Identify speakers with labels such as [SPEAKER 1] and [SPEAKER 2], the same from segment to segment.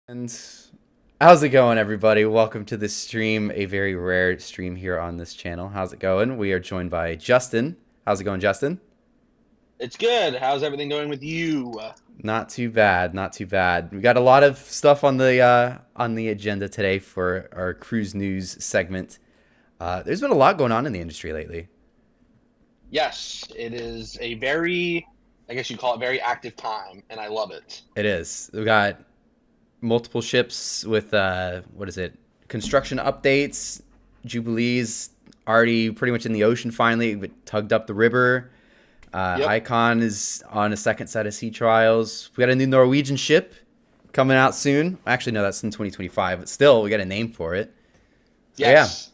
[SPEAKER 1] And how's it going, everybody? Welcome to this stream, a very rare stream here on this channel. How's it going? We are joined by Justin. How's it going, Justin?
[SPEAKER 2] It's good. How's everything going with you?
[SPEAKER 1] Not too bad, not too bad. We got a lot of stuff on the agenda today for our cruise news segment. There's been a lot going on in the industry lately.
[SPEAKER 2] Yes, it is a very, I guess you'd call it very active time, and I love it.
[SPEAKER 1] It is. We got multiple ships with what is it? Construction updates, jubilees already pretty much in the ocean finally. But tugged up the river.
[SPEAKER 2] Yep.
[SPEAKER 1] Icon is on a second set of sea trials. We got a new Norwegian ship coming out soon. Actually, no, that's in 2025, but still, we got a name for it. So
[SPEAKER 2] Yes.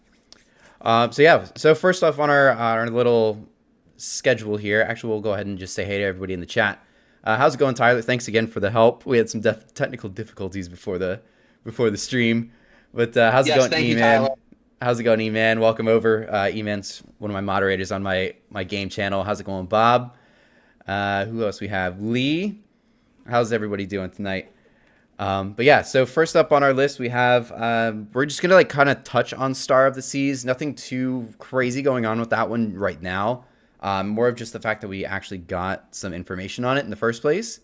[SPEAKER 1] yeah. So first off on our little schedule here, actually, we'll go ahead and just say hey to everybody in the chat. How's it going, Tyler? Thanks again for the help. We had some technical difficulties before the stream, but how's it
[SPEAKER 2] Yes,
[SPEAKER 1] going,
[SPEAKER 2] thank you,
[SPEAKER 1] E-Man?
[SPEAKER 2] Tyler.
[SPEAKER 1] How's it going, E-Man? Welcome over. E-Man's one of my moderators on my game channel. How's it going, Bob? Who else we have? Lee. How's everybody doing tonight? But yeah, so first up on our list, we have, we're just going to like kind of touch on Star of the Seas. Nothing too crazy going on with that one right now. More of just the fact that we actually got some information on it in the first place.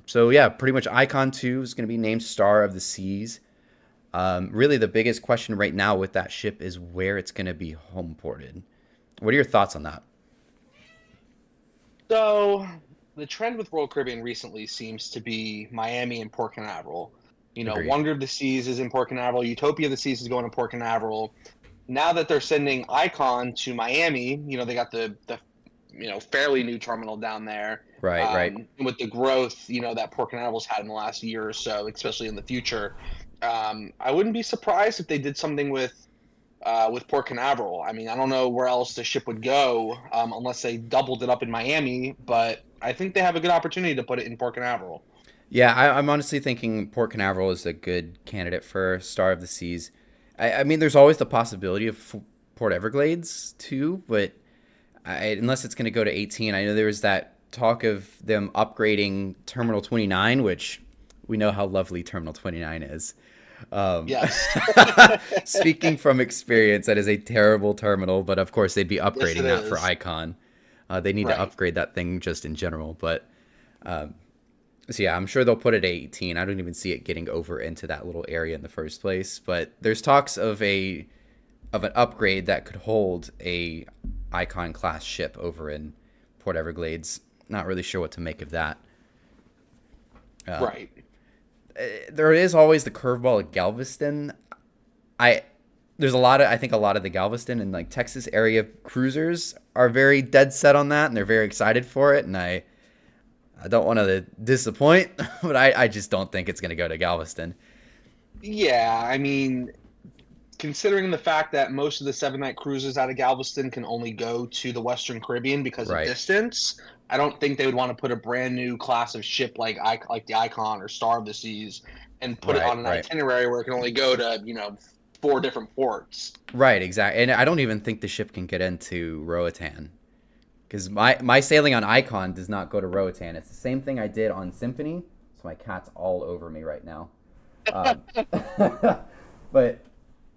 [SPEAKER 1] So yeah, pretty much Icon 2 is going to be named Star of the Seas. Really the biggest question right now with that ship is where it's going to be home ported. What are your thoughts on that?
[SPEAKER 2] So, the trend with Royal Caribbean recently seems to be Miami and Port Canaveral.
[SPEAKER 1] Agreed.
[SPEAKER 2] Wonder of the Seas is in Port Canaveral. Utopia of the Seas is going to Port Canaveral. Now that they're sending Icon to Miami, they got the fairly new terminal down there.
[SPEAKER 1] Right.
[SPEAKER 2] With the growth, that Port Canaveral's had in the last year or so, especially in the future. I wouldn't be surprised if they did something with Port Canaveral. I mean, I don't know where else the ship would go unless they doubled it up in Miami, but I think they have a good opportunity to put it in Port Canaveral.
[SPEAKER 1] Yeah, I'm honestly thinking Port Canaveral is a good candidate for Star of the Seas. I mean, there's always the possibility of Port Everglades too, but unless it's going to go to 18, I know there was that talk of them upgrading Terminal 29, which we know how lovely Terminal 29 is.
[SPEAKER 2] Yes.
[SPEAKER 1] Speaking from experience, that is a terrible terminal, but of course they'd be
[SPEAKER 2] Yes,
[SPEAKER 1] upgrading
[SPEAKER 2] it
[SPEAKER 1] that for
[SPEAKER 2] is.
[SPEAKER 1] Icon. They need to
[SPEAKER 2] Right.
[SPEAKER 1] upgrade that thing just in general, but so yeah, I'm sure they'll put it at 18. I don't even see it getting over into that little area in the first place. But there's talks of an upgrade that could hold a Icon class ship over in Port Everglades. Not really sure what to make of that.
[SPEAKER 2] Right.
[SPEAKER 1] There is always the curveball at Galveston. I I think a lot of the Galveston and like Texas area cruisers are very dead set on that and they're very excited for it, and I don't want to disappoint, but I just don't think it's going to go to Galveston.
[SPEAKER 2] Yeah, I mean, considering the fact that most of the 7 night cruises out of Galveston can only go to the Western Caribbean because of
[SPEAKER 1] Right.
[SPEAKER 2] distance, I don't think they would want to put a brand new class of ship like the Icon or Star of the Seas and put it on an
[SPEAKER 1] Right.
[SPEAKER 2] itinerary where it can only go to 4 different ports.
[SPEAKER 1] Right, exactly. And I don't even think the ship can get into Roatan. Because my sailing on Icon does not go to Roatan. It's the same thing I did on Symphony. So my cat's all over me right now. Um, but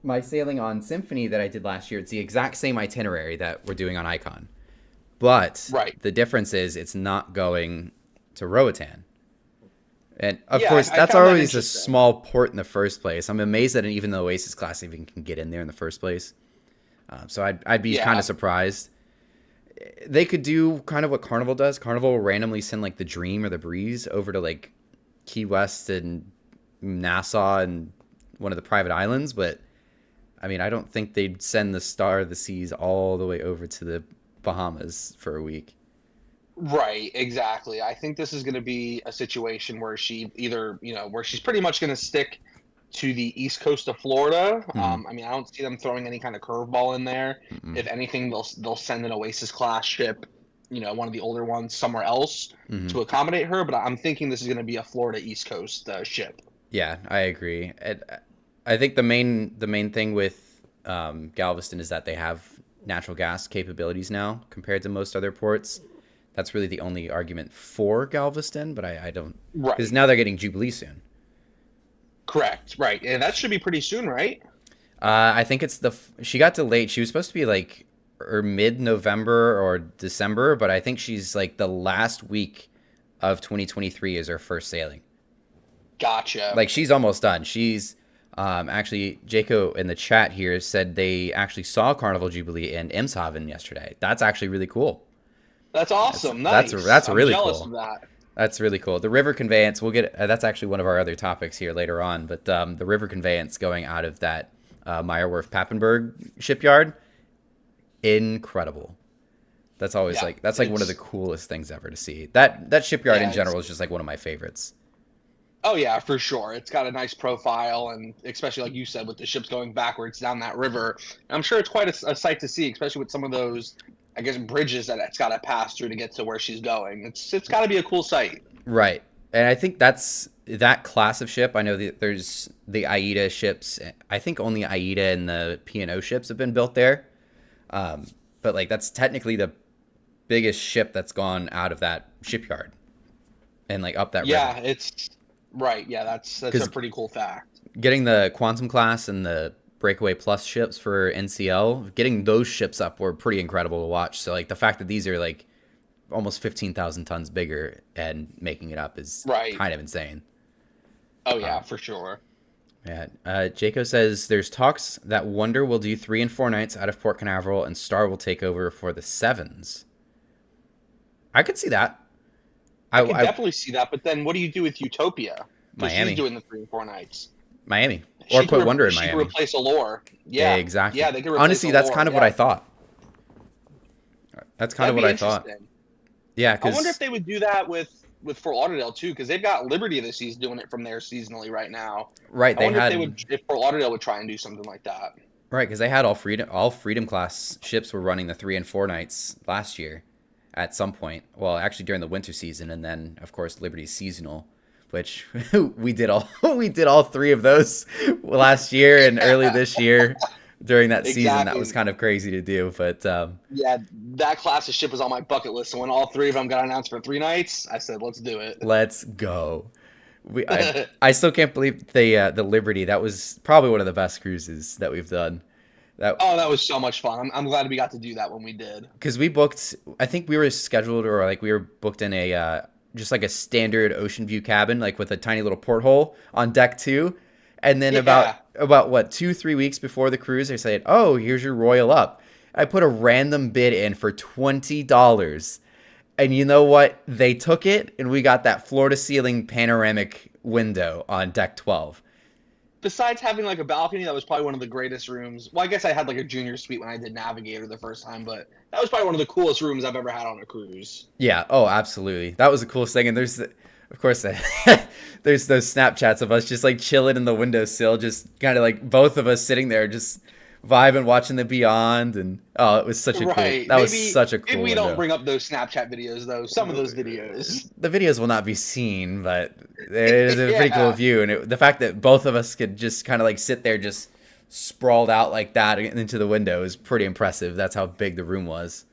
[SPEAKER 1] my sailing on Symphony that I did last year, it's the exact same itinerary that we're doing on Icon. But
[SPEAKER 2] Right.
[SPEAKER 1] the difference is it's not going to Roatan. And of
[SPEAKER 2] Yeah,
[SPEAKER 1] course,
[SPEAKER 2] I
[SPEAKER 1] that's
[SPEAKER 2] found that
[SPEAKER 1] always a
[SPEAKER 2] interesting.
[SPEAKER 1] small port in the first place. I'm amazed that even the Oasis class even can get in there in the first place. So I'd be kind
[SPEAKER 2] Yeah.
[SPEAKER 1] of surprised. They could do kind of what Carnival does. Carnival will randomly send like the Dream or the Breeze over to like Key West and Nassau and one of the private islands, but I mean, I don't think they'd send the Star of the Seas all the way over to the Bahamas for a week.
[SPEAKER 2] Right, exactly. I think this is going to be a situation where where she's pretty much going to stick to the east coast of Florida.
[SPEAKER 1] Mm-hmm.
[SPEAKER 2] I mean, I don't see them throwing any kind of curveball in there.
[SPEAKER 1] Mm-hmm.
[SPEAKER 2] If anything, they'll send an Oasis class ship, one of the older ones somewhere else
[SPEAKER 1] Mm-hmm.
[SPEAKER 2] to accommodate her. But I'm thinking this is going to be a Florida East Coast ship.
[SPEAKER 1] Yeah, I agree. I think the main thing with Galveston is that they have natural gas capabilities now compared to most other ports. That's really the only argument for Galveston, but I don't, because
[SPEAKER 2] Right.
[SPEAKER 1] now they're getting Jubilee soon.
[SPEAKER 2] Correct. Right. And that should be pretty soon, right?
[SPEAKER 1] I think it's she got delayed. She was supposed to be like or mid-November or December, but I think she's like the last week of 2023 is her first sailing.
[SPEAKER 2] Gotcha.
[SPEAKER 1] Like she's almost done. She's actually Jaco in the chat here said they actually saw Carnival Jubilee in Emshaven yesterday. That's actually really cool.
[SPEAKER 2] That's awesome.
[SPEAKER 1] That's
[SPEAKER 2] I'm
[SPEAKER 1] really
[SPEAKER 2] jealous
[SPEAKER 1] cool.
[SPEAKER 2] of that.
[SPEAKER 1] That's really cool. The river conveyance, we'll get. That's actually one of our other topics here later on. But the river conveyance going out of that Meyerwerf Papenburg shipyard, incredible. That's always that's like one of the coolest things ever to see. That shipyard in general is just like one of my favorites.
[SPEAKER 2] Oh yeah, for sure. It's got a nice profile, and especially like you said, with the ships going backwards down that river, I'm sure it's quite a sight to see, especially with some of those, I guess, bridges that it's got to pass through to get to where she's going. It's got to be a cool sight.
[SPEAKER 1] Right, and I think that's that class of ship. I know that there's the AIDA ships. I think only AIDA and the P&O ships have been built there, but like that's technically the biggest ship that's gone out of that shipyard and like up that river.
[SPEAKER 2] Yeah, it's right. Yeah, that's a pretty cool fact.
[SPEAKER 1] Getting the Quantum class and the Breakaway Plus ships for NCL, getting those ships up were pretty incredible to watch. So like the fact that these are like almost 15,000 tons bigger and making it up is kind of insane.
[SPEAKER 2] Oh yeah, for sure.
[SPEAKER 1] Yeah. Jaco says there's talks that Wonder will do 3 and 4 nights out of Port Canaveral and Star will take over for the 7s. I could see that.
[SPEAKER 2] I could definitely see that, but then what do you do with Utopia?
[SPEAKER 1] Miami.
[SPEAKER 2] She's doing the 3 and 4 nights.
[SPEAKER 1] Miami. Or put Wonder in Miami.
[SPEAKER 2] She could replace Allure. Yeah,
[SPEAKER 1] exactly.
[SPEAKER 2] Yeah, they could replace
[SPEAKER 1] Honestly, that's kind of what I thought. That's kind of what I thought. Yeah,
[SPEAKER 2] I wonder if they would do that with Fort Lauderdale too, because they've got Liberty this season doing it from there seasonally right now.
[SPEAKER 1] Right,
[SPEAKER 2] I wonder if Fort Lauderdale would try and do something like that.
[SPEAKER 1] Right, because they had all Freedom class ships were running the 3 and 4 nights last year, at some point. Well, actually during the winter season, and then of course Liberty's seasonal, which we did all 3 of those last year and early this year. During that season, that was kind of crazy to do, but
[SPEAKER 2] yeah, that class of ship was on my bucket list. So when all 3 of them got announced for 3 nights, I said, "Let's do it.
[SPEAKER 1] Let's go." I still can't believe the Liberty. That was probably one of the best cruises that we've done.
[SPEAKER 2] That was so much fun. I'm glad we got to do that when we did.
[SPEAKER 1] Because we booked, I think we were scheduled, or like we were booked in a just like a standard ocean view cabin, like with a tiny little porthole on deck 2. And then about what 2-3 weeks before the cruise, they said, "Oh, here's your Royal Up." I put a random bid in for $20, and you know what? They took it, and we got that floor-to-ceiling panoramic window on deck 12.
[SPEAKER 2] Besides having like a balcony, that was probably one of the greatest rooms. Well, I guess I had like a junior suite when I did Navigator the first time, but that was probably one of the coolest rooms I've ever had on a cruise.
[SPEAKER 1] Yeah. Oh, absolutely. That was the coolest thing. And of course, there's those Snapchats of us just like chilling in the windowsill, just kind of like both of us sitting there, just vibing, watching the Beyond, and it was such a cool. That was such a cool.
[SPEAKER 2] Maybe we don't bring up those Snapchat videos though. Some of those videos.
[SPEAKER 1] The videos will not be seen, but it is a pretty cool view, and the fact that both of us could just kind of like sit there, just sprawled out like that into the window is pretty impressive. That's how big the room was.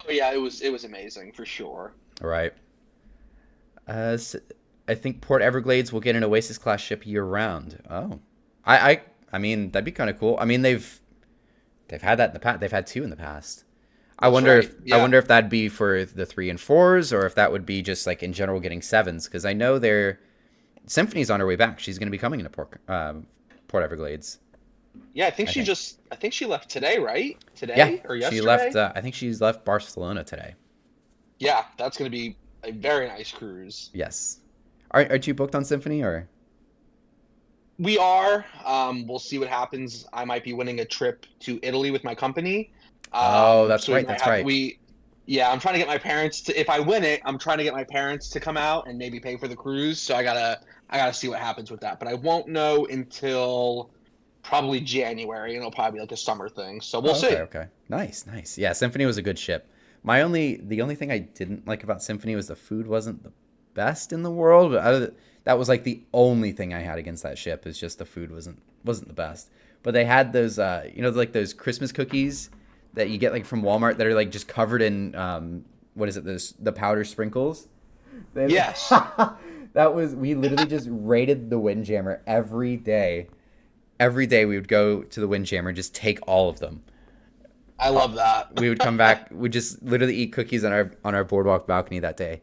[SPEAKER 2] Oh yeah, it was amazing for sure.
[SPEAKER 1] All right. I think Port Everglades will get an Oasis class ship year round. Oh, I mean that'd be kind of cool. I mean they've had that in the past. They've had 2 in the past. I wonder if that'd be for the 3 and 4s, or if that would be just like in general getting 7s. Because I know Symphony's on her way back. She's going to be coming into Port Everglades.
[SPEAKER 2] Yeah, I think she left today, right? Today or yesterday?
[SPEAKER 1] She left. I think she's left Barcelona today.
[SPEAKER 2] Yeah, that's going to be a very nice cruise.
[SPEAKER 1] Yes. Aren't you booked on Symphony, or?
[SPEAKER 2] We are. We'll see what happens. I might be winning a trip to Italy with my company.
[SPEAKER 1] That's right. That's right.
[SPEAKER 2] I'm trying to get my parents to. If I win it, I'm trying to get my parents to come out and maybe pay for the cruise. So I gotta see what happens with that. But I won't know until probably January, and it'll probably be like a summer thing. So we'll see.
[SPEAKER 1] Okay. Nice. Yeah, Symphony was a good ship. The only thing I didn't like about Symphony was the food wasn't the best in the world. But that was like the only thing I had against that ship, is just the food wasn't the best. But they had those like those Christmas cookies that you get like from Walmart that are like just covered in the powder sprinkles.
[SPEAKER 2] Yes.
[SPEAKER 1] We literally just raided the Windjammer every day. Every day we would go to the Windjammer and just take all of them.
[SPEAKER 2] I love that.
[SPEAKER 1] We would come back. We just literally eat cookies on our boardwalk balcony that day.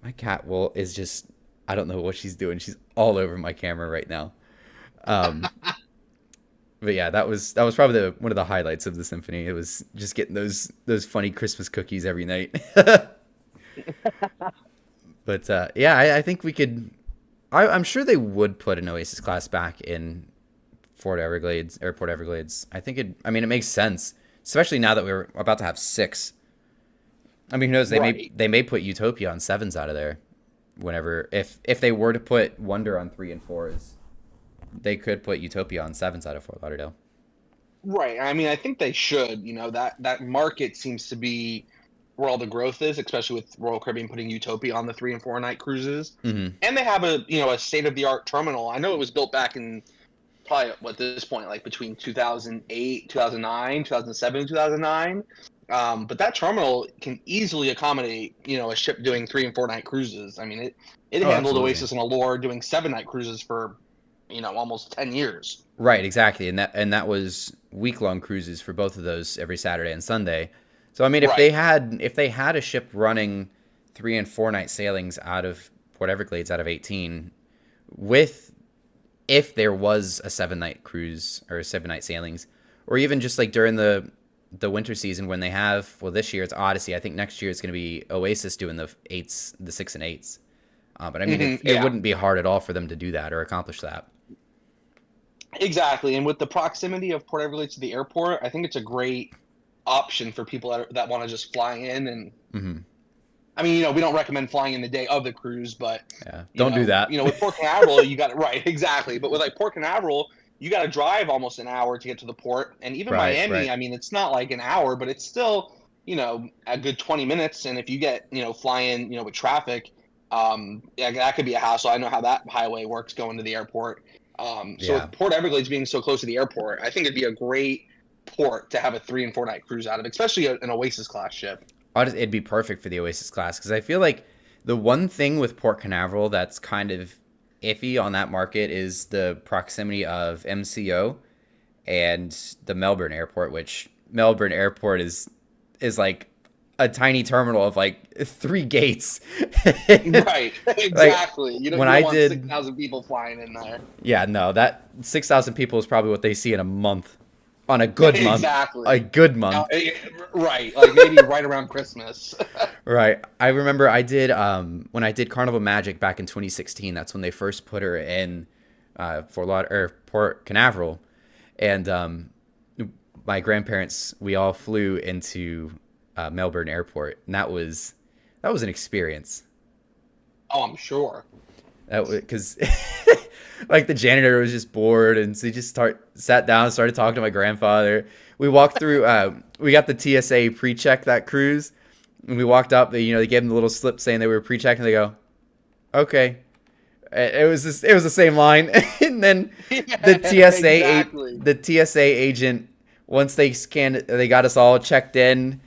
[SPEAKER 1] My cat will is just I don't know what she's doing. She's all over my camera right now. Um, but yeah, that was probably one of the highlights of the symphony. It was just getting those funny Christmas cookies every night. But yeah, I think we could. I'm sure they would put an Oasis class back in Fort Everglades, Airport Everglades. I think it. I mean, it makes sense, especially now that we're about to have 6. I mean, who knows?
[SPEAKER 2] Right.
[SPEAKER 1] They may put Utopia on 7s out of there. Whenever if they were to put Wonder on 3 and 4s, they could put Utopia on 7s out of Fort Lauderdale.
[SPEAKER 2] Right. I mean, I think they should. That market seems to be where all the growth is, especially with Royal Caribbean putting Utopia on the 3 and 4 night cruises.
[SPEAKER 1] Mm-hmm.
[SPEAKER 2] And they have a state of the art terminal. I know it was built back in probably at this point, like between 2008, 2009, 2007, 2009. But that terminal can easily accommodate a ship doing 3 and 4 night cruises. I mean, it
[SPEAKER 1] Oh,
[SPEAKER 2] handled
[SPEAKER 1] absolutely.
[SPEAKER 2] Oasis and Allure doing 7 night cruises for almost 10 years.
[SPEAKER 1] Right, exactly, and that was week-long cruises for both of those every Saturday and Sunday. So I mean, if
[SPEAKER 2] Right.
[SPEAKER 1] they had a ship running 3 and 4 night sailings out of Port Everglades out of 18, with if there was a 7 night cruise or 7 night sailings, or even just like during the winter season when they have this year it's Odyssey. I think next year it's going to be Oasis doing the 8s, the 6 and 8s. But I mean, it
[SPEAKER 2] Yeah.
[SPEAKER 1] wouldn't be hard at all for them to do that or accomplish that.
[SPEAKER 2] Exactly, and with the proximity of Port Everglades to the airport, I think it's a great option for people that want to just fly in. And
[SPEAKER 1] Hmm.
[SPEAKER 2] I mean, we don't recommend flying in the day of the cruise, but
[SPEAKER 1] Yeah, don't do that.
[SPEAKER 2] with Port Canaveral, you got it right, exactly. But with like Port Canaveral, you got to drive almost an hour to get to the port, and even
[SPEAKER 1] Right,
[SPEAKER 2] Miami,
[SPEAKER 1] right.
[SPEAKER 2] I mean, it's not like an hour, but it's still a good 20 minutes. And if you get flying with traffic, yeah, that could be a hassle. I know how that highway works going to the airport. So
[SPEAKER 1] Yeah.
[SPEAKER 2] with Port Everglades being so close to the airport, I think it'd be a great port to have a 3 and 4 night cruise out of, especially an Oasis class ship.
[SPEAKER 1] It'd be perfect for the Oasis class because I feel like the one thing with Port Canaveral that's kind of iffy on that market is the proximity of MCO and the Melbourne airport, which Melbourne airport is like a tiny terminal of like 3 gates.
[SPEAKER 2] Right,
[SPEAKER 1] Like
[SPEAKER 2] exactly. You
[SPEAKER 1] when
[SPEAKER 2] don't
[SPEAKER 1] I
[SPEAKER 2] want
[SPEAKER 1] did,
[SPEAKER 2] 6,000 people flying in there.
[SPEAKER 1] yeah, no, that 6,000 people is probably what they see in a month, on a good month, a
[SPEAKER 2] Exactly.
[SPEAKER 1] good month.
[SPEAKER 2] Right, like maybe right around Christmas.
[SPEAKER 1] Right. I remember I did when I did Carnival Magic back in 2016. That's when they first put her in Port Canaveral, and my grandparents, we all flew into Melbourne Airport, and that was an experience.
[SPEAKER 2] Oh, I'm sure.
[SPEAKER 1] That was because like the janitor was just bored, and so he just sat down and started talking to my grandfather. We walked through. We got the TSA pre-check that cruise. When we walked up, they gave them the little slip saying they were pre-checked, and they go, "Okay." It was the same line, and then the
[SPEAKER 2] Exactly.
[SPEAKER 1] the TSA agent, once they got us all checked in.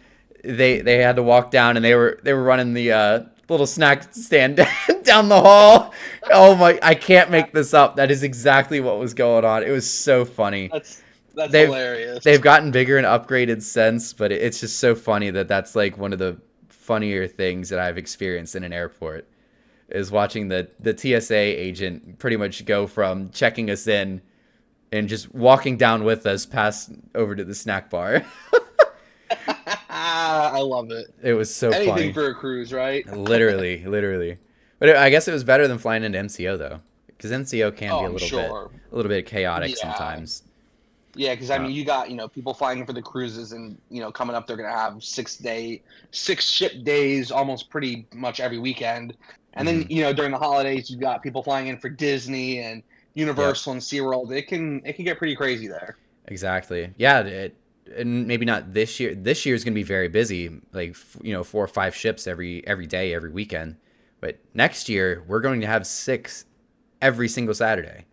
[SPEAKER 1] They had to walk down, and they were running the little snack stand down the hall. Oh my! I can't make this up. That is exactly what was going on. It was so funny.
[SPEAKER 2] That's
[SPEAKER 1] They've
[SPEAKER 2] hilarious.
[SPEAKER 1] they've gotten bigger and upgraded since, but it's just so funny that's like one of the funnier things that I've experienced in an airport is watching the TSA agent pretty much go from checking us in and just walking down with us past over to the snack bar.
[SPEAKER 2] I love it.
[SPEAKER 1] It was so
[SPEAKER 2] Anything
[SPEAKER 1] funny.
[SPEAKER 2] for a cruise, right?
[SPEAKER 1] Literally, literally. But I guess it was better than flying into MCO though, because MCO can be
[SPEAKER 2] Oh, I'm sure.
[SPEAKER 1] a little bit chaotic
[SPEAKER 2] Yeah.
[SPEAKER 1] sometimes.
[SPEAKER 2] Yeah, because I
[SPEAKER 1] Uh,
[SPEAKER 2] mean, you got people flying in for the cruises, and coming up, they're gonna have 6 ship days, almost pretty much every weekend. And then
[SPEAKER 1] mhm.
[SPEAKER 2] during the holidays, you've got people flying in for Disney and
[SPEAKER 1] Yep,
[SPEAKER 2] Universal and SeaWorld. It can get pretty crazy there.
[SPEAKER 1] exactly. Yeah, and maybe not this year. This year is going to be very busy, like 4 or 5 ships every day, every weekend. But next year we're going to have 6 every single Saturday.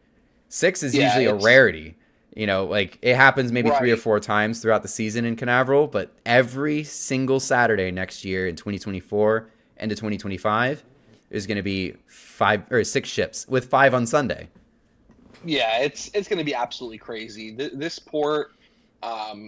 [SPEAKER 1] 6 is
[SPEAKER 2] Yeah,
[SPEAKER 1] usually a
[SPEAKER 2] it's
[SPEAKER 1] rarity. Like it happens maybe 3 or 4 times throughout the season in Canaveral, but every single Saturday next year in 2024 and to 2025, is going to be 5 or 6 ships with 5 on Sunday.
[SPEAKER 2] Yeah, it's going to be absolutely crazy. This port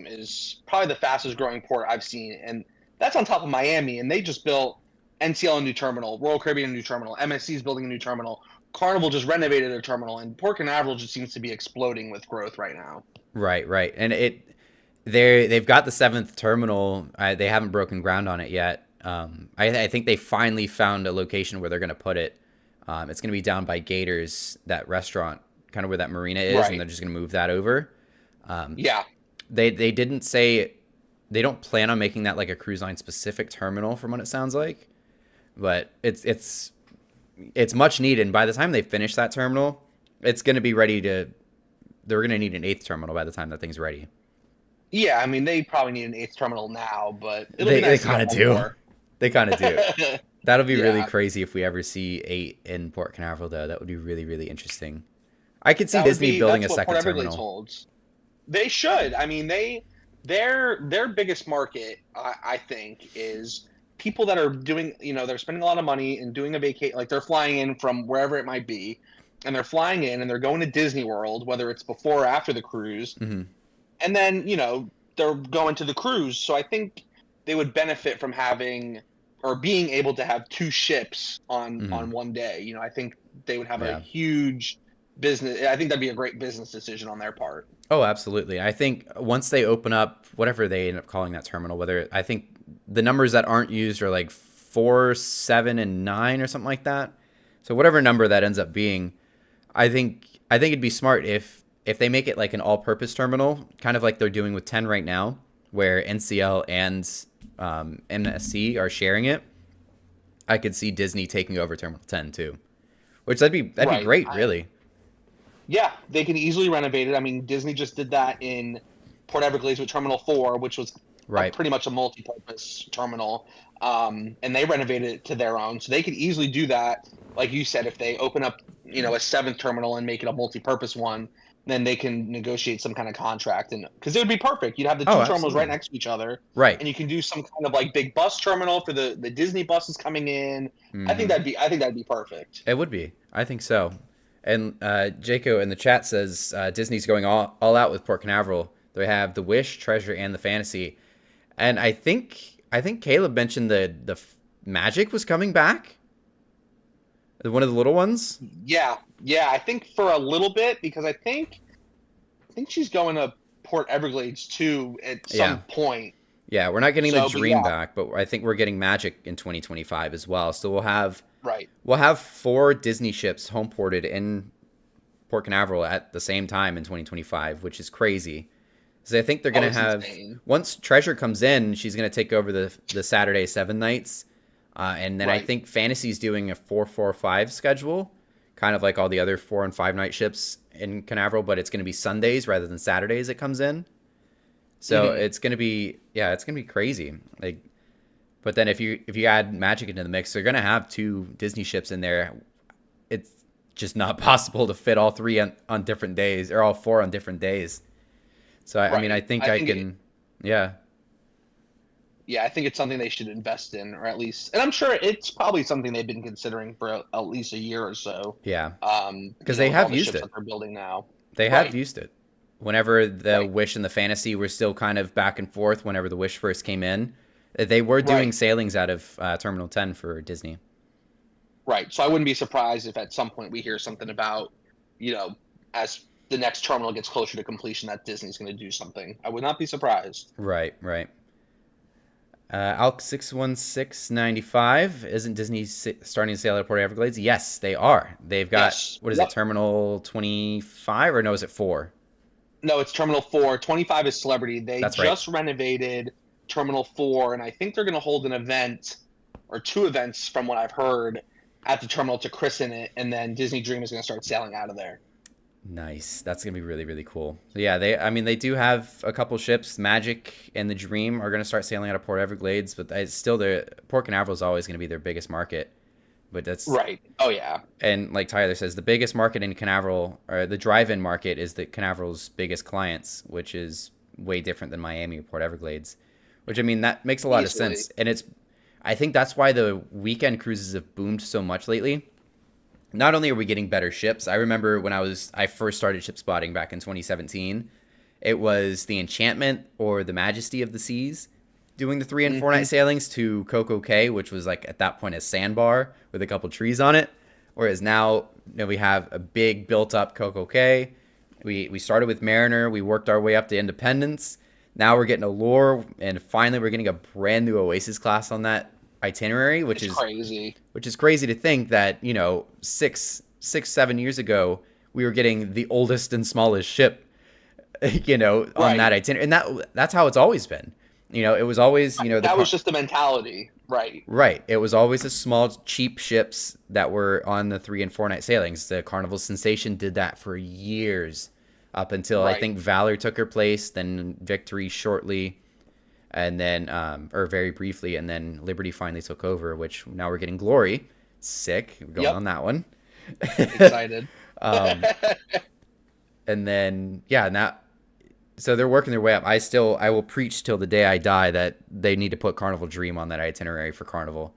[SPEAKER 2] is probably the fastest growing port I've seen, and that's on top of Miami. And they just built NCL a new terminal, Royal Caribbean a new terminal, MSC is building a new terminal, Carnival just renovated a terminal, and Port Canaveral just seems to be exploding with growth right now.
[SPEAKER 1] Right, right, and they've got the 7th terminal. They haven't broken ground on it yet. I think they finally found a location where they're going to put it. It's going to be down by Gators, that restaurant, kind of where that marina is, and
[SPEAKER 2] Right.
[SPEAKER 1] they're just going to move that over.
[SPEAKER 2] Yeah.
[SPEAKER 1] They didn't say they don't plan on making that like a cruise line specific terminal, from what it sounds like, but it's much needed. And by the time they finish that terminal, it's going to be ready to. They're going to need an 8th terminal by the time that thing's ready.
[SPEAKER 2] Yeah, I mean, they probably need an eighth terminal now, but it'll be
[SPEAKER 1] They
[SPEAKER 2] nice to
[SPEAKER 1] kind
[SPEAKER 2] get
[SPEAKER 1] of
[SPEAKER 2] one
[SPEAKER 1] do.
[SPEAKER 2] more.
[SPEAKER 1] They kind of do. That'll be really
[SPEAKER 2] Yeah,
[SPEAKER 1] crazy if we ever see 8 in Port Canaveral, though. That would be really, really interesting. I could see
[SPEAKER 2] that would
[SPEAKER 1] Disney
[SPEAKER 2] be
[SPEAKER 1] building
[SPEAKER 2] that's
[SPEAKER 1] a
[SPEAKER 2] what Port
[SPEAKER 1] second
[SPEAKER 2] Everglades
[SPEAKER 1] terminal.
[SPEAKER 2] holds. They should. I mean, their biggest market, I think, is people that are doing, they're spending a lot of money and doing a vacate, like they're flying in from wherever it might be, and they're flying in and they're going to Disney World, whether it's before or after the cruise,
[SPEAKER 1] Hmm.
[SPEAKER 2] and then they're going to the cruise. So I think they would benefit from having or being able to have two ships
[SPEAKER 1] Hmm.
[SPEAKER 2] on one day. I think they would have a
[SPEAKER 1] Yeah.
[SPEAKER 2] huge business. I think that'd be a great business decision on their part.
[SPEAKER 1] Oh, absolutely. I think once they open up whatever they end up calling that terminal, whether I think the numbers that aren't used are like 4, 7, and 9 or something like that. So whatever number that ends up being, I think it'd be smart if they make it like an all-purpose terminal, kind of like they're doing with 10 right now, where NCL and MSC are sharing it. I could see Disney taking over Terminal 10 too, which that'd be
[SPEAKER 2] Right.
[SPEAKER 1] great, really.
[SPEAKER 2] Yeah, they can easily renovate it. I mean, Disney just did that in Port Everglades with Terminal 4, which was
[SPEAKER 1] Right.
[SPEAKER 2] pretty much a multi-purpose terminal, and they renovated it to their own. So they could easily do that, like you said, if they open up, a seventh terminal and make it a multi-purpose one, then they can negotiate some kind of contract, and because it would be perfect. You'd have the
[SPEAKER 1] Oh,
[SPEAKER 2] two terminals right
[SPEAKER 1] absolutely.
[SPEAKER 2] next to each other,
[SPEAKER 1] Right.
[SPEAKER 2] and you can do some kind of like big bus terminal for the Disney buses coming in.
[SPEAKER 1] Hmm.
[SPEAKER 2] I think that'd be perfect.
[SPEAKER 1] It would be. I think so. And Jaco in the chat says Disney's going all out with Port Canaveral. They have the Wish, Treasure, and the Fantasy. And I think Caleb mentioned the Magic was coming back. One of the little ones.
[SPEAKER 2] Yeah, yeah. I think for a little bit because I think she's going to Port Everglades too at
[SPEAKER 1] Yeah.
[SPEAKER 2] some point.
[SPEAKER 1] Yeah, we're not getting the
[SPEAKER 2] So, but
[SPEAKER 1] Dream
[SPEAKER 2] yeah,
[SPEAKER 1] back, but I think we're getting Magic in 2025 as well. So
[SPEAKER 2] right.
[SPEAKER 1] we'll have 4 Disney ships home ported in Port Canaveral at the same time in 2025, which is crazy. So I think they're
[SPEAKER 2] Oh,
[SPEAKER 1] gonna
[SPEAKER 2] it's
[SPEAKER 1] have
[SPEAKER 2] insane.
[SPEAKER 1] once Treasure comes in, she's gonna take over the Saturday 7 nights, and then I
[SPEAKER 2] Right.
[SPEAKER 1] think Fantasy's doing a 4-4-5 schedule, kind of like all the other 4 and 5 night ships in Canaveral, but it's gonna be Sundays rather than Saturdays it comes in. So
[SPEAKER 2] Hmm.
[SPEAKER 1] it's gonna be crazy. Like, but then if you add Magic into the mix, they're gonna have 2 Disney ships in there. It's just not possible to fit all 3 on different days, or all 4 on different days. So I mean, I
[SPEAKER 2] Right.
[SPEAKER 1] think I can, yeah,
[SPEAKER 2] Yeah, I think it's something they should invest in, or at least, and I'm sure it's probably something they've been considering for at least a year or so.
[SPEAKER 1] yeah, because they
[SPEAKER 2] With all
[SPEAKER 1] have
[SPEAKER 2] the
[SPEAKER 1] used
[SPEAKER 2] ships
[SPEAKER 1] it.
[SPEAKER 2] that they're building now.
[SPEAKER 1] They have
[SPEAKER 2] Right.
[SPEAKER 1] used it. Whenever the
[SPEAKER 2] Right.
[SPEAKER 1] Wish and the Fantasy were still kind of back and forth, whenever the Wish first came in, they were doing
[SPEAKER 2] Right.
[SPEAKER 1] sailings out of Terminal 10 for Disney.
[SPEAKER 2] Right. So I wouldn't be surprised if at some point we hear something about, as the next terminal gets closer to completion, that Disney's going to do something. I would not be surprised.
[SPEAKER 1] Right, right. Alk 61695, isn't Disney starting to sail at Port Everglades? Yes, they are. They've got,
[SPEAKER 2] Yes.
[SPEAKER 1] what is it,
[SPEAKER 2] Yep.
[SPEAKER 1] Terminal 25, or no, is it 4?
[SPEAKER 2] No, it's Terminal 4. 25 is Celebrity. They
[SPEAKER 1] That's right.
[SPEAKER 2] just renovated Terminal 4, and I think they're going to hold an event or 2 events, from what I've heard, at the terminal to christen it, and then Disney Dream is going to start sailing out of there.
[SPEAKER 1] Nice. That's gonna be really, really cool. So yeah, I mean, they do have a couple ships. Magic and the Dream are gonna start sailing out of Port Everglades, but it's still the Port Canaveral is always gonna be their biggest market. But that's
[SPEAKER 2] Right. Oh, yeah.
[SPEAKER 1] and like Tyler says, the biggest market in Canaveral, or the drive-in market, is the Canaveral's biggest clients, which is way different than Miami or Port Everglades. Which I mean, that makes a lot of
[SPEAKER 2] Easily.
[SPEAKER 1] sense, and I think that's why the weekend cruises have boomed so much lately. Not only are we getting better ships, I remember when I first started ship spotting back in 2017, it was the Enchantment or the Majesty of the Seas doing the 3 and 4 night sailings to Coco Cay, which was like at that point a sandbar with a couple trees on it. Whereas now, we have a big built up Coco Cay. We started with Mariner, we worked our way up to Independence. Now we're getting Allure, and finally we're getting a brand new Oasis class on that itinerary, which
[SPEAKER 2] It's
[SPEAKER 1] is
[SPEAKER 2] crazy.
[SPEAKER 1] crazy to think that 7 years ago we were getting the oldest and smallest ship, on that
[SPEAKER 2] Right.
[SPEAKER 1] itinerary, and that's how it's always been. It was always
[SPEAKER 2] That was just the mentality. Right.
[SPEAKER 1] right. It was always the small, cheap ships that were on the 3 and 4 night sailings. The Carnival Sensation did that for years, up until I
[SPEAKER 2] Right.
[SPEAKER 1] think Valor took her place, then Victory shortly, and then or very briefly, and then Liberty finally took over. Which now we're getting Glory. Sick, we're going
[SPEAKER 2] Yep.
[SPEAKER 1] on that one.
[SPEAKER 2] Excited.
[SPEAKER 1] And then now, so they're working their way up. I will preach till the day I die that they need to put Carnival Dream on that itinerary for Carnival,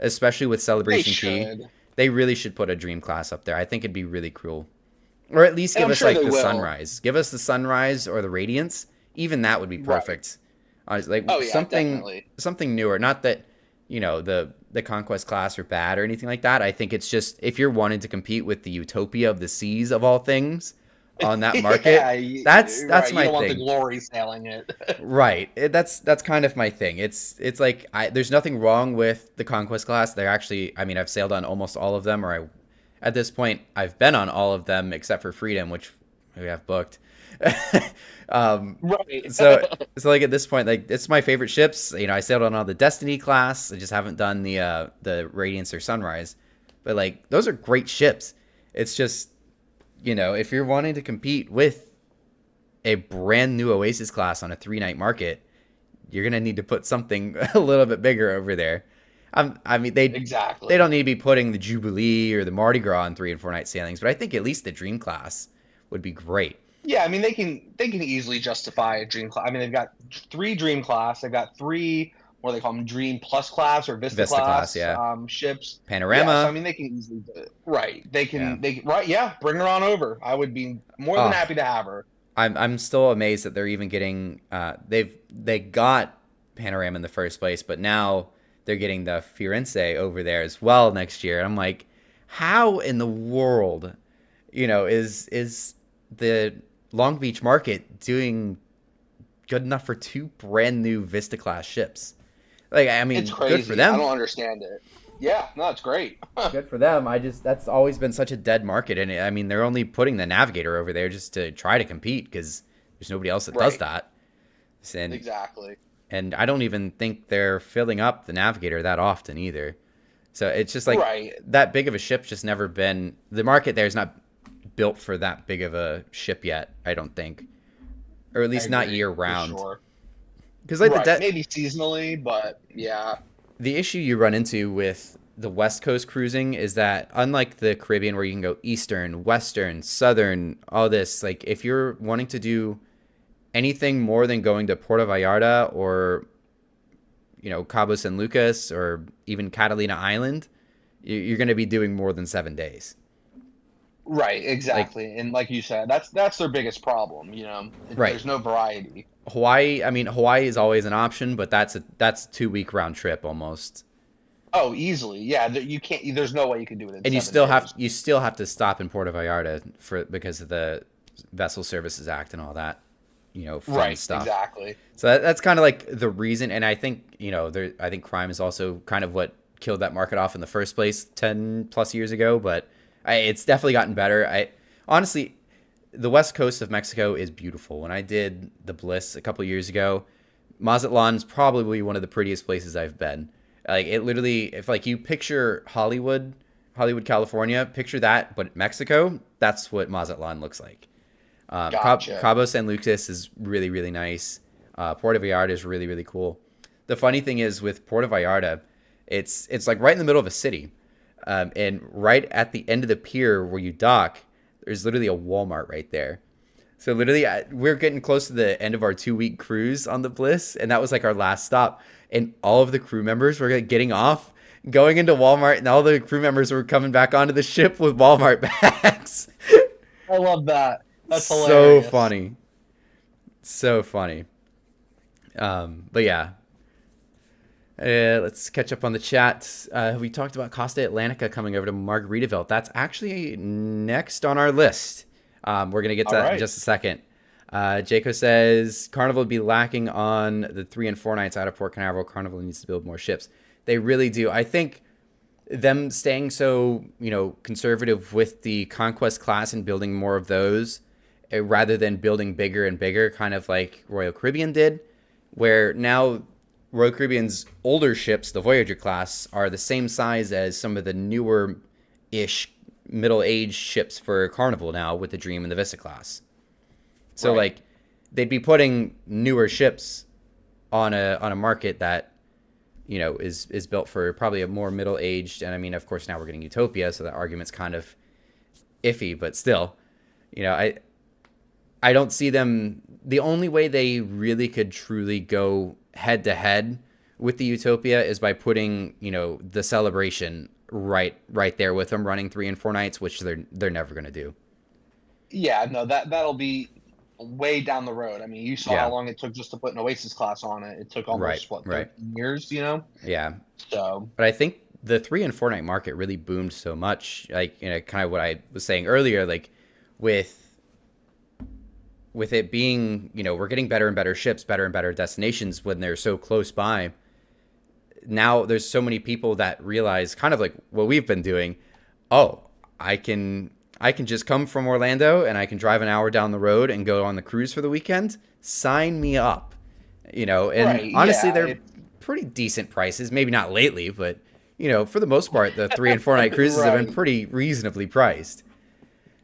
[SPEAKER 1] especially with
[SPEAKER 2] They
[SPEAKER 1] Celebration Key.
[SPEAKER 2] should.
[SPEAKER 1] They really should put a Dream class up there. I think it'd be really cool, or at least
[SPEAKER 2] And
[SPEAKER 1] give
[SPEAKER 2] I'm
[SPEAKER 1] us
[SPEAKER 2] sure
[SPEAKER 1] like
[SPEAKER 2] they
[SPEAKER 1] the
[SPEAKER 2] will.
[SPEAKER 1] Sunrise. Give us the Sunrise or the Radiance. Even that would be
[SPEAKER 2] Right.
[SPEAKER 1] perfect. Like
[SPEAKER 2] Oh yeah,
[SPEAKER 1] something
[SPEAKER 2] definitely.
[SPEAKER 1] newer. Not that the Conquest class are bad or anything like that. I think it's just if you're wanting to compete with the Utopia of the Seas of all things on that market,
[SPEAKER 2] Yeah,
[SPEAKER 1] that's
[SPEAKER 2] right. You
[SPEAKER 1] my
[SPEAKER 2] don't want the
[SPEAKER 1] thing.
[SPEAKER 2] glory sailing it.
[SPEAKER 1] Right. That's kind of my thing. It's like there's nothing wrong with the Conquest class. They're actually, I mean, I've sailed on almost all of them, at this point I've been on all of them except for Freedom, which we have booked.
[SPEAKER 2] Right.
[SPEAKER 1] So like at this point, like it's my favorite ships. I sailed on all the Destiny class. I just haven't done the Radiance or Sunrise, but like those are great ships. It's just if you're wanting to compete with a brand new Oasis class on a 3 night market, you're gonna need to put something a little bit bigger over there. I mean they
[SPEAKER 2] Exactly.
[SPEAKER 1] don't need to be putting the Jubilee or the Mardi Gras on 3 and 4 night sailings, but I think at least the Dream class would be great.
[SPEAKER 2] Yeah, I mean they can easily justify a dream class. I mean they've got 3 dream class. They've got three, what do they call them, dream plus class or Vista
[SPEAKER 1] Vista class,
[SPEAKER 2] class
[SPEAKER 1] yeah.
[SPEAKER 2] ships. Yeah, so I
[SPEAKER 1] Panorama,
[SPEAKER 2] mean they can easily do it. Right. They
[SPEAKER 1] yeah.
[SPEAKER 2] can right, yeah, bring her on over. I would be more than
[SPEAKER 1] Oh,
[SPEAKER 2] happy to have her.
[SPEAKER 1] I'm still amazed that they're even getting they got Panorama in the first place, but now they're getting the Firenze over there as well next year. And I'm like, how in the world, is the Long Beach market doing good enough for two brand new Vista class ships? Like, I
[SPEAKER 2] It's
[SPEAKER 1] mean, good for
[SPEAKER 2] crazy. I
[SPEAKER 1] them.
[SPEAKER 2] don't understand it. Yeah, no, it's great.
[SPEAKER 1] Good for them. That's always been such a dead market, and I mean they're only putting the Navigator over there just to try to compete because there's nobody else that does
[SPEAKER 2] Right.
[SPEAKER 1] that. And
[SPEAKER 2] Exactly.
[SPEAKER 1] I don't even think they're filling up the Navigator that often either. So it's just like
[SPEAKER 2] Right.
[SPEAKER 1] that big of a ship's just never been, the market there is not built for that big of a ship yet. I don't think, or at
[SPEAKER 2] I
[SPEAKER 1] least not
[SPEAKER 2] agree,
[SPEAKER 1] year
[SPEAKER 2] for
[SPEAKER 1] round.
[SPEAKER 2] sure.
[SPEAKER 1] Because like
[SPEAKER 2] Right. Maybe seasonally, but yeah.
[SPEAKER 1] the issue you run into with the West Coast cruising is that unlike the Caribbean where you can go Eastern, Western, Southern, all this, like if you're wanting to do anything more than going to Puerto Vallarta or Cabo San Lucas or even Catalina Island, you're going to be doing more than 7 days.
[SPEAKER 2] Right,
[SPEAKER 1] Like
[SPEAKER 2] exactly. And like you said, that's their biggest problem,
[SPEAKER 1] right.
[SPEAKER 2] There's no variety.
[SPEAKER 1] Hawaii, I mean Hawaii is always an option, but that's a 2 week round trip almost.
[SPEAKER 2] Oh, easily. Yeah, you can't there's no way you can do it in
[SPEAKER 1] And you
[SPEAKER 2] 7
[SPEAKER 1] still
[SPEAKER 2] days.
[SPEAKER 1] have to stop in Puerto Vallarta because of the Vessel Services Act and all that, fun
[SPEAKER 2] Right,
[SPEAKER 1] stuff.
[SPEAKER 2] exactly.
[SPEAKER 1] So that's kind of like the reason, and I think I think crime is also kind of what killed that market off in the first place 10+ years ago. But it's definitely gotten better. I honestly, the west coast of Mexico is beautiful. When I did the Bliss a couple years ago, Mazatlan is probably one of the prettiest places I've been. Like it literally, if like you picture Hollywood, California, picture that, but Mexico, that's what Mazatlan looks like.
[SPEAKER 2] Gotcha.
[SPEAKER 1] Cabo San Lucas is really, really nice. Puerto Vallarta is really, really cool. The funny thing is with Puerto Vallarta, it's like right in the middle of a city. And right at the end of the pier where you dock, there's literally a Walmart right there. So literally, we're getting close to the end of our 2 week cruise on the Bliss, and that was like our last stop. And all of the crew members were like, getting off, going into Walmart, and all the crew members were coming back onto the ship with Walmart bags.
[SPEAKER 2] I love that. That's
[SPEAKER 1] So
[SPEAKER 2] hilarious.
[SPEAKER 1] funny, so funny. But yeah, let's catch up on the chat. We talked about Costa Atlantica coming over to Margaritaville. That's actually next on our list. We're going to get to
[SPEAKER 2] All
[SPEAKER 1] that in
[SPEAKER 2] right.
[SPEAKER 1] just a second. Jaco says Carnival would be lacking on the 3 and 4 nights out of Port Canaveral. Carnival needs to build more ships. They really do. I think them staying so, conservative with the Conquest class and building more of those rather than building bigger and bigger, kind of like Royal Caribbean did, where now Royal Caribbean's older ships, the Voyager class, are the same size as some of the newer-ish middle-aged ships for Carnival now with the Dream and the Vista class. So
[SPEAKER 2] Right.
[SPEAKER 1] like they'd be putting newer ships on a market that is built for probably a more middle-aged, and I mean, of course, now we're getting Utopia, so that argument's kind of iffy, but still, I don't see them. The only way they really could truly go head to head with the Utopia is by putting, the Celebration right there with them, running 3 and 4 nights, which they're never going to do.
[SPEAKER 2] Yeah, no, that'll be way down the road. I mean, you saw how
[SPEAKER 1] Yeah.
[SPEAKER 2] long it took just to put an Oasis class on it. It took
[SPEAKER 1] Right.
[SPEAKER 2] almost what,
[SPEAKER 1] Right.
[SPEAKER 2] 13 years, you know?
[SPEAKER 1] Yeah.
[SPEAKER 2] So
[SPEAKER 1] But I think the 3 and 4 night market really boomed so much, like, kind of what I was saying earlier, like with it being, we're getting better and better ships, better and better destinations when they're so close by. Now there's so many people that realize, kind of like what we've been doing. Oh, I can just come from Orlando and I can drive an hour down the road and go on the cruise for the weekend. Sign me up. And
[SPEAKER 2] right,
[SPEAKER 1] honestly,
[SPEAKER 2] yeah,
[SPEAKER 1] they're pretty decent prices. Maybe not lately, but for the most part, the 3 and 4 night cruises have been
[SPEAKER 2] right,
[SPEAKER 1] pretty reasonably priced.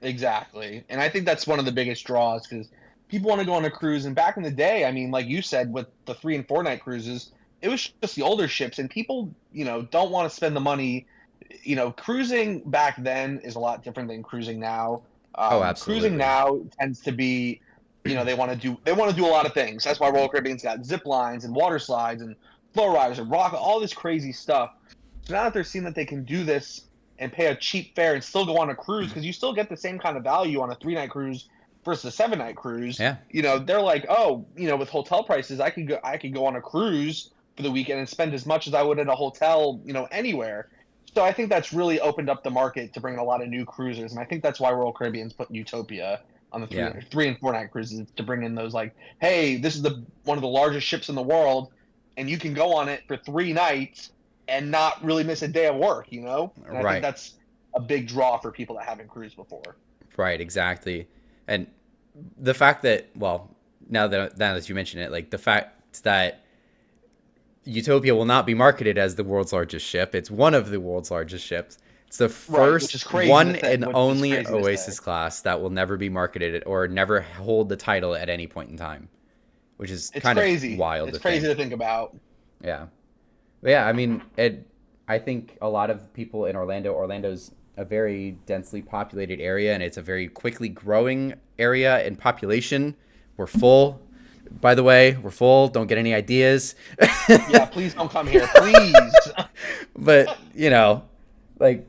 [SPEAKER 2] exactly. And I think that's one of the biggest draws because people want to go on a cruise. And back in the day, I mean, like you said, with the 3 and 4 night cruises, it was just the older ships, and people, don't want to spend the money. Cruising back then is a lot different than cruising now.
[SPEAKER 1] Oh,
[SPEAKER 2] Cruising
[SPEAKER 1] absolutely.
[SPEAKER 2] now tends to be, they want to do a lot of things. That's why Royal Caribbean's got zip lines and water slides and flow riders and rock, all this crazy stuff. So now that they're seeing that they can do this and pay a cheap fare and still go on a cruise, because you still get the same kind of value on a 3 night cruise versus a 7 night cruise.
[SPEAKER 1] Yeah.
[SPEAKER 2] They're like, oh, with hotel prices, I could go on a cruise for the weekend and spend as much as I would at a hotel, anywhere. So I think that's really opened up the market to bring a lot of new cruisers, and I think that's why Royal Caribbean's putting Utopia on the
[SPEAKER 1] Yeah.
[SPEAKER 2] 3 and 4 night cruises to bring in those, like, hey, this is one of the largest ships in the world, and you can go on it for 3 nights and not really miss a day of work, And I think
[SPEAKER 1] Right.
[SPEAKER 2] that's a big draw for people that haven't cruised before.
[SPEAKER 1] Right. Exactly. And the fact that, well, now that you mention it, like the fact that Utopia will not be marketed as the world's largest ship. It's one of the world's largest ships. It's the
[SPEAKER 2] Right, which
[SPEAKER 1] first
[SPEAKER 2] is crazy to
[SPEAKER 1] one
[SPEAKER 2] think.
[SPEAKER 1] and
[SPEAKER 2] Which is
[SPEAKER 1] only
[SPEAKER 2] crazy to say.
[SPEAKER 1] Oasis class that will never be marketed or never hold the title at any point in time, which is
[SPEAKER 2] It's
[SPEAKER 1] kind of
[SPEAKER 2] crazy.
[SPEAKER 1] wild
[SPEAKER 2] It's
[SPEAKER 1] to
[SPEAKER 2] crazy to
[SPEAKER 1] think.
[SPEAKER 2] think about.
[SPEAKER 1] Yeah. But yeah, I mean, I think a lot of people in Orlando's a very densely populated area, and it's a very quickly growing area in population. We're full. By the way, we're full. Don't get any ideas.
[SPEAKER 2] Yeah, please don't come here, please.
[SPEAKER 1] But like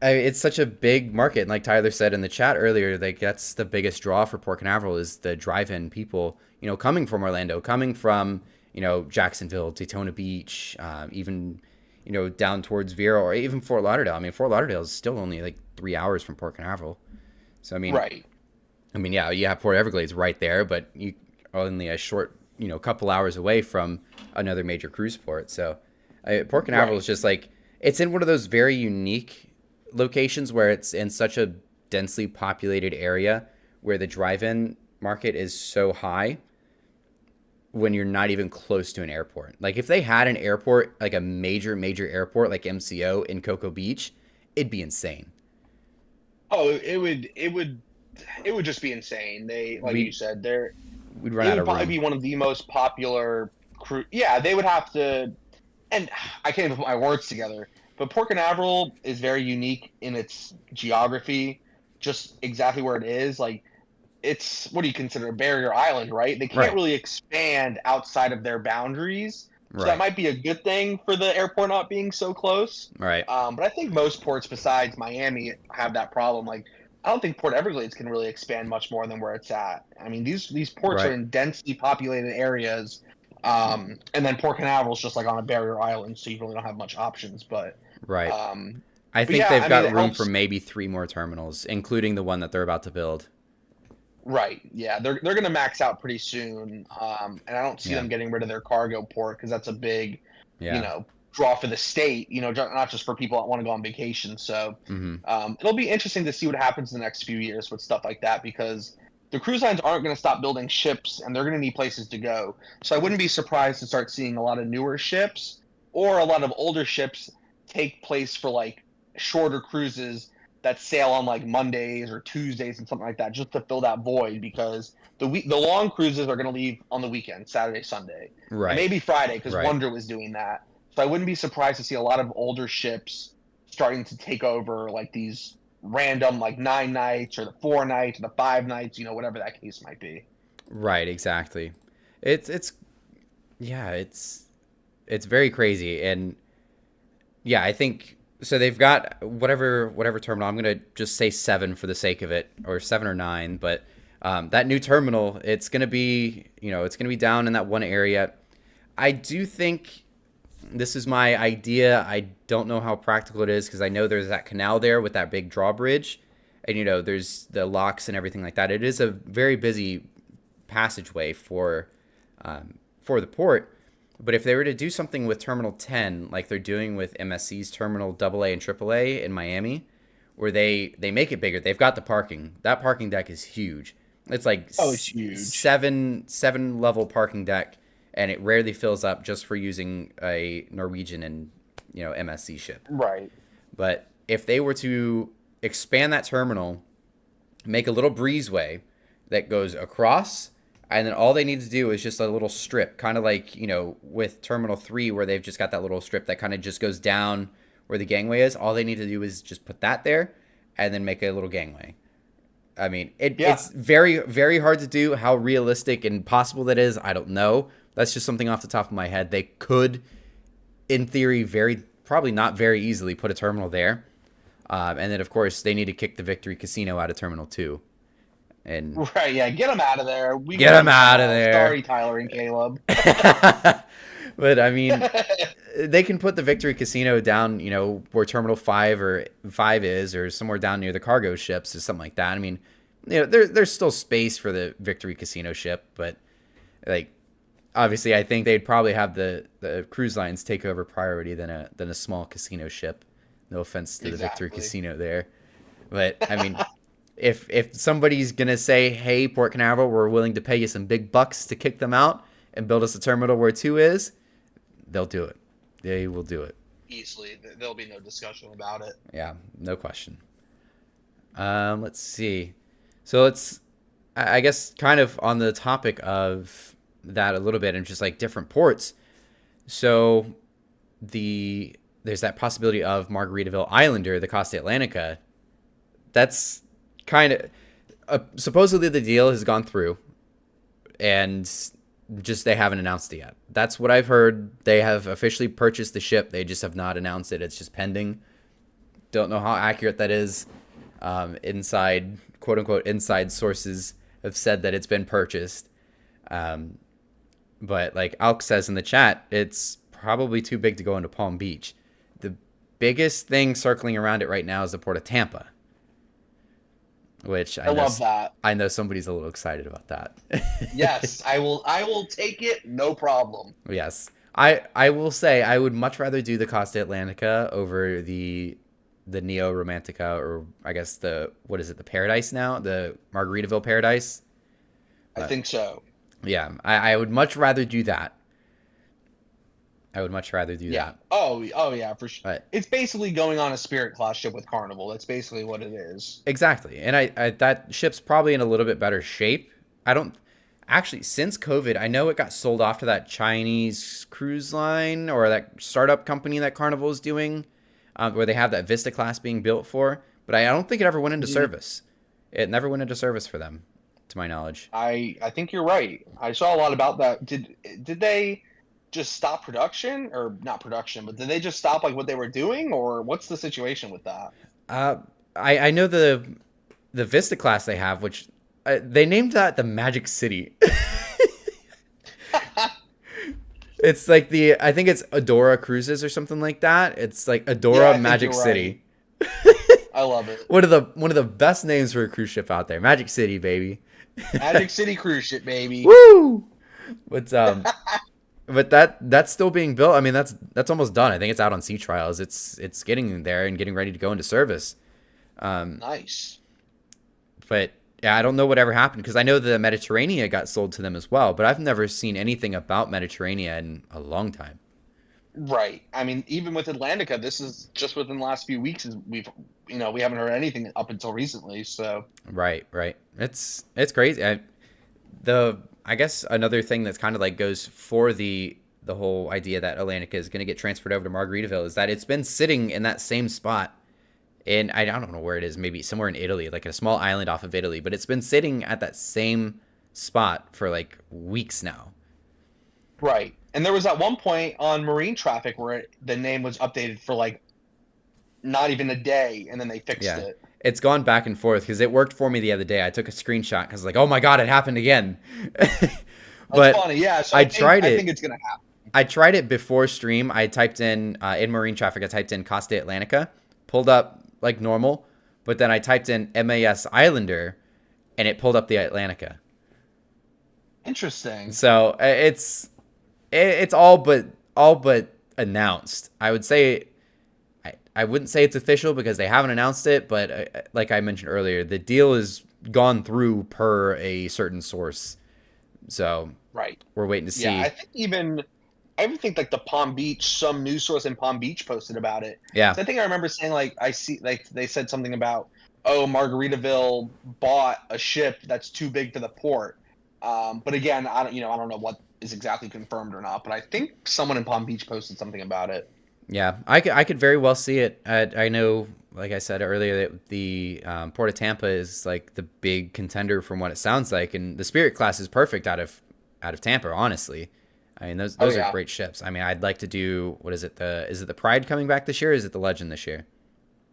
[SPEAKER 1] it's such a big market, and like Tyler said in the chat earlier, like that's the biggest draw for Port Canaveral is the drive-in people, coming from Orlando, coming from Jacksonville, Daytona Beach, even down towards Vero or even Fort Lauderdale. I mean, Fort Lauderdale is still only like 3 hours from Port Canaveral, so
[SPEAKER 2] Right.
[SPEAKER 1] yeah, you have Port Everglades right there, but you are only a short couple hours away from another major cruise port. So Port Canaveral
[SPEAKER 2] Right.
[SPEAKER 1] is just like it's in one of those very unique locations where it's in such a densely populated area where the drive-in market is so high when you're not even close to an airport. Like if they had an airport, like a major airport like MCO in Cocoa Beach, it'd be insane.
[SPEAKER 2] Oh, it would just be insane. They, like you
[SPEAKER 1] We
[SPEAKER 2] said,
[SPEAKER 1] we'd run
[SPEAKER 2] it
[SPEAKER 1] out
[SPEAKER 2] would
[SPEAKER 1] of
[SPEAKER 2] probably
[SPEAKER 1] room.
[SPEAKER 2] be one of the most popular cruise. Yeah, they would have to, and I can't even put my words together. But Port Canaveral is very unique in its geography, just exactly where it is. Like it's what do you consider a barrier island, right? They can't
[SPEAKER 1] Right.
[SPEAKER 2] really expand outside of their boundaries, so that
[SPEAKER 1] Right.
[SPEAKER 2] might be a good thing for the airport not being so close.
[SPEAKER 1] Right.
[SPEAKER 2] But I think most ports besides Miami have that problem. Like, I don't think Port Everglades can really expand much more than where it's at. I mean, these ports are
[SPEAKER 1] Right.
[SPEAKER 2] in densely populated areas, and then Port Canaveral is just like on a barrier island, so you really don't have much options.
[SPEAKER 1] Right.
[SPEAKER 2] Um,
[SPEAKER 1] I
[SPEAKER 2] but
[SPEAKER 1] think
[SPEAKER 2] yeah,
[SPEAKER 1] they've
[SPEAKER 2] I mean,
[SPEAKER 1] got
[SPEAKER 2] it
[SPEAKER 1] room for
[SPEAKER 2] helps.
[SPEAKER 1] maybe 3 more terminals, including the one that they're about to build.
[SPEAKER 2] Right. Yeah, they're going to max out pretty soon, and I don't see
[SPEAKER 1] Yeah.
[SPEAKER 2] them getting rid of their cargo port because that's a big, you
[SPEAKER 1] Yeah.
[SPEAKER 2] know, draw for the state. Not just for people that want to go on vacation. So
[SPEAKER 1] Mm-hmm.
[SPEAKER 2] it'll be interesting to see what happens in the next few years with stuff like that because the cruise lines aren't going to stop building ships, and they're going to need places to go. So I wouldn't be surprised to start seeing a lot of newer ships or a lot of older ships take place for like shorter cruises that sail on like Mondays or Tuesdays and something like that, just to fill that void because the long cruises are going to leave on the weekend, Saturday, Sunday, and
[SPEAKER 1] Right.
[SPEAKER 2] maybe Friday because
[SPEAKER 1] Right.
[SPEAKER 2] Wonder was doing that. So I wouldn't be surprised to see a lot of older ships starting to take over like these random like 9 nights or the 4 nights or the 5 nights, whatever that case might be.
[SPEAKER 1] Right. Exactly. It's yeah. It's very crazy, and yeah, I think so. They've got whatever terminal. I'm gonna just say 7 for the sake of it, or 7 or 9. But that new terminal, it's gonna be it's gonna be down in that one area. I do think this is my idea. I don't know how practical it is because I know there's that canal there with that big drawbridge, and there's the locks and everything like that. It is a very busy passageway for the port. But if they were to do something with Terminal 10, like they're doing with MSC's Terminal AA and AAA in Miami, where they make it bigger, they've got the parking. That parking deck is huge. It's like
[SPEAKER 2] Oh, it's huge.
[SPEAKER 1] seven level parking deck, and it rarely fills up just for using a Norwegian and MSC ship.
[SPEAKER 2] Right.
[SPEAKER 1] But if they were to expand that terminal, make a little breezeway that goes across, and then all they need to do is just a little strip, kind of like with Terminal 3 where they've just got that little strip that kind of just goes down where the gangway is. All they need to do is just put that there and then make a little gangway. I mean,
[SPEAKER 2] Yeah.
[SPEAKER 1] it's very, very hard to do. How realistic and possible that is, I don't know. That's just something off the top of my head. They could, in theory, probably not very easily put a terminal there. And then, of course, they need to kick the Victory Casino out of Terminal 2. And
[SPEAKER 2] Right. Yeah. Get them out of there. We
[SPEAKER 1] get
[SPEAKER 2] can
[SPEAKER 1] them
[SPEAKER 2] use them
[SPEAKER 1] out of
[SPEAKER 2] all.
[SPEAKER 1] there.
[SPEAKER 2] Sorry, Tyler and Caleb.
[SPEAKER 1] But I mean, they can put the Victory Casino down, where Terminal 5 is, or somewhere down near the cargo ships, or something like that. I mean, there's still space for the Victory Casino ship, but like obviously, I think they'd probably have the cruise lines take over priority than a small casino ship. No offense to the Victory
[SPEAKER 2] Exactly.
[SPEAKER 1] Casino there, but I mean, if somebody's gonna say, "Hey, Port Canaveral, we're willing to pay you some big bucks to kick them out and build us a terminal where 2 is," they'll do it. They will do it.
[SPEAKER 2] Easily. There'll be no discussion about it.
[SPEAKER 1] Yeah, no question. Let's see. So I guess, kind of on the topic of that a little bit, and just like different ports. So there's that possibility of Margaritaville Islander, the Costa Atlantica. That's kind of supposedly the deal has gone through, and just they haven't announced it yet. That's what I've heard. They have officially purchased the ship. They just have not announced it. It's just pending. Don't know how accurate that is. Inside, quote unquote, inside sources have said that it's been purchased. But like Alk says in the chat, it's probably too big to go into Palm Beach. The biggest thing circling around it right now is the Port of Tampa, which
[SPEAKER 2] I love that.
[SPEAKER 1] I know somebody's a little excited about that.
[SPEAKER 2] Yes, I will. I will take it. No problem.
[SPEAKER 1] Yes. I will say I would much rather do the Costa Atlantica over the Neo Romantica, or I guess the Paradise now, the Margaritaville Paradise.
[SPEAKER 2] I think so.
[SPEAKER 1] Yeah, I would much rather do that.
[SPEAKER 2] Yeah. Oh yeah, for sure.
[SPEAKER 1] But
[SPEAKER 2] It's basically going on a Spirit class ship with Carnival. That's basically what it is.
[SPEAKER 1] exactly, and I that ship's probably in a little bit better shape. I don't actually, since COVID, I know it got sold off to that Chinese cruise line or that startup company that Carnival is doing, where they have that Vista class being built for. But I don't think it ever went into
[SPEAKER 2] Mhm.
[SPEAKER 1] service. It never went into service for them, to to my knowledge.
[SPEAKER 2] I think you're right. I saw a lot about that. Did they just stop production, or not production, but did they just stop like what they were doing, or what's the situation with that?
[SPEAKER 1] Uh, I know the Vista class they have, which they named that the Magic City. It's like I think it's Adora Cruises or something like that. It's like
[SPEAKER 2] Yeah,
[SPEAKER 1] Adora
[SPEAKER 2] I think
[SPEAKER 1] Magic
[SPEAKER 2] you're
[SPEAKER 1] City.
[SPEAKER 2] right. I love it.
[SPEAKER 1] One of the best names for a cruise ship out there, Magic City, baby.
[SPEAKER 2] Magic City cruise ship, baby.
[SPEAKER 1] Woo! But that's still being built. I mean, that's almost done. I think it's out on sea trials. It's getting there and getting ready to go into service.
[SPEAKER 2] Nice.
[SPEAKER 1] But yeah, I don't know whatever happened because I know the Mediterranean got sold to them as well, but I've never seen anything about Mediterranean in a long time.
[SPEAKER 2] Right. I mean, even with Atlantica, this is just within the last few weeks, and we haven't heard anything up until recently. So
[SPEAKER 1] Right, right. It's crazy. I guess another thing that's kind of like goes for the whole idea that Atlantica is going to get transferred over to Margaritaville is that it's been sitting in that same spot. And I don't know where it is, maybe somewhere in Italy, like a small island off of Italy, but it's been sitting at that same spot for like weeks now.
[SPEAKER 2] right. And there was at one point on Marine Traffic where the name was updated for like not even a day, and then they fixed
[SPEAKER 1] Yeah.
[SPEAKER 2] it.
[SPEAKER 1] It's gone back and forth because it worked for me the other day. I took a screenshot because like, oh my God, it happened again.
[SPEAKER 2] That's
[SPEAKER 1] But
[SPEAKER 2] funny. Yeah. So
[SPEAKER 1] I tried
[SPEAKER 2] I
[SPEAKER 1] it.
[SPEAKER 2] think it's gonna happen.
[SPEAKER 1] I tried it before stream. I typed in Marine Traffic, I typed in Costa Atlantica, pulled up like normal, but then I typed in MAS Islander and it pulled up the Atlantica.
[SPEAKER 2] Interesting.
[SPEAKER 1] So it's all but announced. I would say I wouldn't say it's official because they haven't announced it, but like I mentioned earlier, the deal is gone through per a certain source. So
[SPEAKER 2] Right.
[SPEAKER 1] we're waiting to see.
[SPEAKER 2] Yeah. I even think like the Palm Beach, some news source in Palm Beach posted about it.
[SPEAKER 1] Yeah.
[SPEAKER 2] So I think I remember saying like I see like they said something about, oh, Margaritaville bought a ship that's too big for the port. But again, I don't know what is exactly confirmed or not. But I think someone in Palm Beach posted something about it.
[SPEAKER 1] Yeah, I could very well see it. I know, like I said earlier, that the Port of Tampa is like the big contender from what it sounds like, and the Spirit class is perfect out of Tampa. Honestly, I mean those are
[SPEAKER 2] Yeah.
[SPEAKER 1] great ships. I mean, I'd like to do what is it? Is it the Pride coming back this year? Or is it the Legend this year?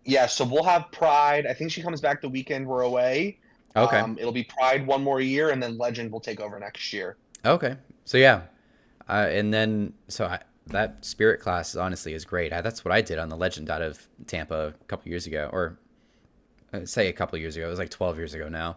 [SPEAKER 2] Yeah. So we'll have Pride. I think she comes back the weekend we're away.
[SPEAKER 1] Okay,
[SPEAKER 2] It'll be Pride one more year, and then Legend will take over next year.
[SPEAKER 1] okay. So yeah, and then that Spirit class honestly is great. That's what I did on the Legend out of Tampa a couple years ago, or say a couple years ago. It was like 12 years ago now.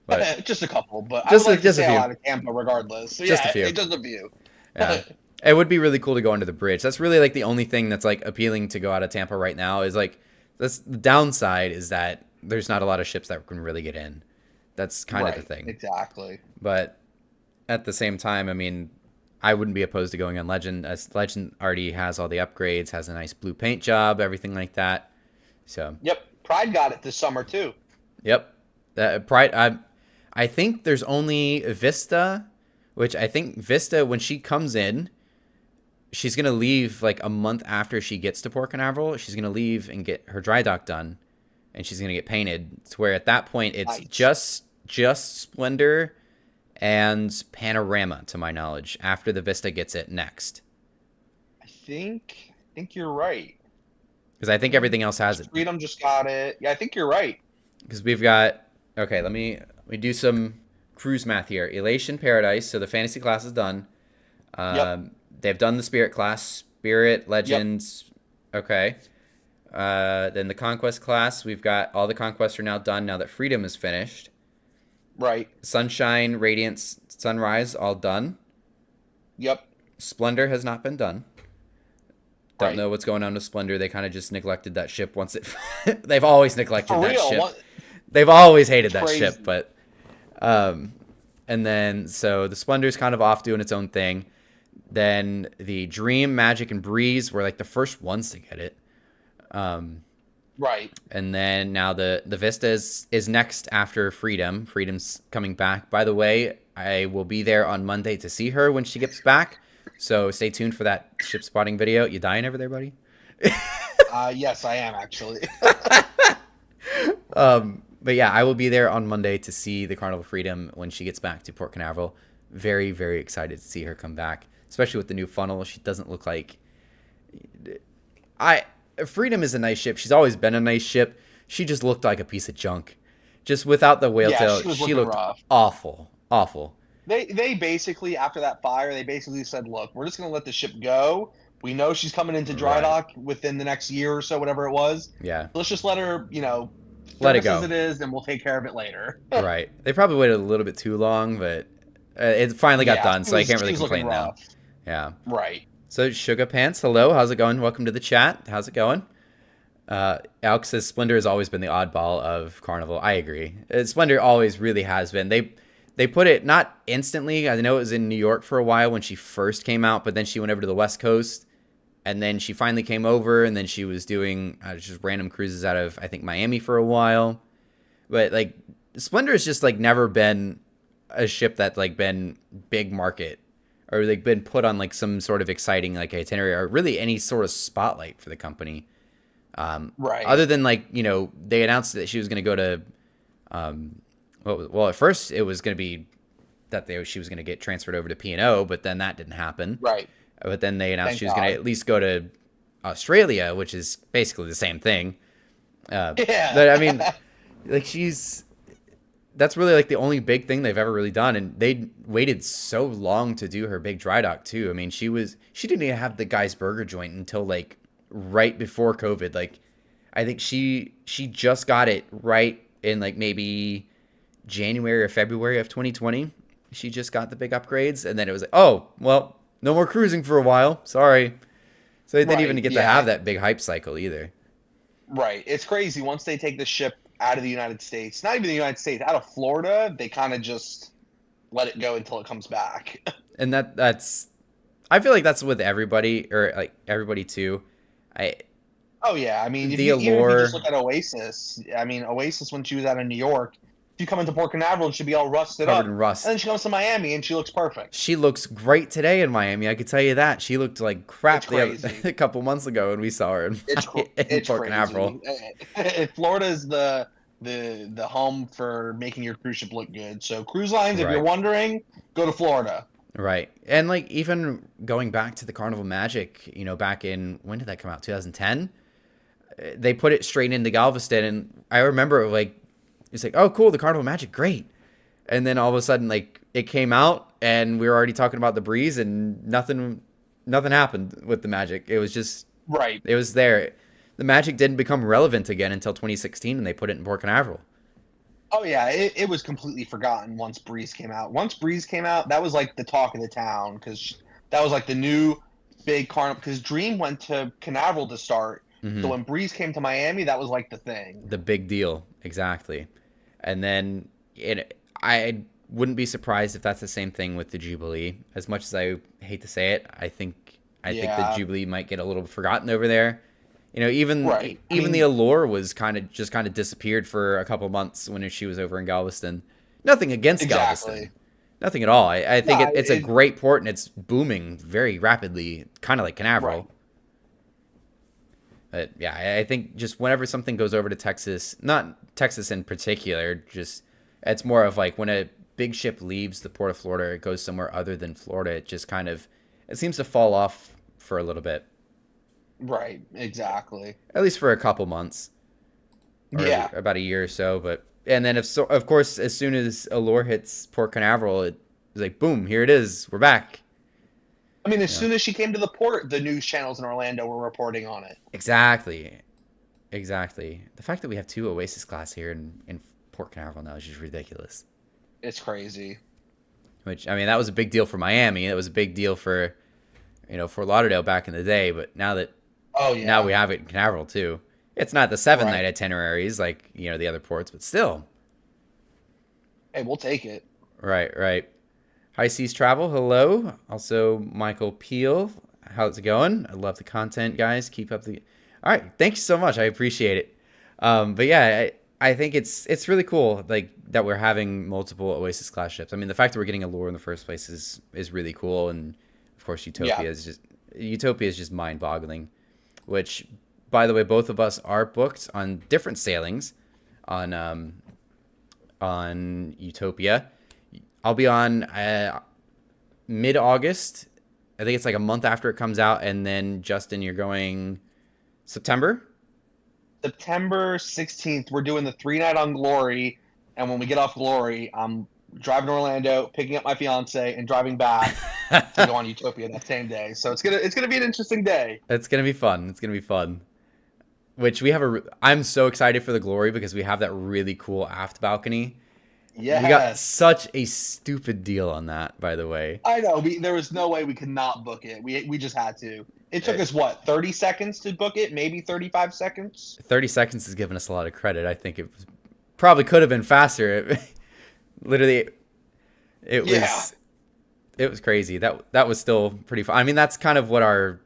[SPEAKER 1] But
[SPEAKER 2] Just a couple, but
[SPEAKER 1] Just
[SPEAKER 2] I would like to
[SPEAKER 1] just a
[SPEAKER 2] stay
[SPEAKER 1] few.
[SPEAKER 2] out of Tampa regardless. So
[SPEAKER 1] Just a
[SPEAKER 2] yeah,
[SPEAKER 1] few.
[SPEAKER 2] just a few.
[SPEAKER 1] Yeah. It would be really cool to go under the bridge. That's really like the only thing that's like appealing to go out of Tampa right now is like that's the downside is that there's not a lot of ships that can really get in. That's kind of the
[SPEAKER 2] Right,
[SPEAKER 1] thing.
[SPEAKER 2] exactly.
[SPEAKER 1] But at the same time, I mean, I wouldn't be opposed to going on Legend as Legend already has all the upgrades, has a nice blue paint job, everything like that. So,
[SPEAKER 2] Yep, Pride got it this summer too.
[SPEAKER 1] yep. Pride I think there's only Vista, which I think Vista when she comes in she's gonna leave like a month after she gets to Port Canaveral. She's gonna leave and get her dry dock done, and she's gonna get painted. To where at that point it's
[SPEAKER 2] Nice.
[SPEAKER 1] just Splendor and Panorama, to my knowledge. After the Vista gets it next,
[SPEAKER 2] I think you're right.
[SPEAKER 1] because I think everything else has it.
[SPEAKER 2] Freedom just got it. Yeah, I think you're right.
[SPEAKER 1] Because we've got okay. Let me do some cruise math here. Elation Paradise. So the fantasy class is done.
[SPEAKER 2] Yep.
[SPEAKER 1] They've done the Spirit class, Spirit
[SPEAKER 2] Yep.
[SPEAKER 1] Legends. Okay. Then the Conquest class, we've got all the Conquests are now done now that Freedom is finished.
[SPEAKER 2] Right.
[SPEAKER 1] Sunshine, Radiance, Sunrise, all done.
[SPEAKER 2] Yep.
[SPEAKER 1] Splendor has not been done. Don't
[SPEAKER 2] Right.
[SPEAKER 1] know what's going on with Splendor. They kind of just neglected that ship once it. They've always neglected
[SPEAKER 2] For
[SPEAKER 1] that
[SPEAKER 2] real.
[SPEAKER 1] ship.
[SPEAKER 2] What?
[SPEAKER 1] They've always hated that
[SPEAKER 2] Crazy.
[SPEAKER 1] ship, but and then so the Splendor's kind of off doing its own thing. Then the Dream, Magic, and Breeze were like the first ones to get it.
[SPEAKER 2] Right.
[SPEAKER 1] And then now the Vista is next after Freedom. Freedom's coming back. By the way, I will be there on Monday to see her when she gets back. So stay tuned for that ship spotting video. You dying over there, buddy?
[SPEAKER 2] Yes, I am actually.
[SPEAKER 1] But yeah, I will be there on Monday to see the Carnival Freedom when she gets back to Port Canaveral. Very, very excited to see her come back, especially with the new funnel. She doesn't look like I Freedom is a nice ship. She's always been a nice ship. She just looked like a piece of junk. Just without the whale
[SPEAKER 2] Yeah,
[SPEAKER 1] tail,
[SPEAKER 2] she was
[SPEAKER 1] she
[SPEAKER 2] looking
[SPEAKER 1] looked
[SPEAKER 2] rough.
[SPEAKER 1] awful. Awful.
[SPEAKER 2] They basically, after that fire, they basically said, look, we're just going to let the ship go. We know she's coming into dry
[SPEAKER 1] Right.
[SPEAKER 2] dock within the next year or so, whatever it was.
[SPEAKER 1] Yeah.
[SPEAKER 2] Let's just let her,
[SPEAKER 1] Let it
[SPEAKER 2] service as
[SPEAKER 1] go.
[SPEAKER 2] it is, and we'll take care of it later.
[SPEAKER 1] Right. They probably waited a little bit too long, but it finally got
[SPEAKER 2] Yeah,
[SPEAKER 1] done, so I can't
[SPEAKER 2] she
[SPEAKER 1] really
[SPEAKER 2] was looking
[SPEAKER 1] complain now.
[SPEAKER 2] rough.
[SPEAKER 1] Yeah.
[SPEAKER 2] Right.
[SPEAKER 1] So Sugar Pants, hello. How's it going? Welcome to the chat. How's it going? Alex says Splendor has always been the oddball of Carnival. I agree. Splendor always really has been. They put it not instantly. I know it was in New York for a while when she first came out, but then she went over to the West Coast, and then she finally came over, and then she was doing just random cruises out of I think Miami for a while. But like Splendor has just like never been a ship that's like been big market or like been put on like some sort of exciting like itinerary or really any sort of spotlight for the company.
[SPEAKER 2] Right.
[SPEAKER 1] Other than like, they announced that she was going to go to, well, at first it was going to be that she was going to get transferred over to P&O, but then that didn't happen.
[SPEAKER 2] Right.
[SPEAKER 1] But then they announced
[SPEAKER 2] Thank
[SPEAKER 1] she was going
[SPEAKER 2] God.
[SPEAKER 1] to at least go to Australia, which is basically the same thing.
[SPEAKER 2] Yeah.
[SPEAKER 1] But I mean, like that's really like the only big thing they've ever really done. And they waited so long to do her big dry dock too. I mean, she didn't even have the Guy's Burger joint until like right before COVID. Like, I think she just got it right in like maybe January or February of 2020. She just got the big upgrades, and then it was like, oh well, no more cruising for a while. Sorry. So they didn't even get to have that big hype cycle either.
[SPEAKER 2] Right. It's crazy. Once they take the ship out of the United States, not even the United States, out of Florida, they kind of just let it go until it comes back.
[SPEAKER 1] And that's I feel like that's with everybody, or like everybody too.
[SPEAKER 2] Oh yeah, I mean,
[SPEAKER 1] The
[SPEAKER 2] even if you
[SPEAKER 1] allure.
[SPEAKER 2] just look at Oasis, I mean, Oasis when she was out in New York, she come into Port Canaveral and she'd be all rusted
[SPEAKER 1] Covered
[SPEAKER 2] up,
[SPEAKER 1] in rust.
[SPEAKER 2] and then she comes to Miami and she looks perfect.
[SPEAKER 1] She looks great today in Miami. I could tell you that. She looked like crap
[SPEAKER 2] It's
[SPEAKER 1] a couple months ago when we saw her in
[SPEAKER 2] It's
[SPEAKER 1] Port
[SPEAKER 2] crazy.
[SPEAKER 1] Canaveral.
[SPEAKER 2] Florida is the home for making your cruise ship look good. So cruise lines, if you're
[SPEAKER 1] Right.
[SPEAKER 2] wondering, go to Florida.
[SPEAKER 1] Right. And like even going back to the Carnival Magic, back in, when did that come out? 2010? They put it straight into Galveston, and I remember like it's like, oh cool, the Carnival Magic, great. And then all of a sudden like it came out and we were already talking about the Breeze, and nothing happened with the Magic. It was just
[SPEAKER 2] Right.
[SPEAKER 1] it was there. The Magic didn't become relevant again until 2016, and they put it in Port Canaveral.
[SPEAKER 2] Oh yeah, it was completely forgotten once Breeze came out. Once Breeze came out, that was like the talk of the town because that was like the new big carnival. Because Dream went to Canaveral to start, so when Breeze came to Miami, that was like the thing.
[SPEAKER 1] The big deal, exactly. And then I wouldn't be surprised if that's the same thing with the Jubilee. As much as I hate to say it, I think the Jubilee might get a little forgotten over there. Even
[SPEAKER 2] Right.
[SPEAKER 1] the Allure was kind of disappeared for a couple months when she was over in Galveston. Nothing against Galveston. Nothing at all. I think it's a great port, and it's booming very rapidly, kind of like Canaveral.
[SPEAKER 2] Right.
[SPEAKER 1] But yeah, I think just whenever something goes over to Texas, not Texas in particular, just it's more of like when a big ship leaves the port of Florida, it goes somewhere other than Florida. It just it seems to fall off for a little bit.
[SPEAKER 2] Right. Exactly.
[SPEAKER 1] At least for a couple months. Or
[SPEAKER 2] Yeah.
[SPEAKER 1] about a year or so. And then of course, as soon as Allure hits Port Canaveral, it's like boom, here it is, we're back.
[SPEAKER 2] I mean, as soon as she came to the port, the news channels in Orlando were reporting on it.
[SPEAKER 1] Exactly. The fact that we have 2 Oasis class here in Port Canaveral now is just ridiculous.
[SPEAKER 2] It's crazy.
[SPEAKER 1] Which, I mean, that was a big deal for Miami. It was a big deal for, Fort Lauderdale back in the day. But now we have it in Canaveral too. It's not the 7-night itineraries like, the other ports, but still.
[SPEAKER 2] Hey, we'll take it.
[SPEAKER 1] Right. High Seas Travel, hello. Also, Michael Peel, how's it going? I love the content, guys. Keep up the... All right, thank you so much. I appreciate it. But yeah, I think it's really cool like that we're having multiple Oasis class ships. I mean, the fact that we're getting Allure in the first place is really cool, and of course, Utopia is just mind-boggling. Which, by the way, both of us are booked on different sailings on on Utopia. I'll be on mid-August. I think it's like a month after it comes out. And then, Justin, you're going September?
[SPEAKER 2] September 16th, we're doing the 3-night on Glory, and when we get off Glory, I'm driving to Orlando, picking up my fiance, and driving back to go on Utopia that same day. So it's gonna be an interesting day.
[SPEAKER 1] It's going to be fun. It's going to be fun. Which we have I'm so excited for the Glory because we have that really cool aft balcony.
[SPEAKER 2] Yes.
[SPEAKER 1] We got such a stupid deal on that, by the way.
[SPEAKER 2] I know. There was no way we could not book it. We just had to. It took us, 30 seconds to book it? Maybe 35 seconds?
[SPEAKER 1] 30 seconds is giving us a lot of credit. I think probably could have been faster. Literally, it was crazy. That was still pretty fun. I mean, that's kind of what our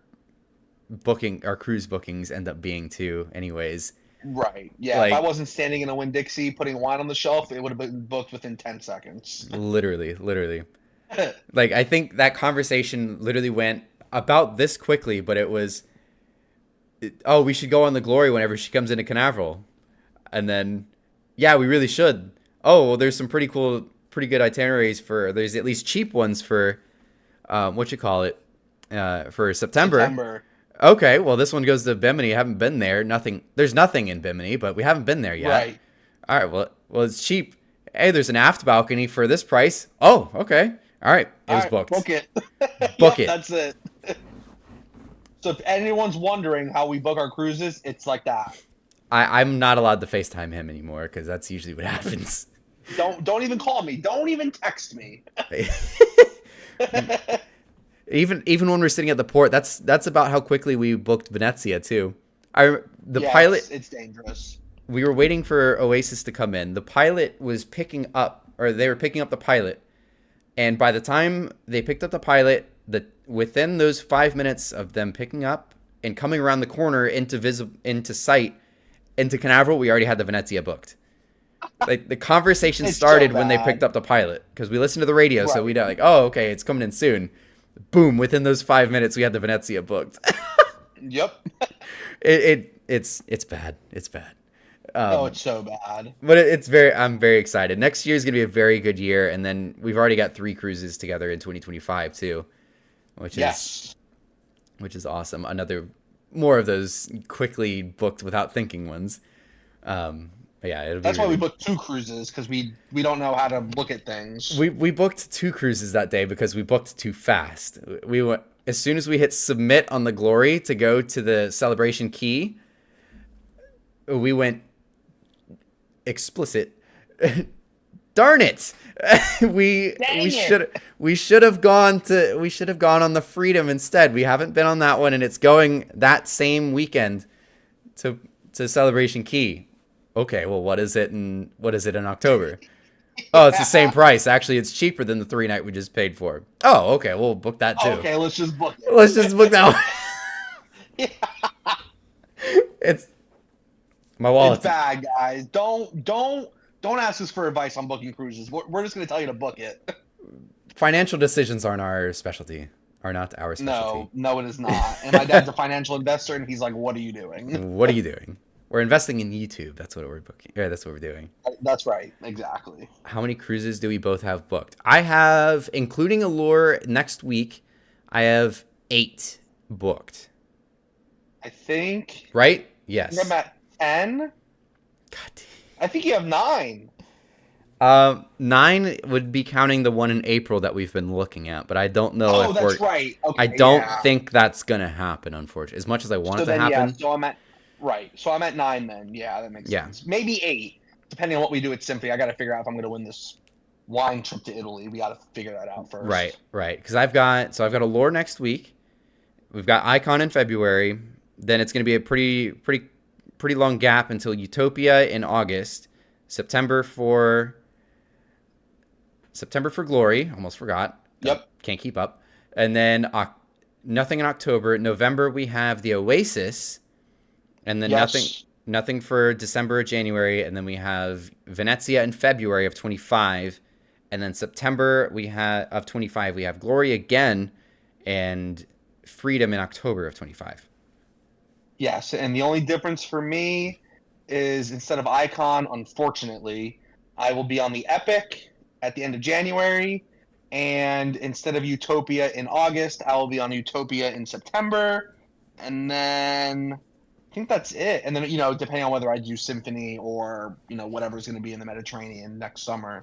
[SPEAKER 1] cruise bookings end up being too, anyways.
[SPEAKER 2] Right. Yeah. If I wasn't standing in a Winn-Dixie putting wine on the shelf, it would have been booked within 10 seconds.
[SPEAKER 1] Literally. Like, I think that conversation literally went about this quickly, but it was, we should go on the Glory whenever she comes into Canaveral. And then, yeah, we really should. Oh, well, there's some pretty good itineraries there's at least cheap ones for, for September. Okay, well, this one goes to Bimini. I haven't been there. There's nothing in Bimini, but we haven't been there yet.
[SPEAKER 2] Right.
[SPEAKER 1] All right, well, it's cheap. Hey, there's an aft balcony for this price. Oh, okay. All right, it was booked.
[SPEAKER 2] Book it.
[SPEAKER 1] Book it.
[SPEAKER 2] That's it. So if anyone's wondering how we book our cruises, it's like that.
[SPEAKER 1] I'm not allowed to FaceTime him anymore because that's usually what happens.
[SPEAKER 2] Don't even call me. Don't even text me.
[SPEAKER 1] Even when we're sitting at the port, that's about how quickly we booked Venezia too. Pilot.
[SPEAKER 2] It's dangerous.
[SPEAKER 1] We were waiting for Oasis to come in. The pilot was picking up, or they were picking up the pilot, and by the time they picked up the pilot, within those 5 minutes of them picking up and coming around the corner into sight, into Canaveral, we already had the Venezia booked. Like the conversation started when they picked up the pilot because we listened to the radio, so we know like, oh, okay, it's coming in soon. Boom! Within those 5 minutes, we had the Venezia booked.
[SPEAKER 2] Yep.
[SPEAKER 1] It's bad. It's bad.
[SPEAKER 2] It's so bad.
[SPEAKER 1] But I'm very excited. Next year is going to be a very good year, and then we've already got 3 cruises together in 2025 too, which is awesome. More of those quickly booked without thinking ones. Yeah,
[SPEAKER 2] that's why we booked 2 cruises because we don't know how to look at things.
[SPEAKER 1] We booked 2 cruises that day because we booked too fast. We went as soon as we hit submit on the Glory to go to the Celebration Key. We went explicit. Darn it! we should have gone on the Freedom instead. We haven't been on that one, and it's going that same weekend to Celebration Key. Okay, well, what is it in October? Oh, it's the same price. Actually, it's cheaper than the 3-night we just paid for. Oh, okay, we'll book that too.
[SPEAKER 2] Okay, let's just book it.
[SPEAKER 1] Let's just book that one. It's my wallet.
[SPEAKER 2] It's bad, guys. Don't ask us for advice on booking cruises. We're just going to tell you to book it.
[SPEAKER 1] Financial decisions aren't our specialty. Are not our specialty.
[SPEAKER 2] No, it is not. And my dad's a financial investor, and he's like, "What are you doing?
[SPEAKER 1] What are you doing?" We're investing in YouTube. That's what we're booking. Yeah, that's what we're doing.
[SPEAKER 2] That's right. Exactly.
[SPEAKER 1] How many cruises do we both have booked? I have, including Allure next week, I have 8 booked.
[SPEAKER 2] I think.
[SPEAKER 1] Right? Yes.
[SPEAKER 2] I'm at 10.
[SPEAKER 1] God.
[SPEAKER 2] I think you have 9.
[SPEAKER 1] 9 would be counting the one in April that we've been looking at, but I don't know if
[SPEAKER 2] that's right. Okay,
[SPEAKER 1] I don't think that's gonna happen, unfortunately. As much as I want it to happen.
[SPEAKER 2] Yeah, so I'm at 9 then. Yeah, that makes sense. Maybe 8, depending on what we do at Symphony. I got to figure out if I'm going to win this wine trip to Italy. We got to figure that out first.
[SPEAKER 1] Right. Because I've got Allure next week. We've got Icon in February. Then it's going to be a pretty long gap until Utopia in August. September for Glory. Almost forgot.
[SPEAKER 2] Yep.
[SPEAKER 1] Can't keep up. And then nothing in October. November we have the Oasis. And then nothing for December or January. And then we have Venezia in February of 25. And then September of 25, we have Glory again and Freedom in October of 25.
[SPEAKER 2] Yes, and the only difference for me is instead of Icon, unfortunately, I will be on the Epic at the end of January, and instead of Utopia in August, I will be on Utopia in September, and then I think that's it. And then depending on whether I do Symphony or whatever's going to be in the Mediterranean next summer,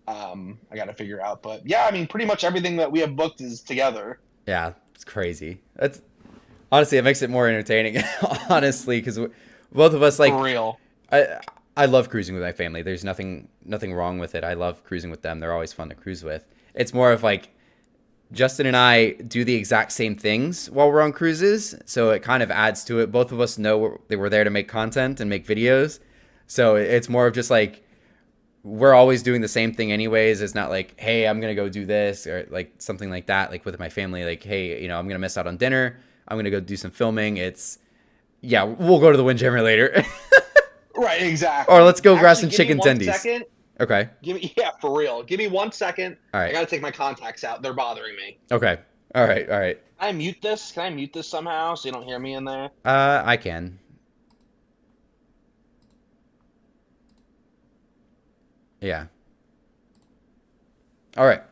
[SPEAKER 2] I got to figure out. But yeah, I mean, pretty much everything that we have booked is together.
[SPEAKER 1] Yeah, it's crazy. That's honestly, it makes it more entertaining. Honestly, because both of us
[SPEAKER 2] For
[SPEAKER 1] like
[SPEAKER 2] real.
[SPEAKER 1] I I love cruising with my family. There's nothing wrong with it. I love cruising with them. They're always fun to cruise with. It's more of like Justin and I do the exact same things while we're on cruises, so it kind of adds to it. Both of us know that we're there to make content and make videos, so it's more of just like we're always doing the same thing anyways. It's not like, hey, I'm gonna go do this or like something like that. Like with my family, like, hey, I'm gonna miss out on dinner. I'm gonna go do some filming. It's yeah, we'll go to the Windjammer later,
[SPEAKER 2] Right, exactly.
[SPEAKER 1] or let's go grab some
[SPEAKER 2] Actually, give me
[SPEAKER 1] chicken
[SPEAKER 2] one
[SPEAKER 1] tendies.
[SPEAKER 2] second.
[SPEAKER 1] Okay.
[SPEAKER 2] Yeah, for real. Give me 1 second.
[SPEAKER 1] All
[SPEAKER 2] I
[SPEAKER 1] right.
[SPEAKER 2] gotta take my contacts out. They're bothering me.
[SPEAKER 1] Okay. All right. All right.
[SPEAKER 2] Can I mute this? Can I mute this somehow so you don't hear me in there?
[SPEAKER 1] I can. Yeah. All right.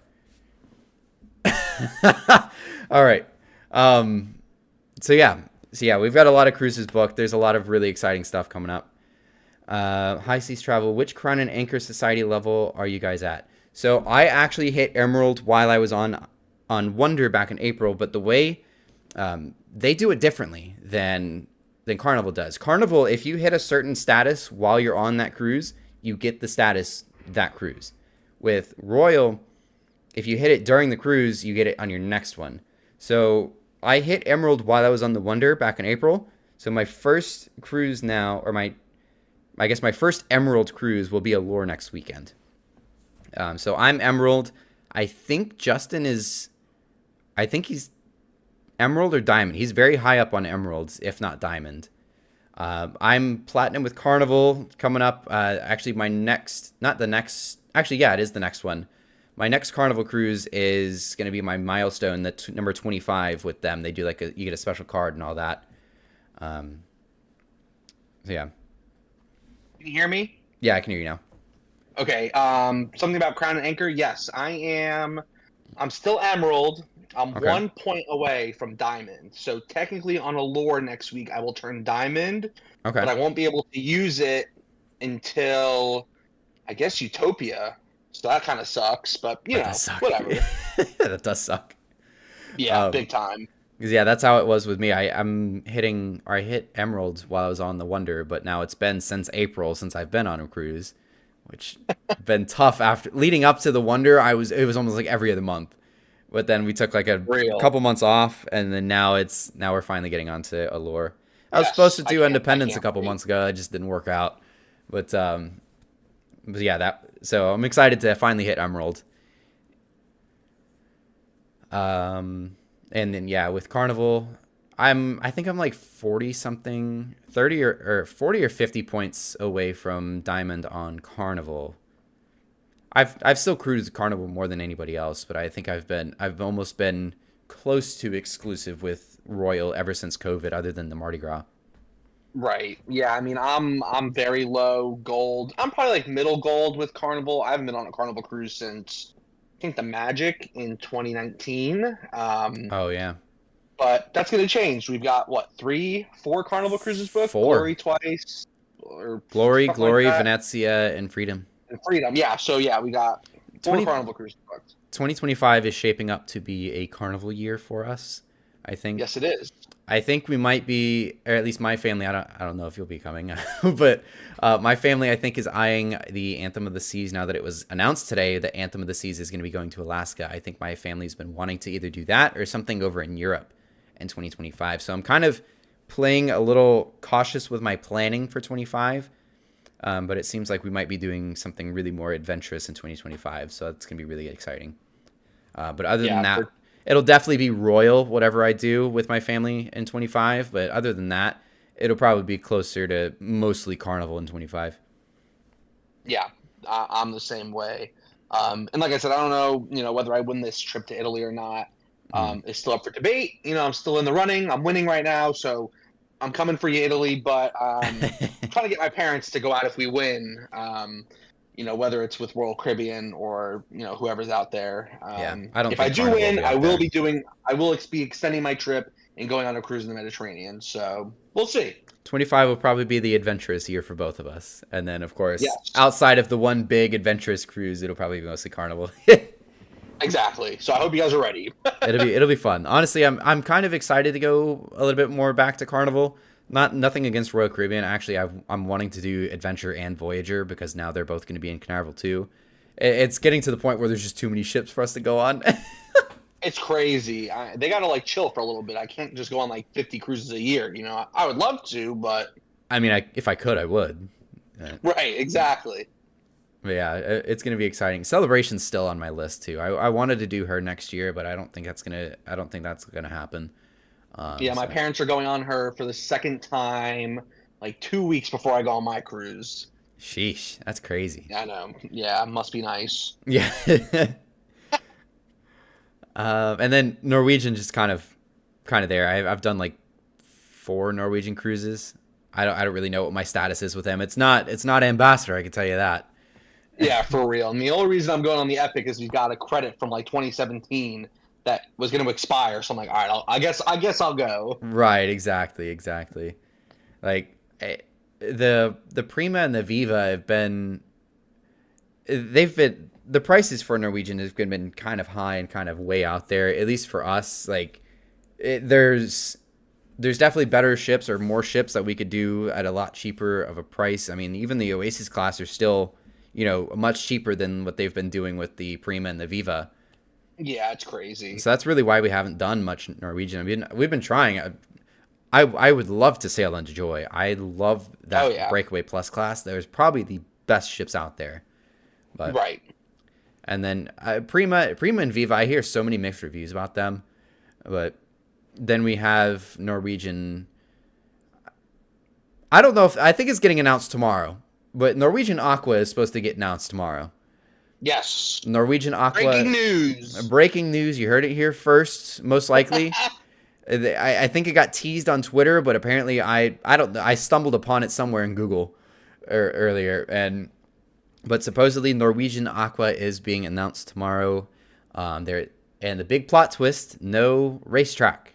[SPEAKER 1] All right. Um, so yeah, we've got a lot of cruises booked. There's a lot of really exciting stuff coming up. High Seas Travel. Which Crown and Anchor Society level are you guys at? So I actually hit Emerald while I was on Wonder back in April, but the way they do it differently than Carnival does. Carnival, if you hit a certain status while you're on that cruise, you get the status that cruise. With Royal, if you hit it during the cruise, you get it on your next one. So I hit Emerald while I was on the Wonder back in April. So my first cruise now, or I guess my first Emerald cruise will be Allure next weekend. So I'm Emerald. I think Justin is, I think he's Emerald or Diamond. He's very high up on Emeralds, if not Diamond. I'm Platinum with Carnival coming up. Actually, my next, not the next, actually, yeah, it is the next one. My next Carnival cruise is going to be my milestone, number 25 with them. They do like you get a special card and all that. So yeah.
[SPEAKER 2] Can you hear me?
[SPEAKER 1] Yeah, I can hear you now.
[SPEAKER 2] Okay. Something about Crown and Anchor. Yes, I am. I'm still Emerald. I'm
[SPEAKER 1] Okay.
[SPEAKER 2] 1 point away from Diamond. So technically, on Allure next week, I will turn Diamond,
[SPEAKER 1] Okay.
[SPEAKER 2] but I won't be able to use it until I guess Utopia. So that kind of sucks. But
[SPEAKER 1] That does suck.
[SPEAKER 2] whatever.
[SPEAKER 1] That does suck.
[SPEAKER 2] Yeah, big time.
[SPEAKER 1] 'Cause, yeah, that's how it was with me. I hit Emeralds while I was on the Wonder, but now it's been since April since I've been on a cruise, which been tough after leading up to the Wonder. It was almost like every other month. But then we took like a
[SPEAKER 2] Real.
[SPEAKER 1] couple months off, and then now we're finally getting onto Allure. I was
[SPEAKER 2] Yes,
[SPEAKER 1] supposed to
[SPEAKER 2] I
[SPEAKER 1] do
[SPEAKER 2] can't-
[SPEAKER 1] Independence
[SPEAKER 2] I
[SPEAKER 1] a
[SPEAKER 2] can't
[SPEAKER 1] couple
[SPEAKER 2] wait.
[SPEAKER 1] months ago. It just didn't work out. But yeah, so I'm excited to finally hit Emerald. And then yeah, with Carnival, I think I'm like 40 something, 30 or 40 or 50 points away from Diamond on Carnival. I've still cruised Carnival more than anybody else, but I think I've almost been close to exclusive with Royal ever since COVID, other than the Mardi Gras.
[SPEAKER 2] Right. Yeah. I mean, I'm very low gold. I'm probably like middle gold with Carnival. I haven't been on a Carnival cruise since I think the Magic in 2019.
[SPEAKER 1] Oh yeah,
[SPEAKER 2] But that's going to change. We've got what 4 Carnival cruises booked.
[SPEAKER 1] 4.
[SPEAKER 2] Glory twice, or
[SPEAKER 1] Glory,
[SPEAKER 2] something like that.
[SPEAKER 1] Venezia, and Freedom.
[SPEAKER 2] And Freedom. Yeah. So yeah, we got 4 Carnival cruises booked.
[SPEAKER 1] 2025 is shaping up to be a Carnival year for us. I think.
[SPEAKER 2] Yes, it is.
[SPEAKER 1] I think we might be, or at least my family. I don't know if you'll be coming, but my family I think is eyeing the Anthem of the Seas now that it was announced today that Anthem of the Seas is going to be going to Alaska. I think my family's been wanting to either do that or something over in Europe in 2025. So I'm kind of playing a little cautious with my planning for 25. But it seems like we might be doing something really more adventurous in 2025. So that's going to be really exciting. But other than that, it'll definitely be Royal, whatever I do with my family in 25. But other than that, it'll probably be closer to mostly Carnival in 25.
[SPEAKER 2] Yeah, I'm the same way. And like I said, I don't know, whether I win this trip to Italy or not. It's still up for debate. I'm still in the running. I'm winning right now, so I'm coming for you, Italy. But I'm trying to get my parents to go out if we win. whether it's with Royal Caribbean or whoever's out there.
[SPEAKER 1] Yeah, I don't
[SPEAKER 2] If I
[SPEAKER 1] think
[SPEAKER 2] do
[SPEAKER 1] Carnival will
[SPEAKER 2] win,
[SPEAKER 1] be out there.
[SPEAKER 2] I will be extending my trip and going on a cruise in the Mediterranean. So we'll see.
[SPEAKER 1] 25 will probably be the adventurous year for both of us. And then, of course,
[SPEAKER 2] Yes,
[SPEAKER 1] outside of the one big adventurous cruise, it'll probably be mostly Carnival.
[SPEAKER 2] exactly. So I hope you guys are ready.
[SPEAKER 1] It'll be fun. Honestly, I'm kind of excited to go a little bit more back to Carnival. Nothing against Royal Caribbean. Actually, I'm wanting to do Adventure and Voyager because now they're both going to be in Carnival too. It's getting to the point where there's just too many ships for us to go on.
[SPEAKER 2] It's crazy. They got to like chill for a little bit. I can't just go on like 50 cruises a year. I would love to, but
[SPEAKER 1] I mean, if I could, I would.
[SPEAKER 2] right, exactly.
[SPEAKER 1] But yeah, it's gonna be exciting. Celebration's still on my list too. I wanted to do her next year, but I don't think that's gonna happen.
[SPEAKER 2] Yeah, my
[SPEAKER 1] So,
[SPEAKER 2] parents are going on her for the second time, like 2 weeks before I go on my cruise.
[SPEAKER 1] sheesh, that's crazy.
[SPEAKER 2] I know. Yeah, must be nice.
[SPEAKER 1] Yeah. And then Norwegian just kind of there. I've done like 4 Norwegian cruises. I don't really know what my status is with them. It's not ambassador, I can tell you that.
[SPEAKER 2] Yeah, for real. And the only reason I'm going on the Epic is we've got a credit from like 2017 that was going to expire. So I'm like, all right, I guess I'll go.
[SPEAKER 1] Right, exactly. Like the Prima and the Viva they've been the prices for Norwegian have been kind of high and kind of way out there. At least for us, like there's definitely better ships or more ships that we could do at a lot cheaper of a price. I mean, even the Oasis class are still, much cheaper than what they've been doing with the Prima and the Viva.
[SPEAKER 2] Yeah, it's crazy.
[SPEAKER 1] So that's really why we haven't done much Norwegian. I mean, we've been trying. I would love to sail into Joy. I love that
[SPEAKER 2] Oh yeah,
[SPEAKER 1] Breakaway Plus class. There's probably the best ships out there. But
[SPEAKER 2] right.
[SPEAKER 1] and then Prima and Viva, I hear so many mixed reviews about them. But then we have Norwegian. I don't know I think it's getting announced tomorrow. But Norwegian Aqua is supposed to get announced tomorrow.
[SPEAKER 2] Yes.
[SPEAKER 1] Norwegian Aqua.
[SPEAKER 2] Breaking news.
[SPEAKER 1] Breaking news. You heard it here first, most likely. I think it got teased on Twitter, but apparently I stumbled upon it somewhere in Google earlier, but supposedly Norwegian Aqua is being announced tomorrow. There and the big plot twist: no racetrack.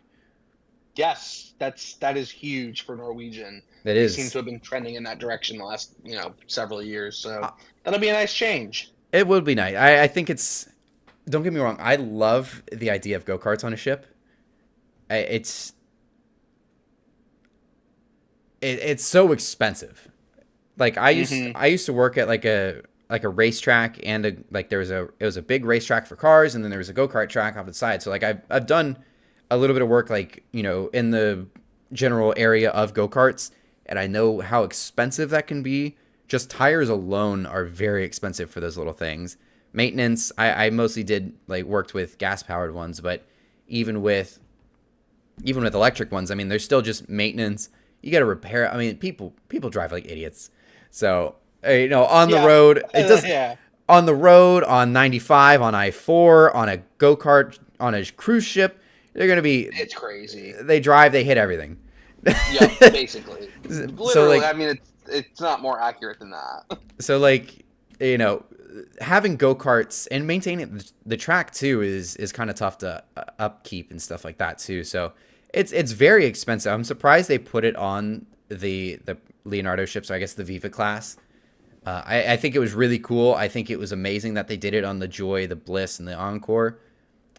[SPEAKER 2] Yes, that is huge for Norwegian.
[SPEAKER 1] It
[SPEAKER 2] They seem
[SPEAKER 1] is.
[SPEAKER 2] to have been trending in that direction the last several years. So that'll be a nice change.
[SPEAKER 1] It would be nice. I think it's. Don't get me wrong. I love the idea of go-karts on a ship. It's it's so expensive. Like I used to work at like a racetrack and it was a big racetrack for cars, and then there was a go-kart track off the side. So like I've done a little bit of work like, in the general area of go-karts, and I know how expensive that can be. Just tires alone are very expensive for those little things. Maintenance, I mostly did like worked with gas powered ones, but even with electric ones, I mean, there's still just maintenance. You got to repair. I mean, people drive like idiots. So, on the
[SPEAKER 2] Yeah.
[SPEAKER 1] road, it does
[SPEAKER 2] Yeah.
[SPEAKER 1] on the road, on 95, on I-4, on a go-kart, on a cruise ship, they're going to be,
[SPEAKER 2] It's crazy.
[SPEAKER 1] they drive, they hit everything.
[SPEAKER 2] Yep, basically.
[SPEAKER 1] So
[SPEAKER 2] Literally,
[SPEAKER 1] like,
[SPEAKER 2] I mean, it's not more accurate than that.
[SPEAKER 1] so like, having go-karts and maintaining the track too is kind of tough to upkeep and stuff like that too. So it's very expensive. I'm surprised they put it on the Leonardo ships, or I guess the Viva class. I think it was really cool. I think it was amazing that they did it on the Joy, the Bliss, and the Encore.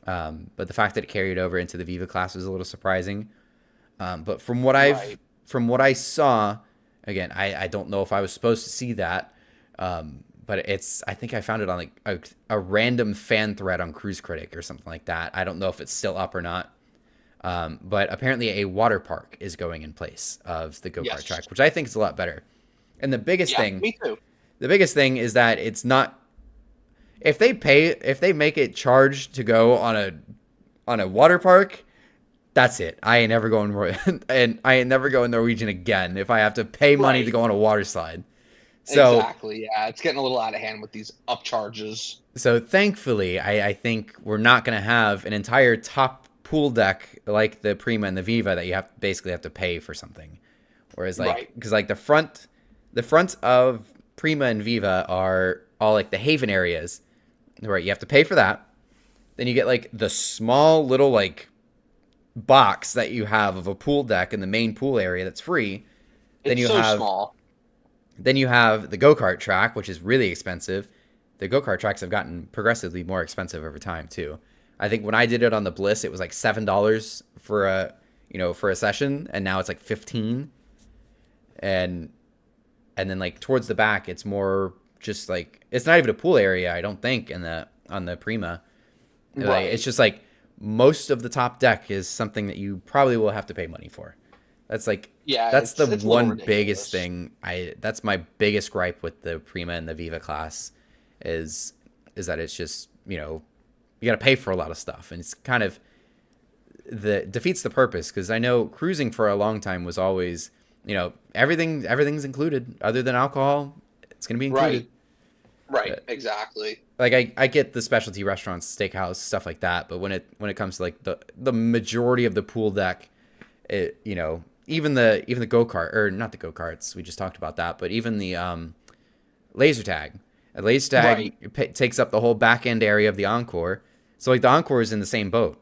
[SPEAKER 1] But the fact that it carried over into the Viva class was a little surprising. But from what
[SPEAKER 2] Right.
[SPEAKER 1] I saw, again, I don't know if I was supposed to see that. But I think I found it on like a random fan thread on Cruise Critic or something like that. I don't know if it's still up or not. But apparently a water park is going in place of the go-kart
[SPEAKER 2] Yes.
[SPEAKER 1] track, which I think is a lot better. And
[SPEAKER 2] Yeah, me too.
[SPEAKER 1] the biggest thing is that it's not, if they make it charged to go on a water park, that's it. I ain't never going and I ain't never going Norwegian again if I have to pay money to
[SPEAKER 2] Right.
[SPEAKER 1] go on a water slide. So
[SPEAKER 2] Exactly. Yeah, it's getting a little out of hand with these upcharges.
[SPEAKER 1] so thankfully, I think we're not going to have an entire top pool deck like the Prima and the Viva that you basically have to pay for something. Whereas
[SPEAKER 2] Right.
[SPEAKER 1] because like the front of Prima and Viva are all like the haven areas, right? You have to pay for that. Then you get like the small little like box that you have of a pool deck in the main pool area that's free. Then
[SPEAKER 2] It's
[SPEAKER 1] you
[SPEAKER 2] so
[SPEAKER 1] have
[SPEAKER 2] small.
[SPEAKER 1] then you have the go-kart track, which is really expensive. The go-kart tracks have gotten progressively more expensive over time too. I think when I did it on the Bliss, it was like $7 for a for a session, and now it's like 15. And then like towards the back, it's more just like it's not even a pool area, I don't think, in the on the Prima. Like,
[SPEAKER 2] Right.
[SPEAKER 1] it's just like most of the top deck is something that you probably will have to pay money for. That's like
[SPEAKER 2] Yeah,
[SPEAKER 1] that's the
[SPEAKER 2] it's a little
[SPEAKER 1] one biggest
[SPEAKER 2] ridiculous.
[SPEAKER 1] thing. That's my biggest gripe with the Prima and the Viva class is that it's just you got to pay for a lot of stuff, and it's kind of the defeats the purpose, because I know cruising for a long time was always everything's included other than alcohol. It's gonna be included.
[SPEAKER 2] Right. Right.
[SPEAKER 1] But,
[SPEAKER 2] Exactly.
[SPEAKER 1] like I get the specialty restaurants, steakhouse, stuff like that, but when it comes to like the majority of the pool deck, even the go-kart, or not the go-karts, we just talked about that, but even the laser tag. A laser
[SPEAKER 2] Right.
[SPEAKER 1] tag takes up the whole back end area of the Encore. So like the Encore is in the same boat.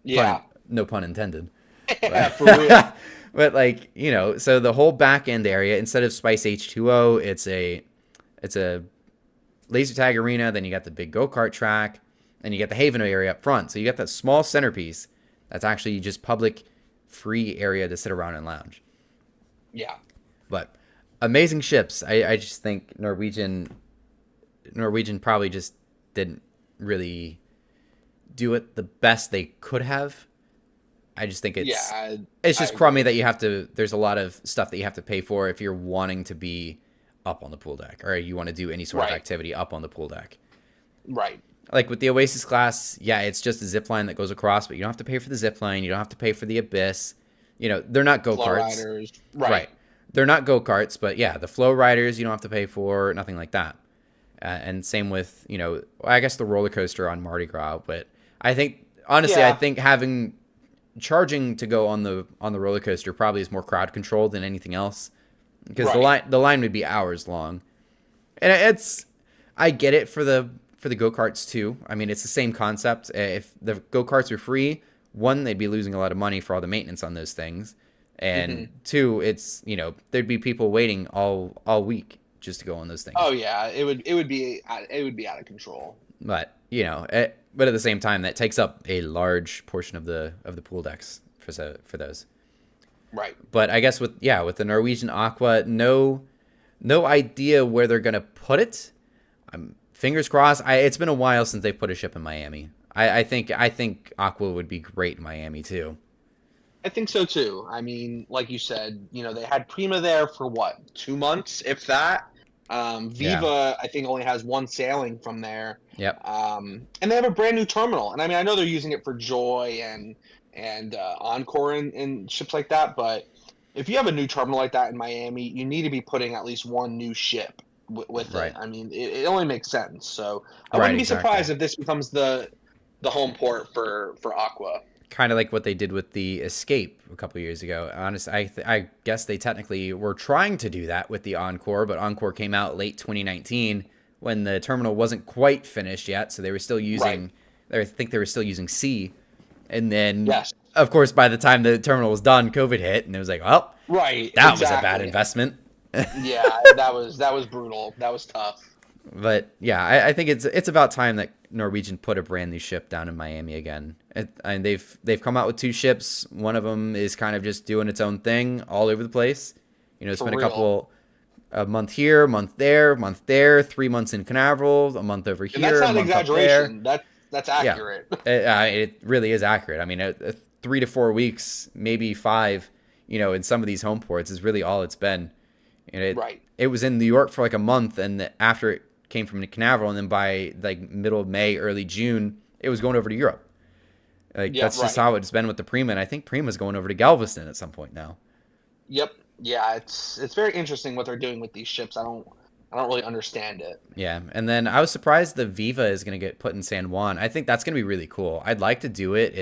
[SPEAKER 2] Yeah.
[SPEAKER 1] No pun intended.
[SPEAKER 2] Yeah,
[SPEAKER 1] But
[SPEAKER 2] for real.
[SPEAKER 1] but like, so the whole back end area, instead of Spice H2O, it's a laser tag arena, then you got the big go-kart track, and you got the Haven area up front. So you got that small centerpiece that's actually just public free area to sit around and lounge.
[SPEAKER 2] Yeah.
[SPEAKER 1] But amazing ships. I just think Norwegian probably just didn't really do it the best they could have. I just think
[SPEAKER 2] Yeah.
[SPEAKER 1] it's
[SPEAKER 2] I
[SPEAKER 1] just crummy
[SPEAKER 2] agree.
[SPEAKER 1] that there's a lot of stuff that you have to pay for if you're wanting to be up on the pool deck, or you want to do any sort of
[SPEAKER 2] Right.
[SPEAKER 1] activity up on the pool deck.
[SPEAKER 2] Right.
[SPEAKER 1] Like with the Oasis class, yeah, it's just a zip line that goes across, but you don't have to pay for the zip line. You don't have to pay for the abyss. They're not
[SPEAKER 2] Flow
[SPEAKER 1] go-karts.
[SPEAKER 2] riders.
[SPEAKER 1] Right.
[SPEAKER 2] Right.
[SPEAKER 1] They're not go-karts, but yeah, the flow riders you don't have to pay for, nothing like that. And same with, I guess the roller coaster on Mardi Gras. But I think, honestly, I
[SPEAKER 2] Yeah.
[SPEAKER 1] think having charging to go on the roller coaster probably is more crowd controlled than anything else, because
[SPEAKER 2] Right.
[SPEAKER 1] the line would be hours long. And I get it for the go-karts too. I mean, it's the same concept. If the go-karts were free, one, they'd be losing a lot of money for all the maintenance on those things.
[SPEAKER 2] Hmm.
[SPEAKER 1] And two, it's, there'd be people waiting all week just to go on those things.
[SPEAKER 2] Oh yeah. It would be out of control.
[SPEAKER 1] But, but at the same time, that takes up a large portion of the pool decks for those.
[SPEAKER 2] Right.
[SPEAKER 1] But I guess with the Norwegian Aqua, no idea where they're gonna put it. Fingers crossed. It's been a while since they put a ship in Miami. I think Aqua would be great in Miami too.
[SPEAKER 2] I think so too. I mean, like you said, they had Prima there for what, 2 months, if that.
[SPEAKER 1] Yeah.
[SPEAKER 2] Viva, I think, only has one sailing from there.
[SPEAKER 1] Yep.
[SPEAKER 2] And they have a brand new terminal. And I mean, I know they're using it for Joy and Encore and ships like that. But if you have a new terminal like that in Miami, you need to be putting at least one new ship with it.
[SPEAKER 1] Right.
[SPEAKER 2] I mean, it only makes sense. So I
[SPEAKER 1] Right.
[SPEAKER 2] wouldn't be
[SPEAKER 1] Exactly.
[SPEAKER 2] surprised if this becomes the home port for Aqua.
[SPEAKER 1] Kind of like what they did with the Escape a couple years ago. Honestly, I guess they technically were trying to do that with the Encore, but Encore came out late 2019 when the terminal wasn't quite finished yet, so they were still
[SPEAKER 2] Right.
[SPEAKER 1] using. I think they were still using C, and then
[SPEAKER 2] Yes.
[SPEAKER 1] of course by the time the terminal was done, COVID hit, and it was like, well,
[SPEAKER 2] Right.
[SPEAKER 1] that was a bad
[SPEAKER 2] Exactly.
[SPEAKER 1] investment.
[SPEAKER 2] Yeah, that was brutal. That was tough.
[SPEAKER 1] But yeah, I think it's about time that Norwegian put a brand new ship down in Miami again. And they've come out with two ships. One of them is kind of just doing its own thing all over the place. It's
[SPEAKER 2] For
[SPEAKER 1] been
[SPEAKER 2] real.
[SPEAKER 1] a month here, a month there, 3 months in Canaveral, a month over
[SPEAKER 2] And that's
[SPEAKER 1] here, a
[SPEAKER 2] not an
[SPEAKER 1] month up there.
[SPEAKER 2] exaggeration. That's
[SPEAKER 1] Yeah,
[SPEAKER 2] accurate.
[SPEAKER 1] it really is accurate. I mean, 3 to 4 weeks, maybe 5, in some of these home ports is really all it's been. And
[SPEAKER 2] Right.
[SPEAKER 1] it was in New York for like a month, and after it came from Canaveral, and then by like middle of May, early June, it was going over to Europe. Like
[SPEAKER 2] Yeah,
[SPEAKER 1] that's just
[SPEAKER 2] right.
[SPEAKER 1] how it's been with the Prima, and I think Prima's going over to Galveston at some point now.
[SPEAKER 2] Yep. Yeah, it's very interesting what they're doing with these ships. I don't really understand it.
[SPEAKER 1] Yeah, and then I was surprised the Viva is going to get put in San Juan. I think that's going to be really cool. I'd like to do it.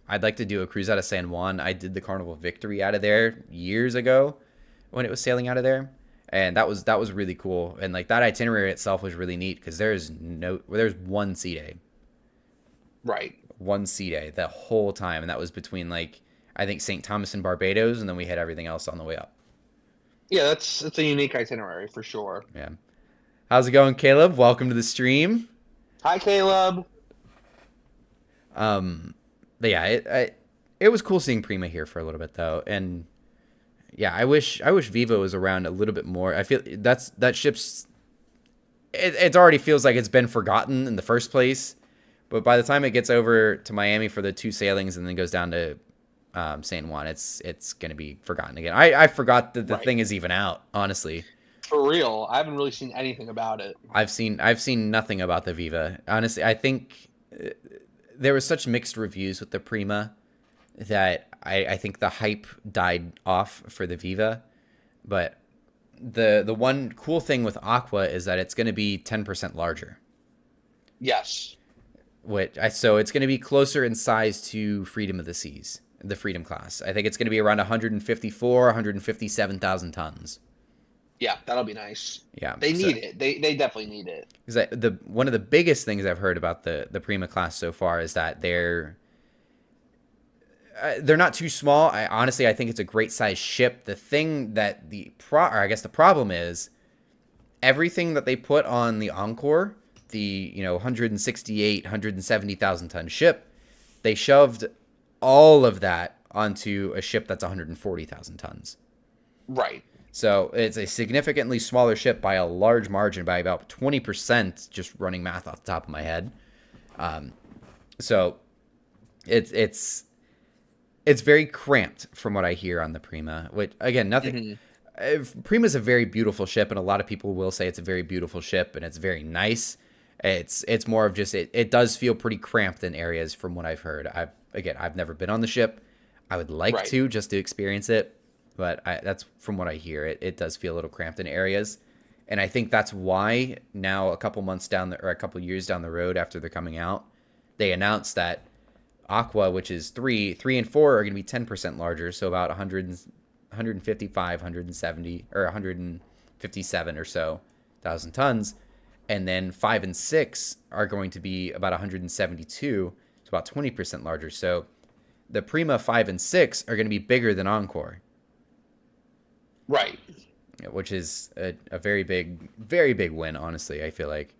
[SPEAKER 1] I'd like to do a cruise out of San Juan. I did the Carnival Victory out of there years ago when it was sailing out of there, and that was really cool. And like that itinerary itself was really neat because there's
[SPEAKER 2] Right.
[SPEAKER 1] one sea day the whole time, and that was between like I think St. Thomas and Barbados, and then we hit everything else on the way up.
[SPEAKER 2] Yeah, it's a unique itinerary for sure.
[SPEAKER 1] Yeah. How's it going, Caleb? Welcome to the stream.
[SPEAKER 2] Hi, Caleb.
[SPEAKER 1] Um, but yeah, it was cool seeing Prima here for a little bit though, and yeah, I wish Vivo was around a little bit more. I feel that ship's it already feels like it's been forgotten in the first place, but by the time it gets over to Miami for the two sailings and then goes down to San Juan, it's gonna be forgotten again. I forgot that the
[SPEAKER 2] Right.
[SPEAKER 1] thing is even out. Honestly,
[SPEAKER 2] For real, I haven't really seen anything about it.
[SPEAKER 1] I've seen nothing about the Viva. Honestly, I think there was such mixed reviews with the Prima that I think the hype died off for the Viva. But the one cool thing with Aqua is that it's going to be 10% larger.
[SPEAKER 2] Yes.
[SPEAKER 1] So it's going to be closer in size to Freedom of the Seas, the Freedom class. I think it's going to be around 154, 157,000 tons.
[SPEAKER 2] Yeah, that'll be nice.
[SPEAKER 1] Yeah,
[SPEAKER 2] They
[SPEAKER 1] so
[SPEAKER 2] need it. They definitely need it.
[SPEAKER 1] because the one of the biggest things I've heard about the Prima class so far is that they're not too small. I think it's a great size ship. The thing that or I guess the problem is everything that they put on the Encore, the 168, 170,000 ton ship, they shoved all of that onto a ship that's 140,000 tons.
[SPEAKER 2] Right.
[SPEAKER 1] So it's a significantly smaller ship by a large margin, by about 20%, just running math off the top of my head. So it's very cramped from what I hear on the Prima, which again, nothing. Prima's a very beautiful ship, and a lot of people will say it's a very beautiful ship, and it's very nice. It's more of just it does feel pretty cramped in areas from what I've heard. I've never been on the ship. I would like
[SPEAKER 2] Right.
[SPEAKER 1] to just to experience it, but that's from what I hear. It does feel a little cramped in areas, and I think that's why now a couple or a couple years down the road after they're coming out, they announced that Aqua, which is three and four, are going to be 10% larger, so about 155, 170, or 157 or so thousand tons, and then 5 and 6 are going to be about 172, so about 20% larger. So the Prima 5 and 6 are going to be bigger than Encore,
[SPEAKER 2] Right.
[SPEAKER 1] which is a very big win, honestly. I feel like,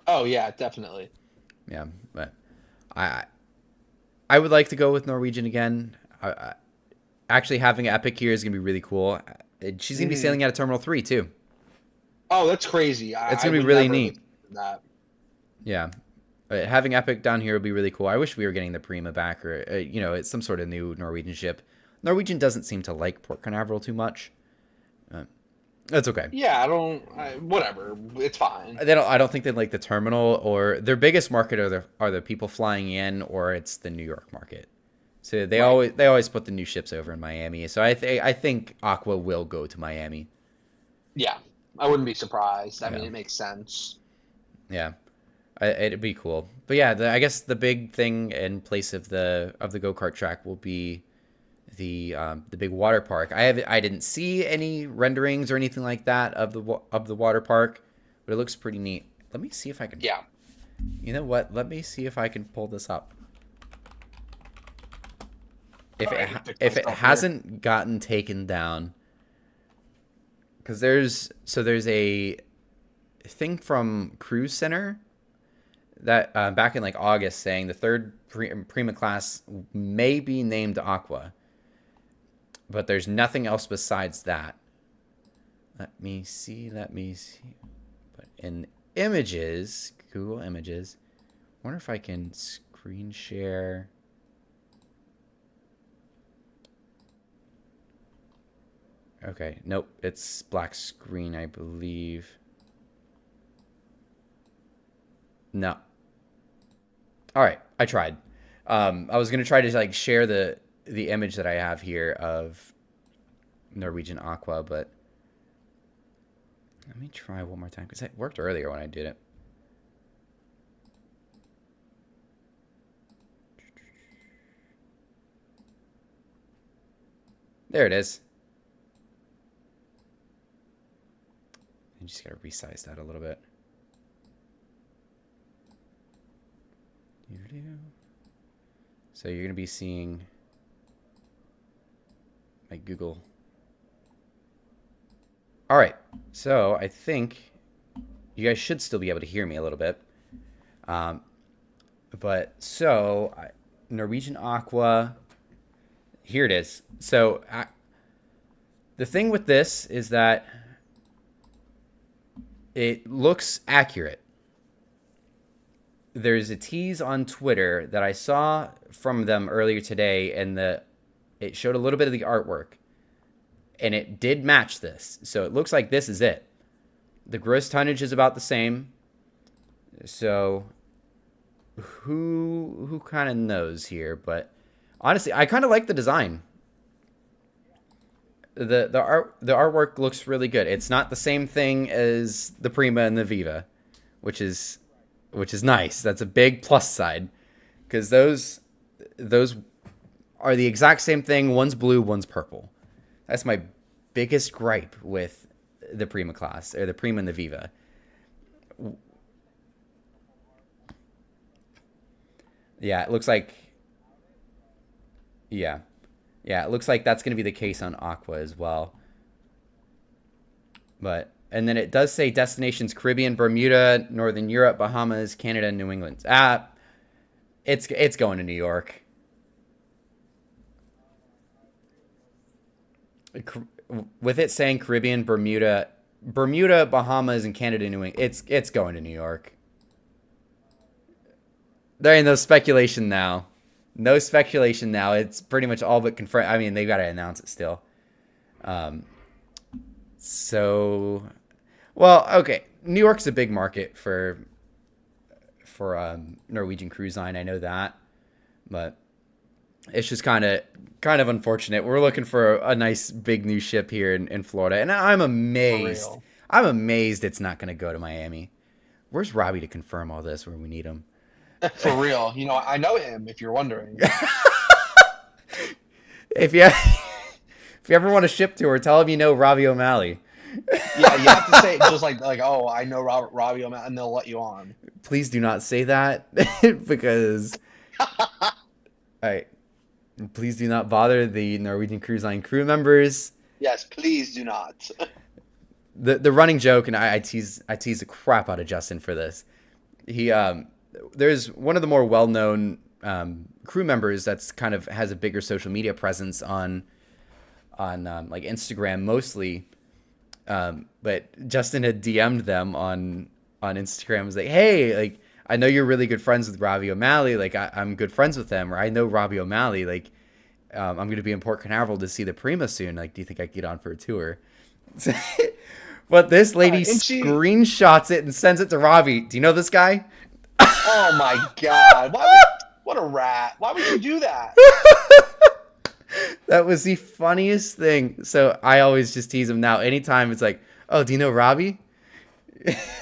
[SPEAKER 2] Oh yeah, definitely.
[SPEAKER 1] yeah, but I I would like to go with Norwegian again. Actually, having Epic here is gonna be really cool. She's gonna be
[SPEAKER 2] Hmm.
[SPEAKER 1] sailing out of Terminal 3 too.
[SPEAKER 2] Oh, that's crazy.
[SPEAKER 1] It's
[SPEAKER 2] I
[SPEAKER 1] gonna be
[SPEAKER 2] would
[SPEAKER 1] really
[SPEAKER 2] never have
[SPEAKER 1] neat.
[SPEAKER 2] expected that.
[SPEAKER 1] Yeah. Having Epic down here would be really cool. I wish we were getting the Prima back, or it's some sort of new Norwegian ship. Norwegian doesn't seem to like Port Canaveral too much. That's okay.
[SPEAKER 2] Yeah, whatever. It's fine.
[SPEAKER 1] I don't think they like the terminal, or their biggest market are the people flying in, or it's the New York market. So they
[SPEAKER 2] Right.
[SPEAKER 1] always put the new ships over in Miami. So I think Aqua will go to Miami.
[SPEAKER 2] Yeah, I wouldn't be surprised. I mean,
[SPEAKER 1] Yeah.
[SPEAKER 2] it makes sense.
[SPEAKER 1] Yeah. It'd be cool. But yeah, I guess the big thing in place of the go-kart track will be the big water park. I didn't see any renderings or anything like that of the water park, but it looks pretty neat. Let me see if I can.
[SPEAKER 2] Yeah.
[SPEAKER 1] You know what? Let me see if I can pull this up. If
[SPEAKER 2] All right, pick
[SPEAKER 1] if it
[SPEAKER 2] myself here.
[SPEAKER 1] hasn't gotten taken down, because there's a thing from Cruise Center that back in like August saying the third Prima class may be named Aqua, but there's nothing else besides that. Let me see. But in images, Google Images, I wonder if I can screen share. Okay, nope, it's black screen, I believe. No. All right, I tried. I was gonna try to like share the image that I have here of Norwegian Aqua, but let me try one more time because it worked earlier when I did it. There it is. I just gotta resize that a little bit. So you're gonna be seeing my Google. All right, so I think you guys should still be able to hear me a little bit. But so Norwegian Aqua, here it is. So the thing with this is that it looks accurate. There's a tease on Twitter that I saw from them earlier today, and it showed a little bit of the artwork, and it did match this. So it looks like this is it. The gross tonnage is about the same. So who kind of knows here? But honestly, I kind of like the design. The artwork looks really good. It's not the same thing as the Prima and the Viva, which is nice. That's a big plus side, because those are the exact same thing. One's blue, one's purple. That's my biggest gripe with the Prima class, or the Prima and the Viva. Yeah, it looks like. Yeah. Yeah, it looks like that's going to be the case on Aqua as well. And then it does say destinations: Caribbean, Bermuda, Northern Europe, Bahamas, Canada, and New England. It's going to New York. With it saying Caribbean, Bermuda, Bahamas, and Canada, New England, it's going to New York. There ain't no speculation now. No speculation now. It's pretty much all but confirmed. I mean, they've got to announce it still. Well, okay. New York's a big market for Norwegian Cruise Line. I know that, but it's just kind of unfortunate. We're looking for a nice big new ship here in Florida, and I'm amazed. I'm amazed it's not going to go to Miami. Where's Robbie to confirm all this when we need him?
[SPEAKER 2] For real. I know him, if you're wondering.
[SPEAKER 1] If you ever want a ship tour, tell him you know Robbie O'Malley.
[SPEAKER 2] Yeah, you have to say it just like, oh, I know Robbie O'Malley, and they'll let you on.
[SPEAKER 1] Please do not say that, because please do not bother the Norwegian Cruise Line crew members.
[SPEAKER 2] Yes, please do not.
[SPEAKER 1] The running joke, and I tease the crap out of Justin for this. There's one of the more well-known crew members that's kind of has a bigger social media presence on like Instagram mostly. But Justin had DM'd them on Instagram. Was like, hey, like, I know you're really good friends with Robbie O'Malley. Like, I'm good friends with him, or I know Robbie O'Malley. Like, I'm going to be in Port Canaveral to see the Prima soon. Like, do you think I could get on for a tour? But this lady screenshots it and sends it to Robbie. Do you know this guy?
[SPEAKER 2] Oh my God. What a rat. Why would you do that?
[SPEAKER 1] That was the funniest thing. So I always just tease him now. Anytime it's like, oh, do you know Robbie?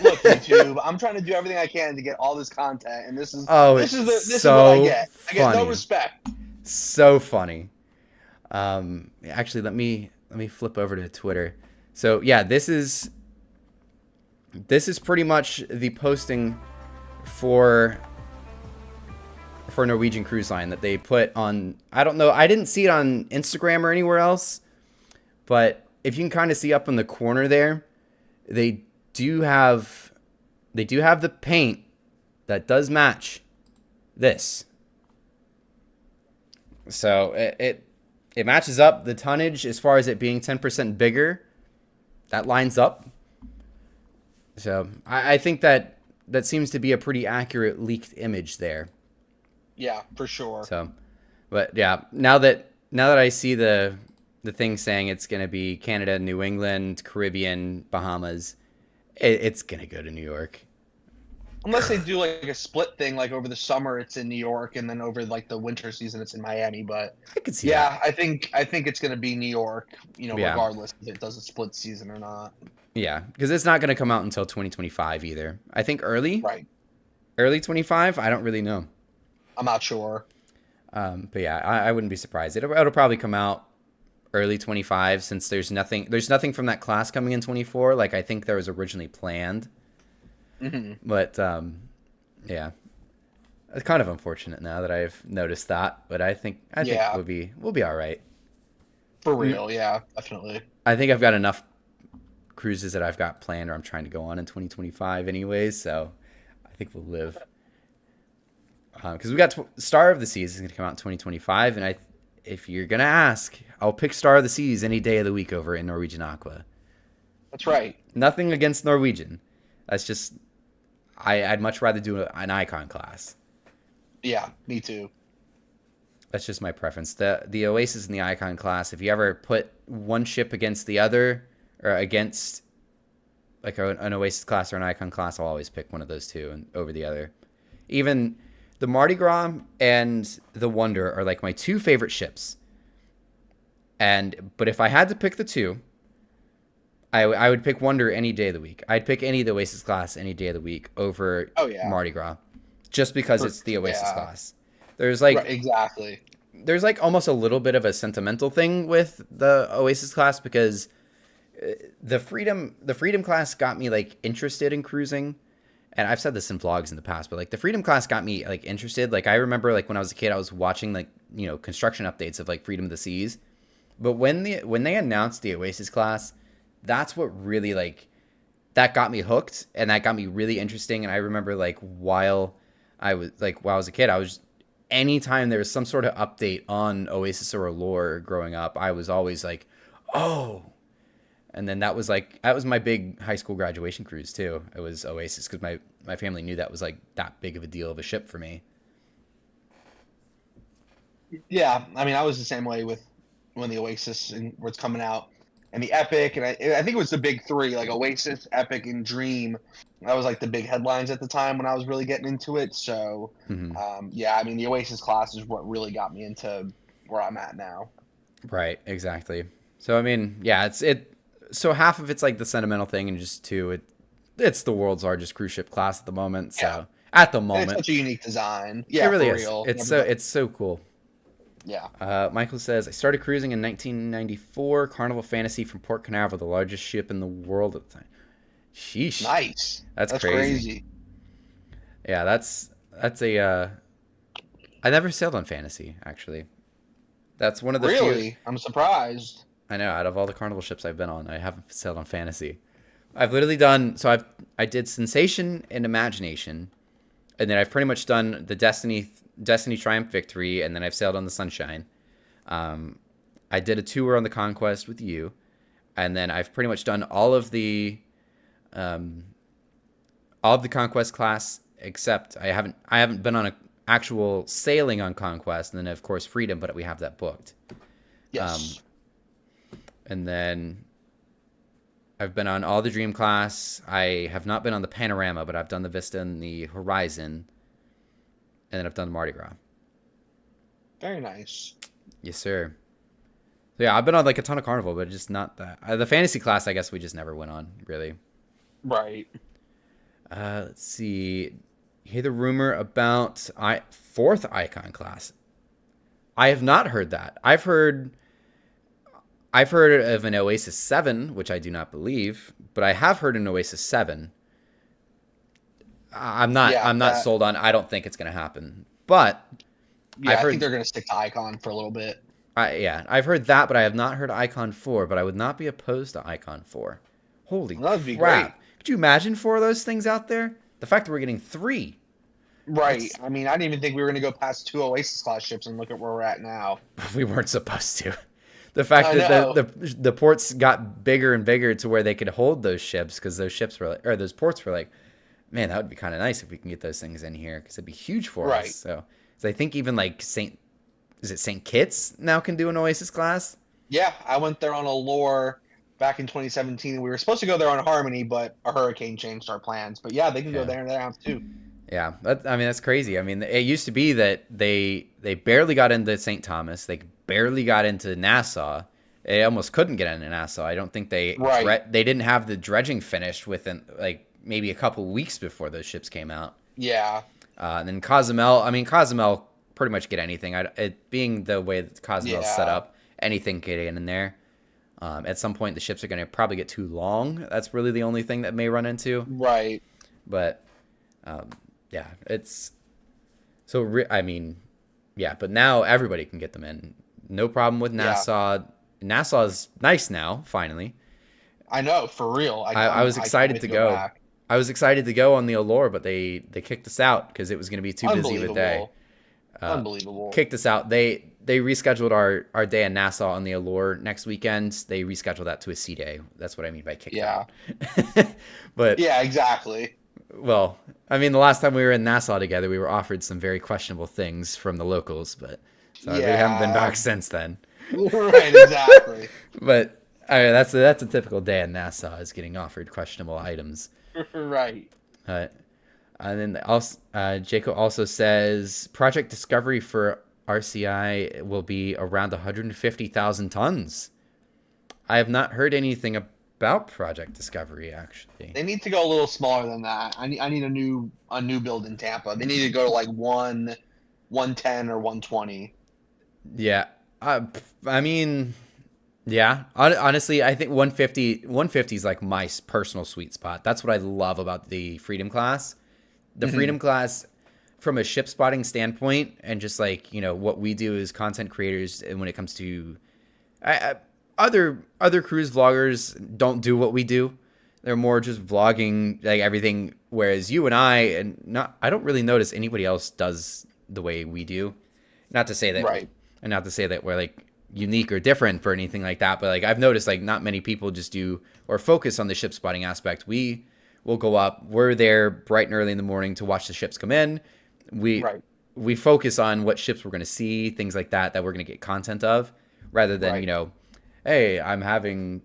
[SPEAKER 2] Look, YouTube, I'm trying to do everything I can to get all this content, and this is what I get. I get no respect.
[SPEAKER 1] So funny. Actually, let me flip over to Twitter. So yeah, this is pretty much the posting for Norwegian Cruise Line that they put on. I don't know. I didn't see it on Instagram or anywhere else, but if you can kind of see up in the corner there, they do have the paint that does match this. So it matches up. The tonnage, as far as it being 10% bigger, that lines up. So I think that seems to be a pretty accurate leaked image there.
[SPEAKER 2] Yeah, for sure.
[SPEAKER 1] So, but yeah, now that I see the thing saying it's going to be Canada, New England, Caribbean, Bahamas, it's going to go to New York.
[SPEAKER 2] Unless they do like a split thing, like over the summer it's in New York, and then over like the winter season it's in Miami. But
[SPEAKER 1] I could see that.
[SPEAKER 2] I think it's going to be New York, regardless if it does a split season or not.
[SPEAKER 1] Yeah, because it's not going to come out until 2025 either. I think early 25. I don't really know.
[SPEAKER 2] I'm not sure.
[SPEAKER 1] But yeah, I wouldn't be surprised. It'll probably come out early 25, since there's nothing from that class coming in 24 like I think there was originally planned.
[SPEAKER 2] Hmm.
[SPEAKER 1] But yeah, it's kind of unfortunate now that I've noticed that. But I think
[SPEAKER 2] Yeah,
[SPEAKER 1] we'll be all right.
[SPEAKER 2] for real. Yeah, definitely.
[SPEAKER 1] I think I've got enough cruises that I've got planned or I'm trying to go on in 2025 anyways. So I think we'll live. Because we got Star of the Seas is going to come out in 2025, and if you're gonna ask, I'll pick Star of the Seas any day of the week over in Norwegian Aqua.
[SPEAKER 2] That's right.
[SPEAKER 1] Nothing against Norwegian. That's just I'd much rather do an icon class.
[SPEAKER 2] Yeah, me too.
[SPEAKER 1] That's just my preference. The Oasis and the icon class. If you ever put one ship against the other, or against like an Oasis class or an icon class, I'll always pick one of those two and over the other. Even the Mardi Gras and the Wonder are like my two favorite ships. But if I had to pick the two, I would pick Wonder any day of the week. I'd pick any of the Oasis class any day of the week over
[SPEAKER 2] Oh yeah.
[SPEAKER 1] Mardi Gras, just because it's the Oasis
[SPEAKER 2] Yeah.
[SPEAKER 1] class. There's
[SPEAKER 2] Right,
[SPEAKER 1] like
[SPEAKER 2] exactly.
[SPEAKER 1] there's like almost a little bit of a sentimental thing with the Oasis class because the Freedom class got me like interested in cruising. And I've said this in vlogs in the past, but like the Freedom class got me like interested. Like I remember like when I was a kid, I was watching like, construction updates of like Freedom of the Seas. But when they announced the Oasis class, that's what really like that got me hooked and that got me really interesting. And I remember like while I was a kid, I was anytime there was some sort of update on Oasis or Allure growing up, I was always like, oh. And then that was my big high school graduation cruise too. It was Oasis because my family knew that was like that big of a deal of a ship for me.
[SPEAKER 2] Yeah, I mean, I was the same way with when the Oasis and was coming out, and the Epic, and I think it was the big three, like Oasis, Epic, and Dream. That was like the big headlines at the time when I was really getting into it. So,
[SPEAKER 1] Hmm.
[SPEAKER 2] yeah, I mean, the Oasis class is what really got me into where I'm at now.
[SPEAKER 1] Right, exactly. So I mean, yeah, so half of it's like the sentimental thing, and just it's the world's largest cruise ship class at the moment.
[SPEAKER 2] Yeah,
[SPEAKER 1] So at the
[SPEAKER 2] and it's
[SPEAKER 1] moment,
[SPEAKER 2] such a unique design.
[SPEAKER 1] it
[SPEAKER 2] Yeah,
[SPEAKER 1] really
[SPEAKER 2] for
[SPEAKER 1] is.
[SPEAKER 2] real.
[SPEAKER 1] It's so cool.
[SPEAKER 2] Yeah.
[SPEAKER 1] Michael says I started cruising in 1994. Carnival Fantasy from Port Canaveral, the largest ship in the world at the time. Sheesh,
[SPEAKER 2] Nice.
[SPEAKER 1] that's
[SPEAKER 2] That's
[SPEAKER 1] crazy.
[SPEAKER 2] crazy.
[SPEAKER 1] Yeah, that's a. I never sailed on Fantasy actually. That's one of the few.
[SPEAKER 2] Really? I'm surprised.
[SPEAKER 1] I know out of all the Carnival ships I've been on, I haven't sailed on Fantasy. I've literally done so. I did Sensation and Imagination, and then I've pretty much done the Destiny Triumph Victory, and then I've sailed on the Sunshine. I did a tour on the Conquest with you, and then I've pretty much done all of the Conquest class except I haven't been on a actual sailing on Conquest, and then of course Freedom, but we have that booked.
[SPEAKER 2] Yes.
[SPEAKER 1] And then I've been on all the Dream class. I have not been on the Panorama, but I've done the Vista and the Horizon, and then I've done the Mardi Gras.
[SPEAKER 2] Very nice.
[SPEAKER 1] Yes, sir. So yeah, I've been on like a ton of Carnival, but just not that. The Fantasy class, I guess we just never went on, really.
[SPEAKER 2] Right.
[SPEAKER 1] Let's see. Hear the rumor about fourth Icon class. I have not heard that. I've heard of an Oasis 7, which I do not believe, but I have heard an Oasis 7.
[SPEAKER 2] Yeah,
[SPEAKER 1] I'm not sold on. I don't think it's going to happen. But
[SPEAKER 2] yeah,
[SPEAKER 1] I've
[SPEAKER 2] I
[SPEAKER 1] heard
[SPEAKER 2] think they're gonna stick to Icon for a little bit.
[SPEAKER 1] yeah, I've heard that, but I have not heard Icon 4, but I would not be opposed to Icon 4. Holy
[SPEAKER 2] That would be
[SPEAKER 1] crap.
[SPEAKER 2] great.
[SPEAKER 1] Could you imagine 4 of those things out there? The fact that we're getting 3.
[SPEAKER 2] Right. I mean, I didn't even think we were gonna go past 2 Oasis class ships and look at where we're at now.
[SPEAKER 1] We weren't supposed to. The fact
[SPEAKER 2] I
[SPEAKER 1] that
[SPEAKER 2] know.
[SPEAKER 1] the ports got bigger and bigger to where they could hold those ships, because those ships were like, or those ports were like, man, that would be kind of nice if we can get those things in here, because it'd be huge for
[SPEAKER 2] Right.
[SPEAKER 1] us. So I think even like St. Kitts now can do an Oasis class?
[SPEAKER 2] Yeah, I went there on a lore back in 2017. We were supposed to go there on Harmony, but a hurricane changed our plans. But yeah, they can
[SPEAKER 1] Yeah.
[SPEAKER 2] go there now too.
[SPEAKER 1] Yeah, I mean that's crazy. I mean, it used to be that they barely got into St. Thomas, they barely got into Nassau. They almost couldn't get into Nassau. I don't think they
[SPEAKER 2] Right.
[SPEAKER 1] they didn't have the dredging finished within like maybe a couple weeks before those ships came out.
[SPEAKER 2] Yeah.
[SPEAKER 1] And then Cozumel, I mean Cozumel pretty much get anything. It being the way that Cozumel's set
[SPEAKER 2] Yeah.
[SPEAKER 1] up, anything getting in there. At some point, the ships are going to probably get too long. That's really the only thing that may run into.
[SPEAKER 2] Right.
[SPEAKER 1] But yeah, it's so. I mean, yeah, but now everybody can get them in. No problem with
[SPEAKER 2] Yeah.
[SPEAKER 1] Nassau. Nassau is nice now, finally.
[SPEAKER 2] I know, for real.
[SPEAKER 1] I was
[SPEAKER 2] I can't
[SPEAKER 1] excited
[SPEAKER 2] wait
[SPEAKER 1] to
[SPEAKER 2] to
[SPEAKER 1] go.
[SPEAKER 2] back.
[SPEAKER 1] I was excited to go on the Allure, but they kicked us out because it was going to be too busy of a day.
[SPEAKER 2] Unbelievable.
[SPEAKER 1] Kicked us out. They rescheduled our day in Nassau on the Allure next weekend. They rescheduled that to a sea day. That's what I mean by kicked
[SPEAKER 2] Yeah.
[SPEAKER 1] out. But
[SPEAKER 2] Yeah, exactly.
[SPEAKER 1] well, I mean, the last time we were in Nassau together, we were offered some very questionable things from the locals, but so we haven't been back since then.
[SPEAKER 2] Right, exactly.
[SPEAKER 1] But I mean, that's a typical day in Nassau, is getting offered questionable items.
[SPEAKER 2] Right.
[SPEAKER 1] And then also, Jaco also says Project Discovery for RCI will be around 150,000 tons. I have not heard anything about Project Discovery, actually.
[SPEAKER 2] They need to go a little smaller than that. I need a new build in Tampa. They need to go to like 110 or 120.
[SPEAKER 1] Yeah. I mean, yeah. Honestly, I think 150 is like my personal sweet spot. That's what I love about the Freedom class. The Freedom class, from a ship spotting standpoint, and just like, what we do as content creators, and when it comes to other cruise vloggers don't do what we do. They're more just vlogging like everything, whereas you and I don't really notice anybody else does the way we do. Not to say that
[SPEAKER 2] Right.
[SPEAKER 1] And not to say that we're like unique or different for anything like that, but like I've noticed like not many people just do or focus on the ship spotting aspect. We will go up, we're there bright and early in the morning to watch the ships come in. We focus on what ships we're going to see, things like that we're going to get content of, rather than hey, I'm having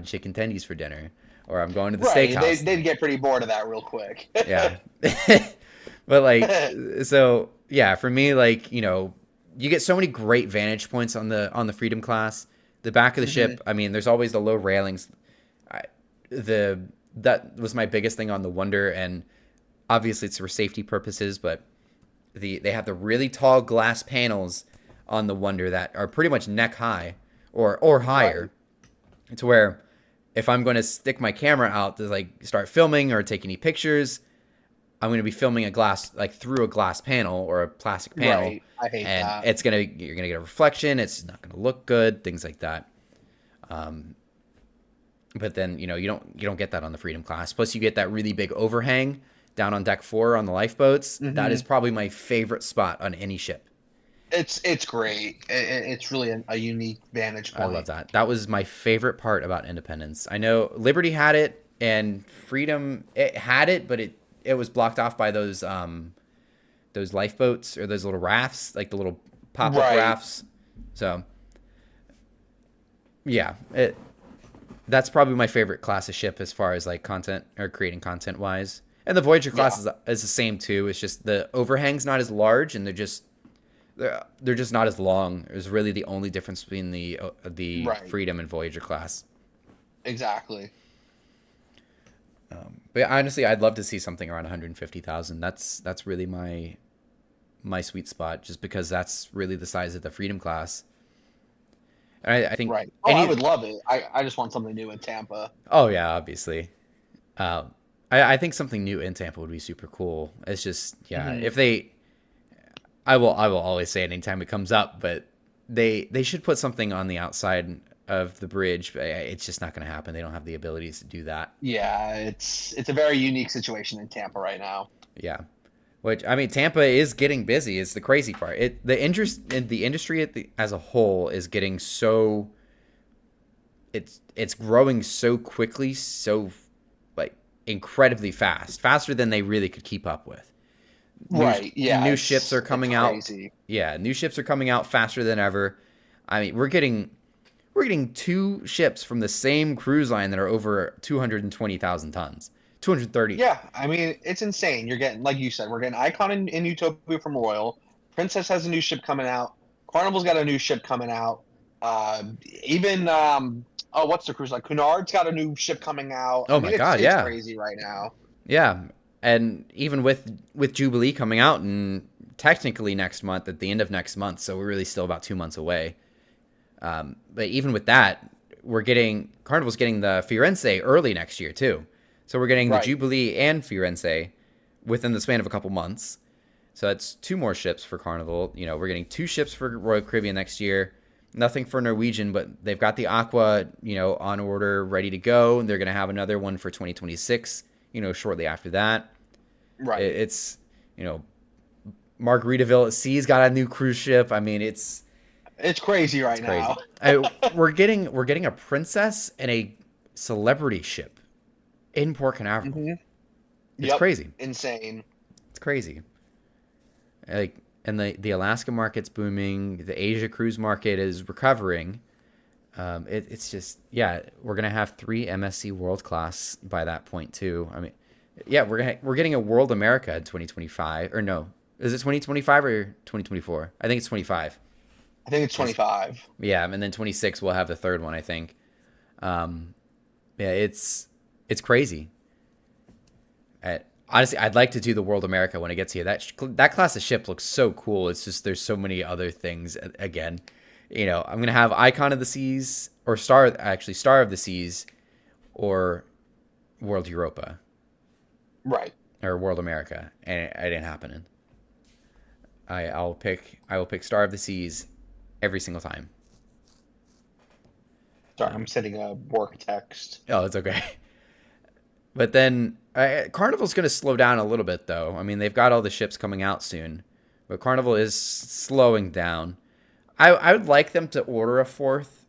[SPEAKER 1] chicken tendies for dinner, or I'm going to the steakhouse.
[SPEAKER 2] They'd get pretty bored of that real quick.
[SPEAKER 1] Yeah. But like, so yeah, for me, like, you get so many great vantage points on the Freedom class. The back of the ship, I mean, there's always the low railings. That was my biggest thing on the Wonder, and obviously it's for safety purposes, but they have the really tall glass panels on the Wonder that are pretty much neck high or higher, to where if I'm going to stick my camera out to like start filming or take any pictures, I'm going to be filming through a glass panel or a plastic panel.
[SPEAKER 2] Right. I hate
[SPEAKER 1] and
[SPEAKER 2] that.
[SPEAKER 1] You're going to get a reflection. It's not going to look good, things like that. But then, you don't get that on the Freedom class. Plus you get that really big overhang down on deck 4 on the lifeboats. That is probably my favorite spot on any ship.
[SPEAKER 2] It's great. It's really a unique vantage point.
[SPEAKER 1] I love that. That was my favorite part about Independence. I know Liberty had it and Freedom, it had it, but it was blocked off by those lifeboats or those little rafts, like the little pop-up rafts. So yeah, that's probably my favorite class of ship as far as like content or creating content wise. And the Voyager class is the same too. It's just the overhang's not as large, and they're just not as long. It's really the only difference between the Freedom and Voyager class.
[SPEAKER 2] Exactly.
[SPEAKER 1] But honestly, I'd love to see something around 150,000. That's really my sweet spot, just because that's really the size of the Freedom class. And I think
[SPEAKER 2] I would love it. I just want something new in Tampa.
[SPEAKER 1] Oh yeah, obviously. I think something new in Tampa would be super cool. It's just if they, I will always say it anytime it comes up, but they should put something on the outside of the bridge. But it's just not going to happen. They don't have the abilities to do that.
[SPEAKER 2] Yeah, it's a very unique situation in Tampa right now.
[SPEAKER 1] Yeah, which I mean, Tampa is getting busy. Is the crazy part. The industry as a whole is getting so. It's growing so quickly, so like incredibly faster than they really could keep up with. New ships are coming out. Yeah, new ships are coming out faster than ever. I mean, we're getting 2 ships from the same cruise line that are over 220,000 tons. 230.
[SPEAKER 2] Yeah, I mean, it's insane. You're getting, like you said, we're getting Icon in Utopia from Royal. Princess has a new ship coming out. Carnival's got a new ship coming out. What's the cruise like? Cunard's got a new ship coming out.
[SPEAKER 1] Oh my God, yeah.
[SPEAKER 2] It's crazy right now.
[SPEAKER 1] Yeah, and even with Jubilee coming out and technically next month, at the end of next month, so we're really still about 2 months away. But even with that, Carnival's getting the Firenze early next year too. So we're getting the
[SPEAKER 2] Right.
[SPEAKER 1] Jubilee and Firenze within the span of a couple months. So that's 2 more ships for Carnival. You know, we're getting 2 ships for Royal Caribbean next year. Nothing for Norwegian, but they've got the Aqua, you know, on order, ready to go. And they're going to have another one for 2026, you know, shortly after that.
[SPEAKER 2] Right.
[SPEAKER 1] It's, you know, Margaritaville at Sea's got a new cruise ship. I mean, it's
[SPEAKER 2] crazy right
[SPEAKER 1] crazy.
[SPEAKER 2] now.
[SPEAKER 1] We're getting a princess and a celebrity ship in Port Canaveral.
[SPEAKER 2] Hmm.
[SPEAKER 1] It's
[SPEAKER 2] Yep.
[SPEAKER 1] crazy.
[SPEAKER 2] Insane.
[SPEAKER 1] It's crazy. Like, and the Alaska market's booming. The Asia cruise market is recovering. It's just, yeah, we're gonna have 3 MSC World Class by that point too. I mean, yeah, we're getting a World America in 2025, or no, is it 2025 or 2024? I think it's 25.
[SPEAKER 2] I think it's 25.
[SPEAKER 1] Yeah, and then 26 we'll have the third one, I think. Yeah, it's crazy. Honestly, I'd like to do the World America when it gets here. That class of ship looks so cool. It's just there's so many other things. Again, you know, I'm gonna have Icon of the Seas or Star of the Seas, or World Europa
[SPEAKER 2] Right.
[SPEAKER 1] or World America, and it ain't happening. I will pick Star of the Seas every single time.
[SPEAKER 2] Sorry, I'm sending a work text.
[SPEAKER 1] Oh, it's okay. But then Carnival's going to slow down a little bit, though. I mean, they've got all the ships coming out soon, but Carnival is slowing down. I would like them to order a 4th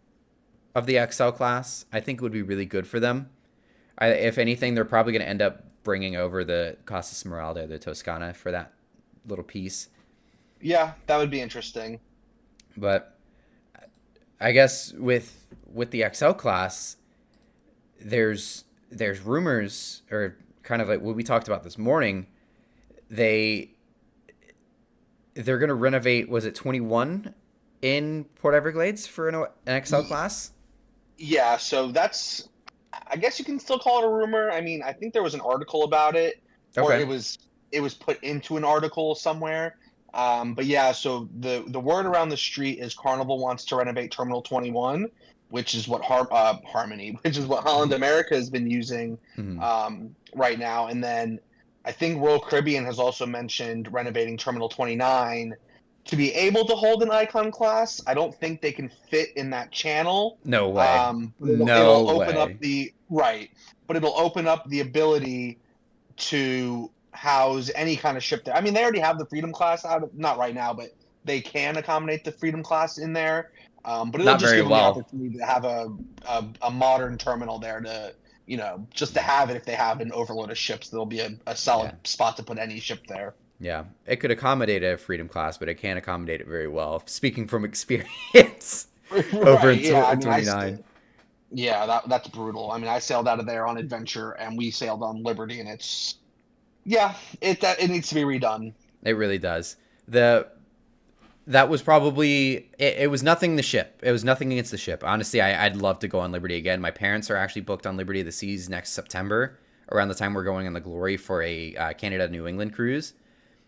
[SPEAKER 1] of the XL class. I think it would be really good for them. If anything, they're probably going to end up bringing over the Costa Smeralda, the Toscana, for that little piece.
[SPEAKER 2] Yeah, that would be interesting.
[SPEAKER 1] But I guess with the XL class, there's rumors, or kind of like what we talked about this morning. They're going to renovate, was it 21 in Port Everglades for an XL class?
[SPEAKER 2] Yeah, so I guess you can still call it a rumor. I mean, I think there was an article about it, or
[SPEAKER 1] Okay.
[SPEAKER 2] it was put into an article somewhere. But yeah, so the word around the street is Carnival wants to renovate Terminal 21, which is what Harmony, which is what Holland America has been using right now. And then I think Royal Caribbean has also mentioned renovating Terminal 29 to be able to hold an Icon class. I don't think they can fit in that channel.
[SPEAKER 1] No way.
[SPEAKER 2] But
[SPEAKER 1] No
[SPEAKER 2] it'll open up
[SPEAKER 1] way.
[SPEAKER 2] but it'll open up the ability to house any kind of ship there. I mean, they already have the Freedom class not right now, but they can accommodate the Freedom class in there. But it'll
[SPEAKER 1] Not
[SPEAKER 2] just
[SPEAKER 1] very
[SPEAKER 2] give them the
[SPEAKER 1] well.
[SPEAKER 2] opportunity to have a modern terminal there to, you know, just to have it if they have an overload of ships. There'll be a solid spot to put any ship there.
[SPEAKER 1] Yeah. It could accommodate a Freedom class, but it can't accommodate it very well. Speaking from experience over in
[SPEAKER 2] Yeah, I mean,
[SPEAKER 1] 29.
[SPEAKER 2] that's brutal. I mean, I sailed out of there on Adventure, and we sailed on Liberty, and it needs to be redone.
[SPEAKER 1] It really does. That was probably it was nothing the ship. It was nothing against the ship. Honestly, I'd love to go on Liberty again. My parents are actually booked on Liberty of the Seas next September, around the time we're going on the Glory for a Canada New England cruise.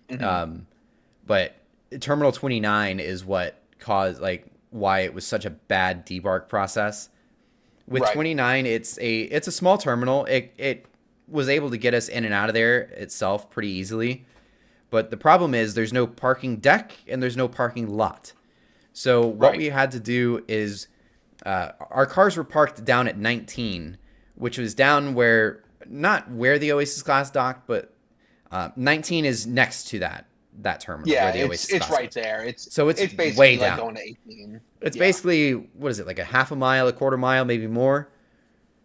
[SPEAKER 1] But Terminal 29 is what caused, like, why it was such a bad debark process. With 29, it's a small terminal. It was able to get us in and out of there itself pretty easily. But the problem is there's no parking deck and there's no parking lot. So what we had to do is our cars were parked down at 19, which was down not where the Oasis class docked, but 19 is next to that terminal.
[SPEAKER 2] Yeah,
[SPEAKER 1] where the Oasis
[SPEAKER 2] it's
[SPEAKER 1] class
[SPEAKER 2] right
[SPEAKER 1] was.
[SPEAKER 2] there. It's
[SPEAKER 1] way
[SPEAKER 2] basically like
[SPEAKER 1] down.
[SPEAKER 2] going to 18.
[SPEAKER 1] It's basically, what is it, like a half a mile, a quarter mile, maybe more?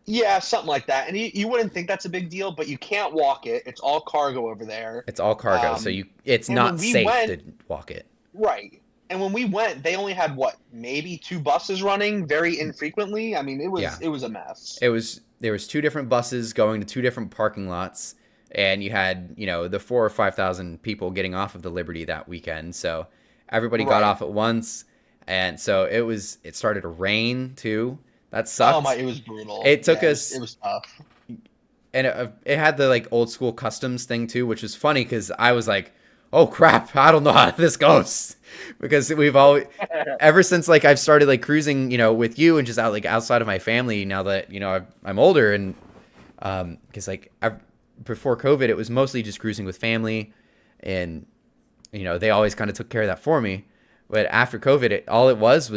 [SPEAKER 2] Yeah, something like that. And you wouldn't think that's a big deal, but you can't walk it. It's all cargo over there.
[SPEAKER 1] It's all cargo, so it's not safe to walk it.
[SPEAKER 2] Right. And when we went, they only had maybe 2 buses running very infrequently. I mean, it was a mess.
[SPEAKER 1] There was 2 different buses going to 2 different parking lots, and you had, you know, the 4,000 or 5,000 people getting off of the Liberty that weekend. So everybody got off at once, and so it started to rain too. That sucked.
[SPEAKER 2] Oh it was brutal.
[SPEAKER 1] It took us.
[SPEAKER 2] It was tough.
[SPEAKER 1] And it had the, like, old school customs thing too, which was funny because I was like, oh crap, I don't know how this goes because we've always ever since like I've started like cruising, with you and just out like outside of my family now that I'm older and because like before COVID it was mostly just cruising with family and they always kind of took care of that for me. But after COVID, all it was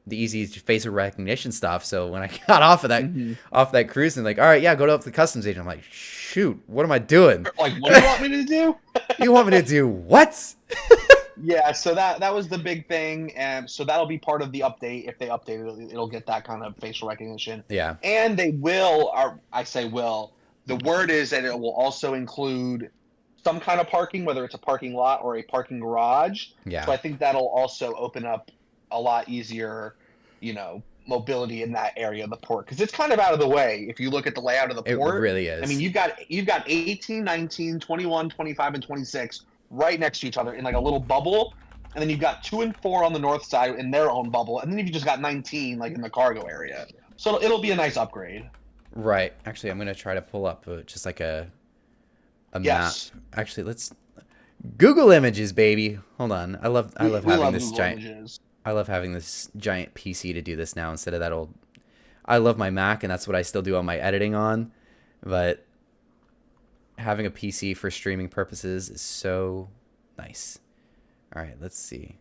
[SPEAKER 1] the easy facial recognition stuff. So when I got off that cruise and like, all right, yeah, go to up to the customs agent. I'm like, shoot, what am I doing?
[SPEAKER 2] Like, what do you want me to do?
[SPEAKER 1] You want me to do what?
[SPEAKER 2] Yeah, so that was the big thing, and so that'll be part of the update. If they update it, it'll get that kind of facial recognition.
[SPEAKER 1] Yeah.
[SPEAKER 2] And they will, or I say will, the word is that it will also include some kind of parking, whether it's a parking lot or a parking garage.
[SPEAKER 1] Yeah.
[SPEAKER 2] So I think that'll also open up a lot easier, mobility in that area of the port, because it's kind of out of the way if you look at the layout of the
[SPEAKER 1] It
[SPEAKER 2] port.
[SPEAKER 1] really is.
[SPEAKER 2] I mean, you've got 18, 19, 21, 25, and 26 right next to each other in like a little bubble, and then you've got 2 and 4 on the north side in their own bubble, and then you've just got 19 like in the cargo area. So it'll be a nice upgrade.
[SPEAKER 1] Right. Actually, I'm gonna try to pull up just like a
[SPEAKER 2] Yes.
[SPEAKER 1] map. Actually, let's Google Images, baby. Hold on. I love
[SPEAKER 2] We
[SPEAKER 1] having
[SPEAKER 2] love
[SPEAKER 1] this
[SPEAKER 2] Google
[SPEAKER 1] giant.
[SPEAKER 2] Images.
[SPEAKER 1] I love having this giant PC to do this now instead of that old. I love my Mac, and that's what I still do all my editing on. But having a PC for streaming purposes is so nice. All right, let's see.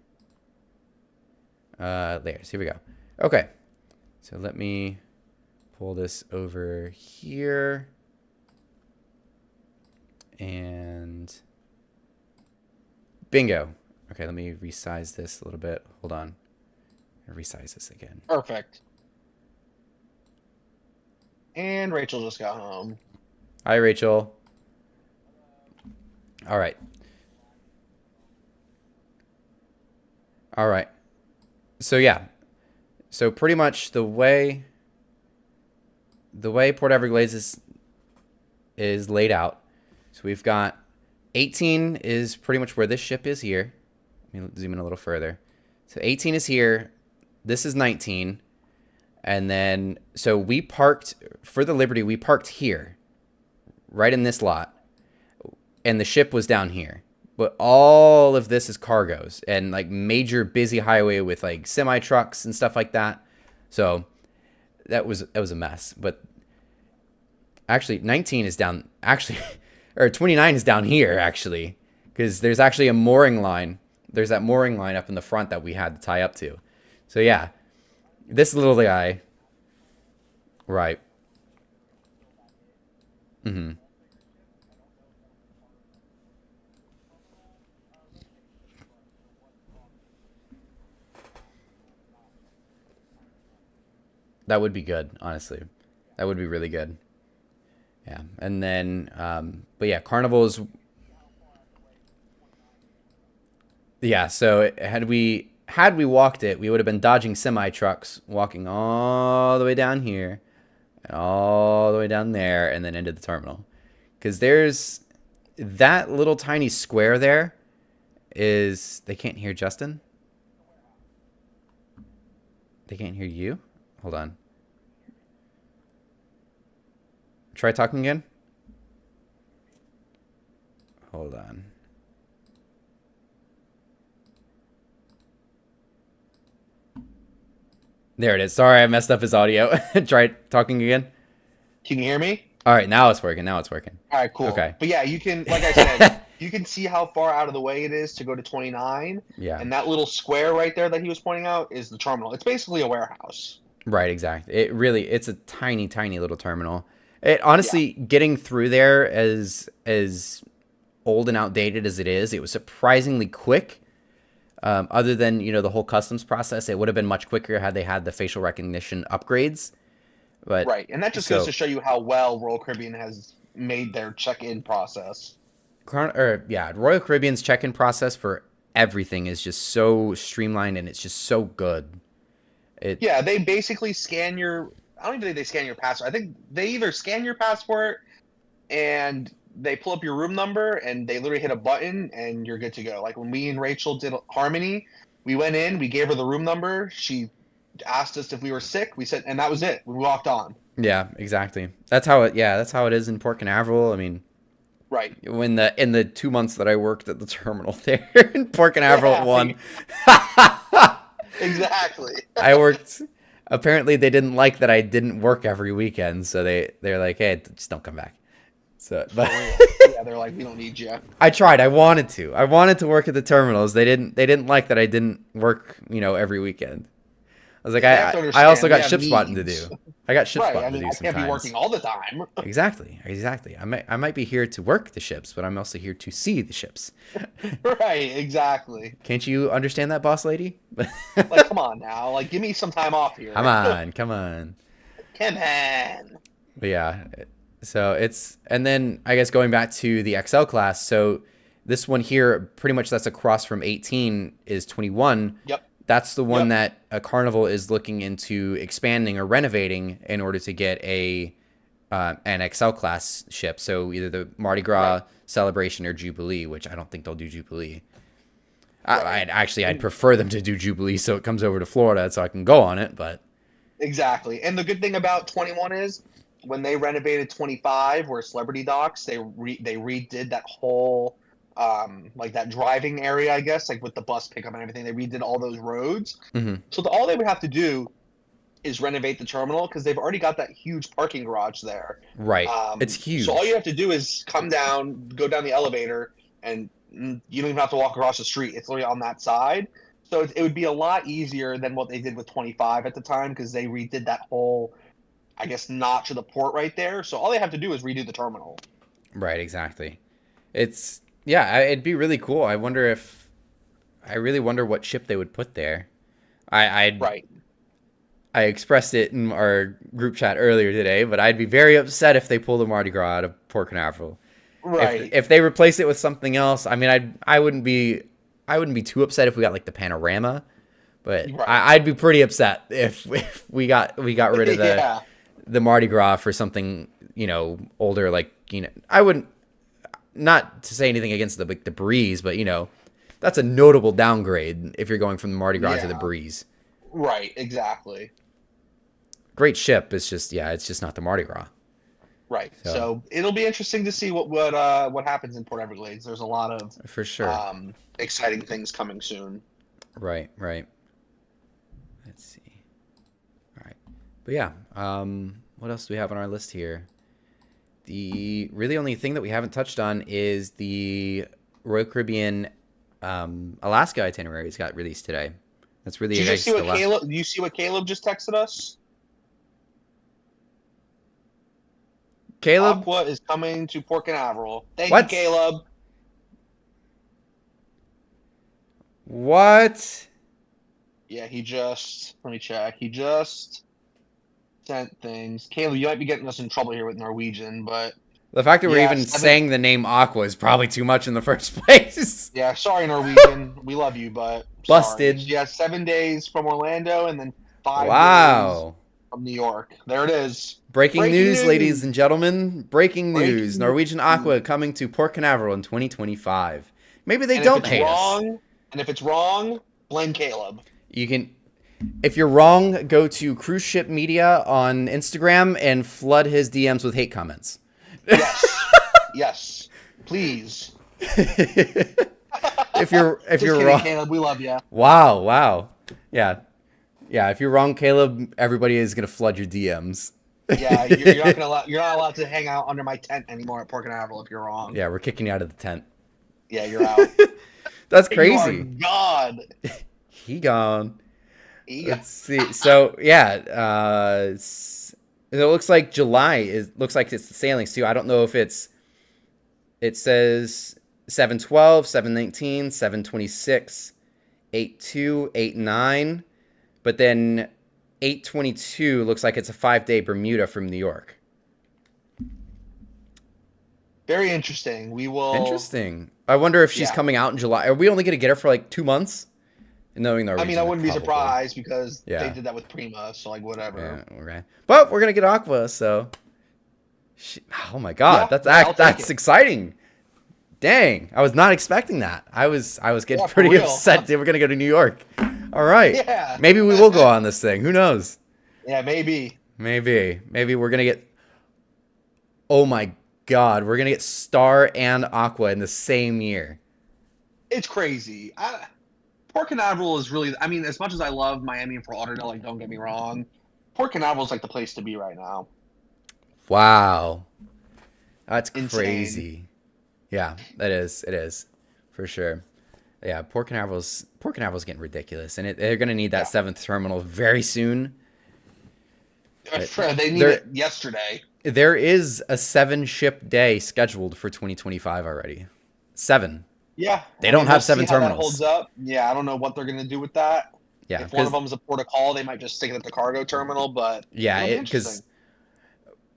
[SPEAKER 1] Layers. Here we go. Okay, so let me pull this over here, and bingo. Okay, let me resize this a little bit. Hold on. Resize this again.
[SPEAKER 2] Perfect. And Rachel just got home.
[SPEAKER 1] Hi, Rachel. All right. All right. So yeah. So pretty much the way Port Everglades is laid out. So we've got 18 is pretty much where this ship is here. Let me zoom in a little further. So 18 is here. This is 19. And then, so we parked, for the Liberty, we parked here, right in this lot. And the ship was down here. But all of this is cargoes and like major busy highway with like semi trucks and stuff like that. So that was a mess. But actually 19 is down, actually, or 29 is down here actually. Because there's actually a mooring line. There's that mooring line up in the front that we had to tie up to. So yeah, this little guy, right. Mm-hmm. That would be good, honestly. That would be really good. Yeah, and then, but yeah, Carnival's. Yeah, so had we walked it, we would have been dodging semi trucks, walking all the way down here, and all the way down there, and then into the terminal. Because there's that little tiny square there. They can't hear Justin? They can't hear you? Hold on. Try talking again. Hold on. There it is. Sorry, I messed up his audio. Try talking again.
[SPEAKER 2] Can you hear me?
[SPEAKER 1] All right, now it's working. Now it's working.
[SPEAKER 2] All right, cool.
[SPEAKER 1] Okay.
[SPEAKER 2] But yeah, you can, like I said, you can see how far out of the way it is to go to 29.
[SPEAKER 1] Yeah.
[SPEAKER 2] And that little square right there that he was pointing out is the terminal. It's basically a warehouse.
[SPEAKER 1] Right, exactly. It's a tiny, tiny little terminal. It honestly, getting through there as old and outdated as it is, it was surprisingly quick. Other than the whole customs process, it would have been much quicker had they had the facial recognition upgrades. But
[SPEAKER 2] right, and that just goes to show you how well Royal Caribbean has made their check-in process.
[SPEAKER 1] Royal Caribbean's check-in process for everything is just so streamlined and it's just so good.
[SPEAKER 2] Yeah, they basically scan your. I don't even think they scan your passport. I think they either scan your passport and they pull up your room number and they literally hit a button and you're good to go. Like when me and Rachel did Harmony, we went in, we gave her the room number. She asked us if we were sick. We said, and that was it. We walked on.
[SPEAKER 1] Yeah, exactly. That's how it is in Port Canaveral. I mean,
[SPEAKER 2] Right.
[SPEAKER 1] in the 2 months that I worked at the terminal there in Port Canaveral at
[SPEAKER 2] Yeah.
[SPEAKER 1] one.
[SPEAKER 2] Exactly.
[SPEAKER 1] I worked. Apparently, they didn't like that I didn't work every weekend, so they're like, "Hey, just don't come back." So,
[SPEAKER 2] For
[SPEAKER 1] but
[SPEAKER 2] real. Yeah, they're like, we don't need you.
[SPEAKER 1] I tried. I wanted to. I wanted to work at the terminals. They didn't like that I didn't work, every weekend. I was like,
[SPEAKER 2] They have to
[SPEAKER 1] I also
[SPEAKER 2] understand we
[SPEAKER 1] got
[SPEAKER 2] have
[SPEAKER 1] ship spotting to
[SPEAKER 2] needs.
[SPEAKER 1] do. I got ship
[SPEAKER 2] Right. I
[SPEAKER 1] spotting to
[SPEAKER 2] mean,
[SPEAKER 1] do
[SPEAKER 2] I can't be
[SPEAKER 1] sometimes.
[SPEAKER 2] working all the time.
[SPEAKER 1] Exactly. I might be here to work the ships, but I'm also here to see the ships.
[SPEAKER 2] Right. Exactly.
[SPEAKER 1] Can't you understand that, boss lady?
[SPEAKER 2] Like, come on now. Like, give me some time off here.
[SPEAKER 1] Come on, come on.
[SPEAKER 2] Come on.
[SPEAKER 1] But yeah, so and then I guess going back to the XL class, so this one here, pretty much that's across from 18 is 21.
[SPEAKER 2] Yep.
[SPEAKER 1] That's the one
[SPEAKER 2] Yep.
[SPEAKER 1] that a Carnival is looking into expanding or renovating in order to get an XL class ship. So either the Mardi Gras celebration or Jubilee, which I don't think they'll do Jubilee.
[SPEAKER 2] Right.
[SPEAKER 1] I'd prefer them to do Jubilee so it comes over to Florida so I can go on it, but
[SPEAKER 2] Exactly. And the good thing about 21 is when they renovated 25, where Celebrity Docks, they redid that whole like that driving area, I guess, like with the bus pickup and everything. They redid all those roads.
[SPEAKER 1] Mhm.
[SPEAKER 2] So all they would have to do is renovate the terminal because they've already got that huge parking garage there.
[SPEAKER 1] Right. It's huge.
[SPEAKER 2] So all you have to do is come down, go down the elevator, and you don't even have to walk across the street. It's literally on that side. So it would be a lot easier than what they did with 25 at the time because they redid that whole, I guess, notch of the port right there. So all they have to do is redo the terminal.
[SPEAKER 1] Right, exactly. It'd be really cool. I really wonder what ship they would put there.
[SPEAKER 2] Right.
[SPEAKER 1] I expressed it in our group chat earlier today, but I'd be very upset if they pulled a Mardi Gras out of Port Canaveral.
[SPEAKER 2] Right.
[SPEAKER 1] If they replace it with something else, I mean, I wouldn't be too upset if we got like the Panorama, but
[SPEAKER 2] Right.
[SPEAKER 1] I'd be pretty upset if we got rid of
[SPEAKER 2] Yeah.
[SPEAKER 1] the Mardi Gras for something older. Like I wouldn't, not to say anything against the Breeze, but that's a notable downgrade if you're going from the Mardi Gras to the
[SPEAKER 2] Yeah.
[SPEAKER 1] Breeze.
[SPEAKER 2] Right. Exactly.
[SPEAKER 1] Great ship. It's just not the Mardi Gras.
[SPEAKER 2] Right.
[SPEAKER 1] So-
[SPEAKER 2] So it'll be interesting to see what happens in Port Everglades. There's a lot of
[SPEAKER 1] For sure.
[SPEAKER 2] exciting things coming soon.
[SPEAKER 1] Right. Let's see. All right. But yeah, what else do we have on our list here? The really only thing that we haven't touched on is the Royal Caribbean Alaska itinerary got released today. That's really
[SPEAKER 2] Did you see
[SPEAKER 1] the
[SPEAKER 2] what
[SPEAKER 1] last-
[SPEAKER 2] Caleb? You see what Caleb just texted us?
[SPEAKER 1] Caleb?
[SPEAKER 2] Aqua is coming to Port Canaveral. Thank
[SPEAKER 1] What?
[SPEAKER 2] you, Caleb.
[SPEAKER 1] What?
[SPEAKER 2] Yeah, let me check. He just sent things. Caleb, you might be getting us in trouble here with Norwegian, but
[SPEAKER 1] The fact that we're
[SPEAKER 2] Yeah,
[SPEAKER 1] even
[SPEAKER 2] 7
[SPEAKER 1] saying the name Aqua is probably too much in the first place.
[SPEAKER 2] yeah, sorry, Norwegian. We love you, but
[SPEAKER 1] Busted.
[SPEAKER 2] Sorry. Yeah, 7 days from Orlando and then 5 days
[SPEAKER 1] Wow.
[SPEAKER 2] from New York. There it is.
[SPEAKER 1] Breaking
[SPEAKER 2] Breaking
[SPEAKER 1] news,
[SPEAKER 2] news.
[SPEAKER 1] ladies and gentlemen. Breaking
[SPEAKER 2] Breaking
[SPEAKER 1] news. Norwegian Aqua coming to Port Canaveral in 2025. Maybe they don't hate us.
[SPEAKER 2] And if it's wrong, blame Caleb.
[SPEAKER 1] You can, if you're wrong, go to Cruise Ship Media on Instagram and flood his DMs with hate comments.
[SPEAKER 2] Yes. Yes. Please.
[SPEAKER 1] If you're
[SPEAKER 2] Just kidding,
[SPEAKER 1] wrong,
[SPEAKER 2] Caleb, we love you.
[SPEAKER 1] wow, yeah. If you're wrong, Caleb, everybody is gonna flood your DMs.
[SPEAKER 2] Yeah, you're not allowed to hang out under my tent anymore at Port Canaveral if you're wrong.
[SPEAKER 1] Yeah, we're kicking you out of the tent.
[SPEAKER 2] Yeah, you're out.
[SPEAKER 1] That's
[SPEAKER 2] You are
[SPEAKER 1] crazy.
[SPEAKER 2] God.
[SPEAKER 1] He gone.
[SPEAKER 2] Yeah.
[SPEAKER 1] Let's see. So yeah, it looks like July looks like it's the sailings too. I don't know if it says 7/12, 7/19, 7/26, 8/2, 8/9, but then 8/22 looks like it's a 5-day Bermuda from New York.
[SPEAKER 2] Very interesting. We will.
[SPEAKER 1] Interesting. I wonder if she's
[SPEAKER 2] Yeah.
[SPEAKER 1] coming out in July. Are we only going to get her for like 2 months? Knowing
[SPEAKER 2] I mean, I wouldn't be
[SPEAKER 1] probably.
[SPEAKER 2] surprised because
[SPEAKER 1] Yeah.
[SPEAKER 2] they did that with Prima, so like whatever.
[SPEAKER 1] Yeah, okay. But we're gonna get Aqua, so. Oh my God,
[SPEAKER 2] Yeah, I'll take
[SPEAKER 1] that's
[SPEAKER 2] it.
[SPEAKER 1] exciting. Dang, I was not expecting that. I was getting
[SPEAKER 2] Yeah, for
[SPEAKER 1] pretty
[SPEAKER 2] real.
[SPEAKER 1] upset that we're gonna go to New York. All right.
[SPEAKER 2] Yeah.
[SPEAKER 1] Maybe we will go on this thing. Who knows?
[SPEAKER 2] Yeah, maybe.
[SPEAKER 1] Maybe we're gonna get. Oh my God, we're gonna get Star and Aqua in the same year.
[SPEAKER 2] It's crazy. Port Canaveral is really. I mean, as much as I love Miami and Fort Lauderdale, like don't get me wrong, Port Canaveral is like the place to be right now.
[SPEAKER 1] Wow, that's
[SPEAKER 2] Insane.
[SPEAKER 1] crazy. Yeah, that is. It is, for sure. Yeah, Port Canaveral's getting ridiculous, and they're gonna need that
[SPEAKER 2] Yeah.
[SPEAKER 1] seventh terminal very soon. But
[SPEAKER 2] They need
[SPEAKER 1] there,
[SPEAKER 2] it yesterday.
[SPEAKER 1] there is a 7 ship day scheduled for 2025 already. 7.
[SPEAKER 2] Yeah,
[SPEAKER 1] They
[SPEAKER 2] I
[SPEAKER 1] don't
[SPEAKER 2] mean, we'll
[SPEAKER 1] have
[SPEAKER 2] see
[SPEAKER 1] 7
[SPEAKER 2] how that holds
[SPEAKER 1] terminals.
[SPEAKER 2] up. Yeah, I don't know what they're going to do with that.
[SPEAKER 1] Yeah,
[SPEAKER 2] If one of
[SPEAKER 1] because
[SPEAKER 2] them is a port of call, they might just stick it at the cargo terminal, but
[SPEAKER 1] yeah,
[SPEAKER 2] it'll be
[SPEAKER 1] because
[SPEAKER 2] interesting.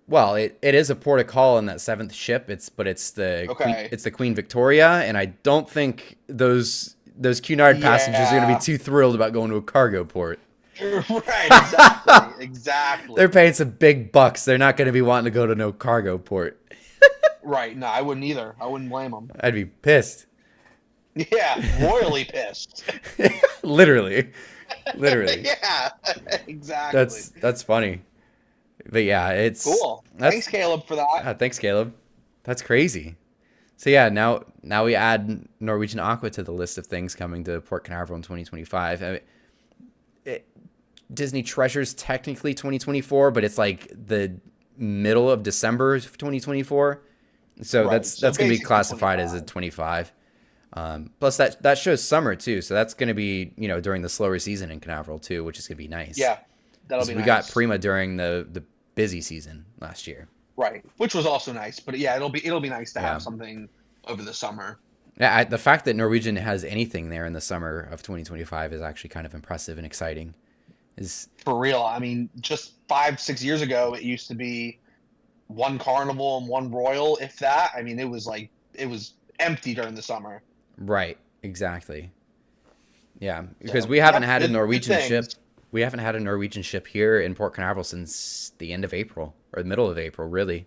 [SPEAKER 1] well, it is a port of call in that 7th ship. It's the
[SPEAKER 2] Okay.
[SPEAKER 1] Queen Victoria, and I don't think those Cunard passengers are going to be
[SPEAKER 2] Yeah.
[SPEAKER 1] too thrilled about going to a cargo port.
[SPEAKER 2] Right, exactly.
[SPEAKER 1] They're
[SPEAKER 2] Exactly.
[SPEAKER 1] paying some big bucks. They're not going to be wanting to go to no cargo port.
[SPEAKER 2] Right. No, I wouldn't either. I wouldn't blame them.
[SPEAKER 1] I'd be pissed.
[SPEAKER 2] Yeah, royally pissed.
[SPEAKER 1] Literally. Literally.
[SPEAKER 2] Yeah, exactly.
[SPEAKER 1] That's funny. But yeah,
[SPEAKER 2] Cool.
[SPEAKER 1] that's
[SPEAKER 2] Thanks, Caleb, for that.
[SPEAKER 1] thanks, Caleb. That's crazy. So yeah, now we add Norwegian Aqua to the list of things coming to Port Canaveral in 2025. I mean, Disney Treasures technically 2024, but it's like the middle of December of 2024. So
[SPEAKER 2] Right.
[SPEAKER 1] that's
[SPEAKER 2] So
[SPEAKER 1] going to be
[SPEAKER 2] basically
[SPEAKER 1] classified as a
[SPEAKER 2] 25.
[SPEAKER 1] 25. Plus that shows summer too, so that's going to be during the slower season in Canaveral too, which is going to be nice.
[SPEAKER 2] Yeah, that'll
[SPEAKER 1] 'Cause
[SPEAKER 2] be
[SPEAKER 1] we got
[SPEAKER 2] nice.
[SPEAKER 1] Prima during the busy season last year.
[SPEAKER 2] Right, which was also nice. But yeah, it'll be nice to
[SPEAKER 1] Yeah.
[SPEAKER 2] have something over the summer.
[SPEAKER 1] Yeah, the fact that Norwegian has anything there in the summer of 2025 is actually kind of impressive and exciting. Is
[SPEAKER 2] For real. I mean, just 5, 6 years ago, it used to be one Carnival and one Royal, if that. I mean, it was empty during the summer.
[SPEAKER 1] right, exactly. Yeah, because
[SPEAKER 2] So
[SPEAKER 1] we haven't
[SPEAKER 2] yeah,
[SPEAKER 1] had a
[SPEAKER 2] good
[SPEAKER 1] Norwegian ship.
[SPEAKER 2] things.
[SPEAKER 1] We haven't had a Norwegian ship here in Port Canaveral since the end of April or the middle of April, really.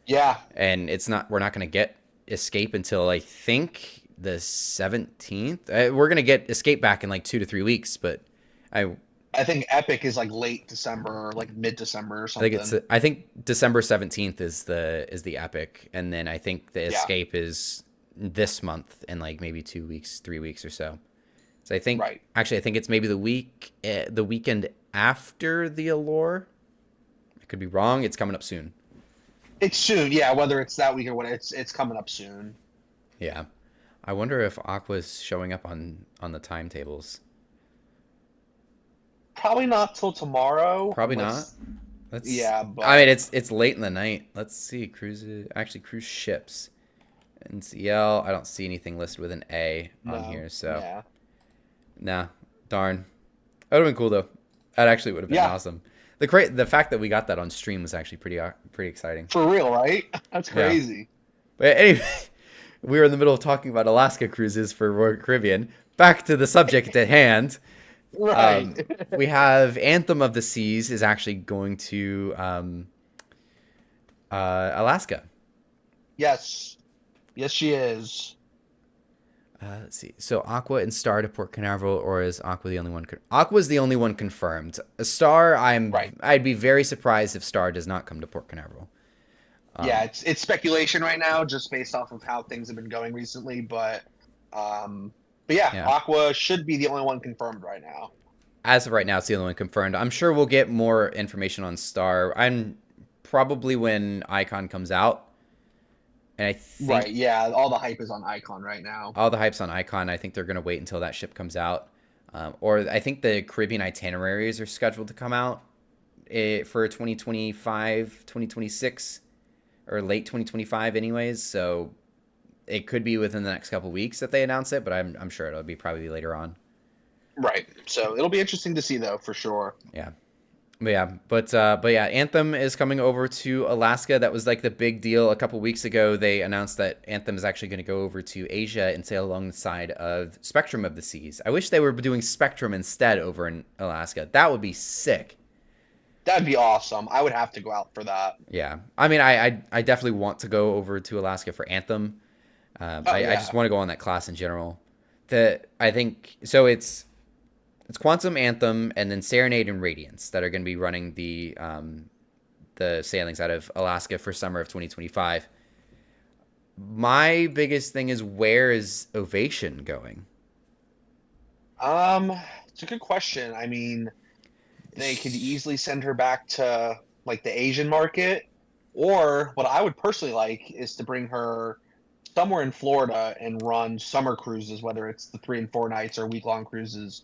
[SPEAKER 2] Yeah,
[SPEAKER 1] And we're not going to get Escape until I think the 17th. We're going to get Escape back in like 2 to 3 weeks, but I
[SPEAKER 2] I think Epic is like late December, or like mid-December or
[SPEAKER 1] I think
[SPEAKER 2] something.
[SPEAKER 1] I think December 17th is the Epic, and then I think the
[SPEAKER 2] Yeah,
[SPEAKER 1] Escape is this month in like maybe 2 weeks, 3 weeks or so. So I think it's maybe the weekend after the Allure. I could be wrong. It's coming up soon.
[SPEAKER 2] it's soon. Yeah, whether it's that week or what, it's coming up soon.
[SPEAKER 1] Yeah. I wonder if Aqua's showing up on the timetables.
[SPEAKER 2] Probably not till tomorrow.
[SPEAKER 1] Probably not.
[SPEAKER 2] Unless,
[SPEAKER 1] Let's.
[SPEAKER 2] yeah,
[SPEAKER 1] I mean,
[SPEAKER 2] but
[SPEAKER 1] it's late in the night. Let's see. Cruise ships. NCL. I don't see anything listed with an A on
[SPEAKER 2] no.
[SPEAKER 1] here. So
[SPEAKER 2] Yeah.
[SPEAKER 1] nah, darn. That would have been cool though. That actually would have been
[SPEAKER 2] Yeah,
[SPEAKER 1] awesome. The fact that we got that on stream was actually pretty exciting.
[SPEAKER 2] for real, right? That's
[SPEAKER 1] Yeah.
[SPEAKER 2] crazy.
[SPEAKER 1] But anyway, we were in the middle of talking about Alaska cruises for Royal Caribbean. Back to the subject at hand.
[SPEAKER 2] Right.
[SPEAKER 1] We have Anthem of the Seas is actually going to Alaska.
[SPEAKER 2] Yes. Yes, she is.
[SPEAKER 1] Let's see. So Aqua and Star to Port Canaveral, or is Aqua the only one? Aqua's the only one confirmed. A Star,
[SPEAKER 2] Right.
[SPEAKER 1] I'd be very surprised if Star does not come to Port Canaveral.
[SPEAKER 2] Yeah,
[SPEAKER 1] Um,
[SPEAKER 2] it's speculation right now, just based off of how things have been going recently. But yeah,
[SPEAKER 1] yeah.
[SPEAKER 2] Aqua should be the only one confirmed right now.
[SPEAKER 1] As of right now, it's the only one confirmed. I'm sure we'll get more information on Star. I'm probably when Icon comes out, and I think
[SPEAKER 2] Right. Yeah, all the hype is on Icon right now.
[SPEAKER 1] all the hype's on Icon. I think they're going to wait until that ship comes out. Or I think the Caribbean itineraries are scheduled to come out for 2025, 2026, or late 2025 anyways. So it could be within the next couple weeks that they announce it, but I'm sure it'll be probably later on.
[SPEAKER 2] Right. So it'll be interesting to see, though, for sure.
[SPEAKER 1] Yeah. But yeah, Anthem is coming over to Alaska. That was like the big deal a couple weeks ago. They announced that Anthem is actually going to go over to Asia and sail alongside of Spectrum of the Seas. I wish they were doing Spectrum instead over in Alaska. That would be sick.
[SPEAKER 2] That'd be awesome. I would have to go out for that.
[SPEAKER 1] Yeah, I mean, I definitely want to go over to Alaska for Anthem.
[SPEAKER 2] Oh
[SPEAKER 1] I
[SPEAKER 2] yeah.
[SPEAKER 1] just want to go on that class in general. I think so. It's Quantum, Anthem, and then Serenade and Radiance that are going to be running the sailings out of Alaska for summer of 2025. My biggest thing is, where is Ovation going?
[SPEAKER 2] Um, it's a good question. I mean, they could
[SPEAKER 1] Sh-
[SPEAKER 2] easily send her back to like the Asian market, or what I would personally like is to bring her somewhere in Florida and run summer cruises, whether it's the 3 and 4 nights or week-long cruises.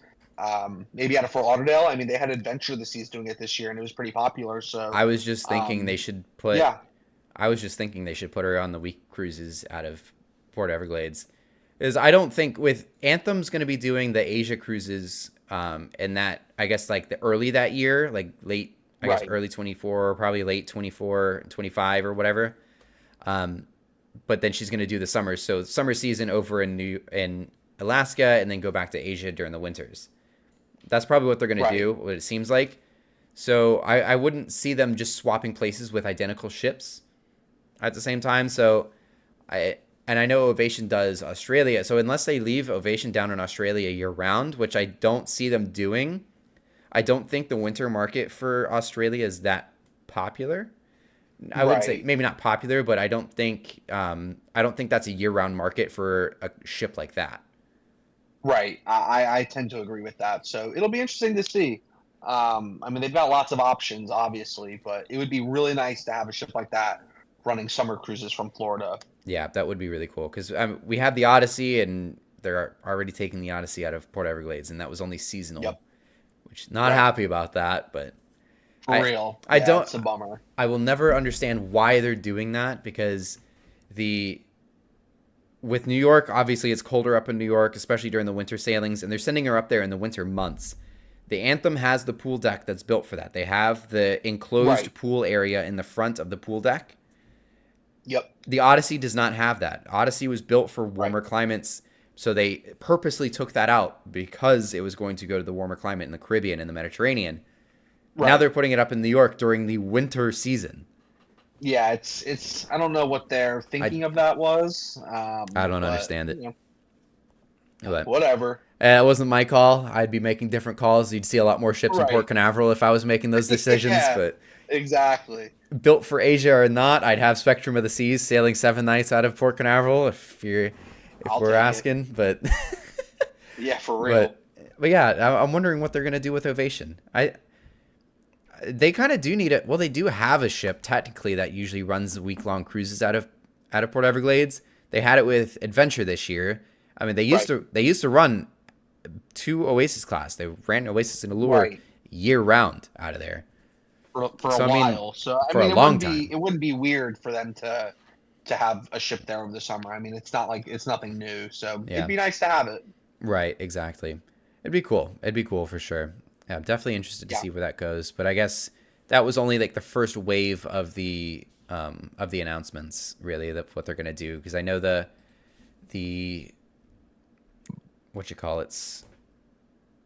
[SPEAKER 2] Maybe out of Fort Lauderdale. I mean, they had Adventure the Seas doing it this year, and it was pretty popular. So,
[SPEAKER 1] I was just thinking they
[SPEAKER 2] um,
[SPEAKER 1] should put.
[SPEAKER 2] yeah,
[SPEAKER 1] I was just thinking they should put her on the week cruises out of Port Everglades, because I don't think with Anthem's going to be doing the Asia cruises, and that I guess like the early that year, like late, I guess
[SPEAKER 2] right,
[SPEAKER 1] early 24, or probably late 24, 25 or whatever. Um, but then she's going to do the summers, so summer season over in Alaska, and then go back to Asia during the winters. That's probably what they're going to
[SPEAKER 2] right,
[SPEAKER 1] do. What it seems like. So I wouldn't see them just swapping places with identical ships at the same time. So I know Ovation does Australia. So unless they leave Ovation down in Australia year round, which I don't see them doing, I don't think the winter market for Australia is that popular. I wouldn't say
[SPEAKER 2] right.
[SPEAKER 1] maybe not popular, but I don't think that's a year round market for a ship like that.
[SPEAKER 2] Right. I tend to agree with that. So it'll be interesting to see. I mean, they've got lots of options, obviously, but it would be really nice to have a ship like that running summer cruises from Florida.
[SPEAKER 1] Yeah, that would be really cool because we have the Odyssey, and they're already taking the Odyssey out of Port Everglades, and that was only seasonal,
[SPEAKER 2] Yep.
[SPEAKER 1] which not
[SPEAKER 2] Right.
[SPEAKER 1] happy about that. But
[SPEAKER 2] For
[SPEAKER 1] I
[SPEAKER 2] real.
[SPEAKER 1] I
[SPEAKER 2] Yeah,
[SPEAKER 1] don't
[SPEAKER 2] it's a bummer.
[SPEAKER 1] I will never understand why they're doing that, because the with New York, obviously it's colder up in New York, especially during the winter sailings, and they're sending her up there in the winter months. The Anthem has the pool deck that's built for that. They have the
[SPEAKER 2] Right.
[SPEAKER 1] enclosed pool area in the front of the pool deck.
[SPEAKER 2] Yep.
[SPEAKER 1] The Odyssey does not have that. Odyssey was built for
[SPEAKER 2] Right.
[SPEAKER 1] warmer climates, so they purposely took that out because it was going to go to the warmer climate in the Caribbean and the Mediterranean. Now
[SPEAKER 2] Right.
[SPEAKER 1] they're putting it up in New York during the winter season.
[SPEAKER 2] Yeah, it's I don't know what their
[SPEAKER 1] I
[SPEAKER 2] thinking of that was.
[SPEAKER 1] I don't
[SPEAKER 2] But
[SPEAKER 1] understand it. But
[SPEAKER 2] whatever.
[SPEAKER 1] it wasn't my call. I'd be making different calls. You'd see a lot more ships in Port
[SPEAKER 2] Right.
[SPEAKER 1] Canaveral if I was making those decisions.
[SPEAKER 2] Yeah,
[SPEAKER 1] But
[SPEAKER 2] exactly.
[SPEAKER 1] built for Asia or not, I'd have Spectrum of the Seas sailing 7 nights out of Port Canaveral if
[SPEAKER 2] I'll
[SPEAKER 1] we're
[SPEAKER 2] take it.
[SPEAKER 1] asking. But
[SPEAKER 2] Yeah, for real.
[SPEAKER 1] but but yeah, I'm wondering what they're gonna do with Ovation. They kind of do need it. Well, they do have a ship technically that usually runs week-long cruises out of Port Everglades. They had it with Adventure this year. I mean,
[SPEAKER 2] Right.
[SPEAKER 1] they used to run two Oasis class. They ran Oasis and Allure
[SPEAKER 2] Right.
[SPEAKER 1] year round out of there.
[SPEAKER 2] For a
[SPEAKER 1] So I mean,
[SPEAKER 2] while. So I
[SPEAKER 1] for a
[SPEAKER 2] mean,
[SPEAKER 1] long time.
[SPEAKER 2] it wouldn't be weird for them to have a ship there over the summer. I mean, it's not like it's nothing new, so it'd
[SPEAKER 1] Yeah,
[SPEAKER 2] be nice to have it.
[SPEAKER 1] right. Exactly. It'd be cool. It'd be cool for sure. Yeah, I'm definitely interested to
[SPEAKER 2] Yeah.
[SPEAKER 1] see where that goes. But I guess that was only like the first wave of the announcements, really, that what they're gonna do. Because I know the what you call it's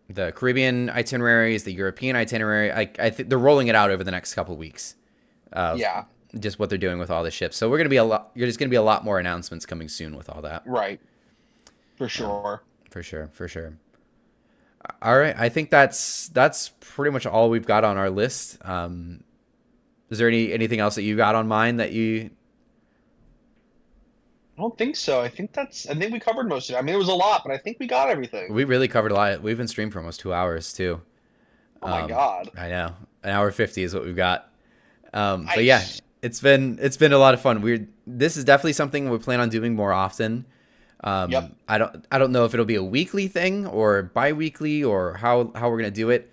[SPEAKER 1] the Caribbean itineraries, the European itinerary. I think they're rolling it out over the next couple weeks of
[SPEAKER 2] Yeah.
[SPEAKER 1] just what they're doing with all the ships. So we're gonna be a lot. There's gonna be a lot more announcements coming soon with all that.
[SPEAKER 2] Right. For
[SPEAKER 1] Yeah,
[SPEAKER 2] sure.
[SPEAKER 1] for sure, for sure. All right, I think that's pretty much all we've got on our list. Is there anything else that you got on mind that you?
[SPEAKER 2] I don't think so. I think we covered most of it. I mean, it was a lot, but I think we got everything.
[SPEAKER 1] We really covered a lot. We've been streamed for almost 2 hours too.
[SPEAKER 2] Oh my God.
[SPEAKER 1] I know, an hour 50 is what we've got. But yeah,
[SPEAKER 2] Nice.
[SPEAKER 1] it's been a lot of fun. This is definitely something we plan on doing more often.
[SPEAKER 2] Yep.
[SPEAKER 1] I don't know if it'll be a weekly thing or bi-weekly or how we're gonna do it.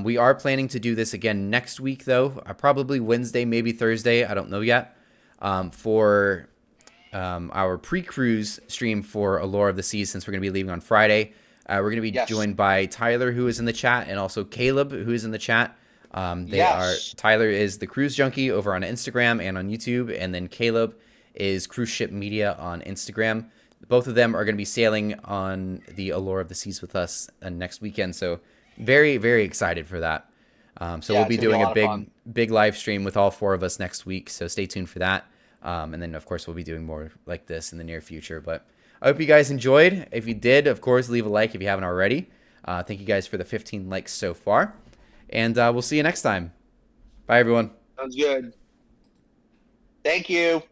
[SPEAKER 1] We are planning to do this again next week though. Probably Wednesday, maybe Thursday. I don't know yet. For our pre-cruise stream for Allure of the Seas, since we're gonna be leaving on Friday. We're gonna be
[SPEAKER 2] Yes.
[SPEAKER 1] joined by Tyler, who is in the chat, and also Caleb, who is in the chat.
[SPEAKER 2] Yes.
[SPEAKER 1] Tyler is the cruise junkie over on Instagram and on YouTube, and then Caleb is Cruise Ship Media on Instagram. Both of them are going to be sailing on the Allure of the Seas with us next weekend. So very, very excited for that. So
[SPEAKER 2] Yeah,
[SPEAKER 1] we'll
[SPEAKER 2] it's
[SPEAKER 1] be
[SPEAKER 2] gonna be a
[SPEAKER 1] doing a
[SPEAKER 2] lot of fun.
[SPEAKER 1] big live stream with all four of us next week. So stay tuned for that. And then, of course, we'll be doing more like this in the near future. But I hope you guys enjoyed. If you did, of course, leave a like if you haven't already. Thank you guys for the 15 likes so far. And we'll see you next time. Bye, everyone.
[SPEAKER 2] Sounds good. Thank you.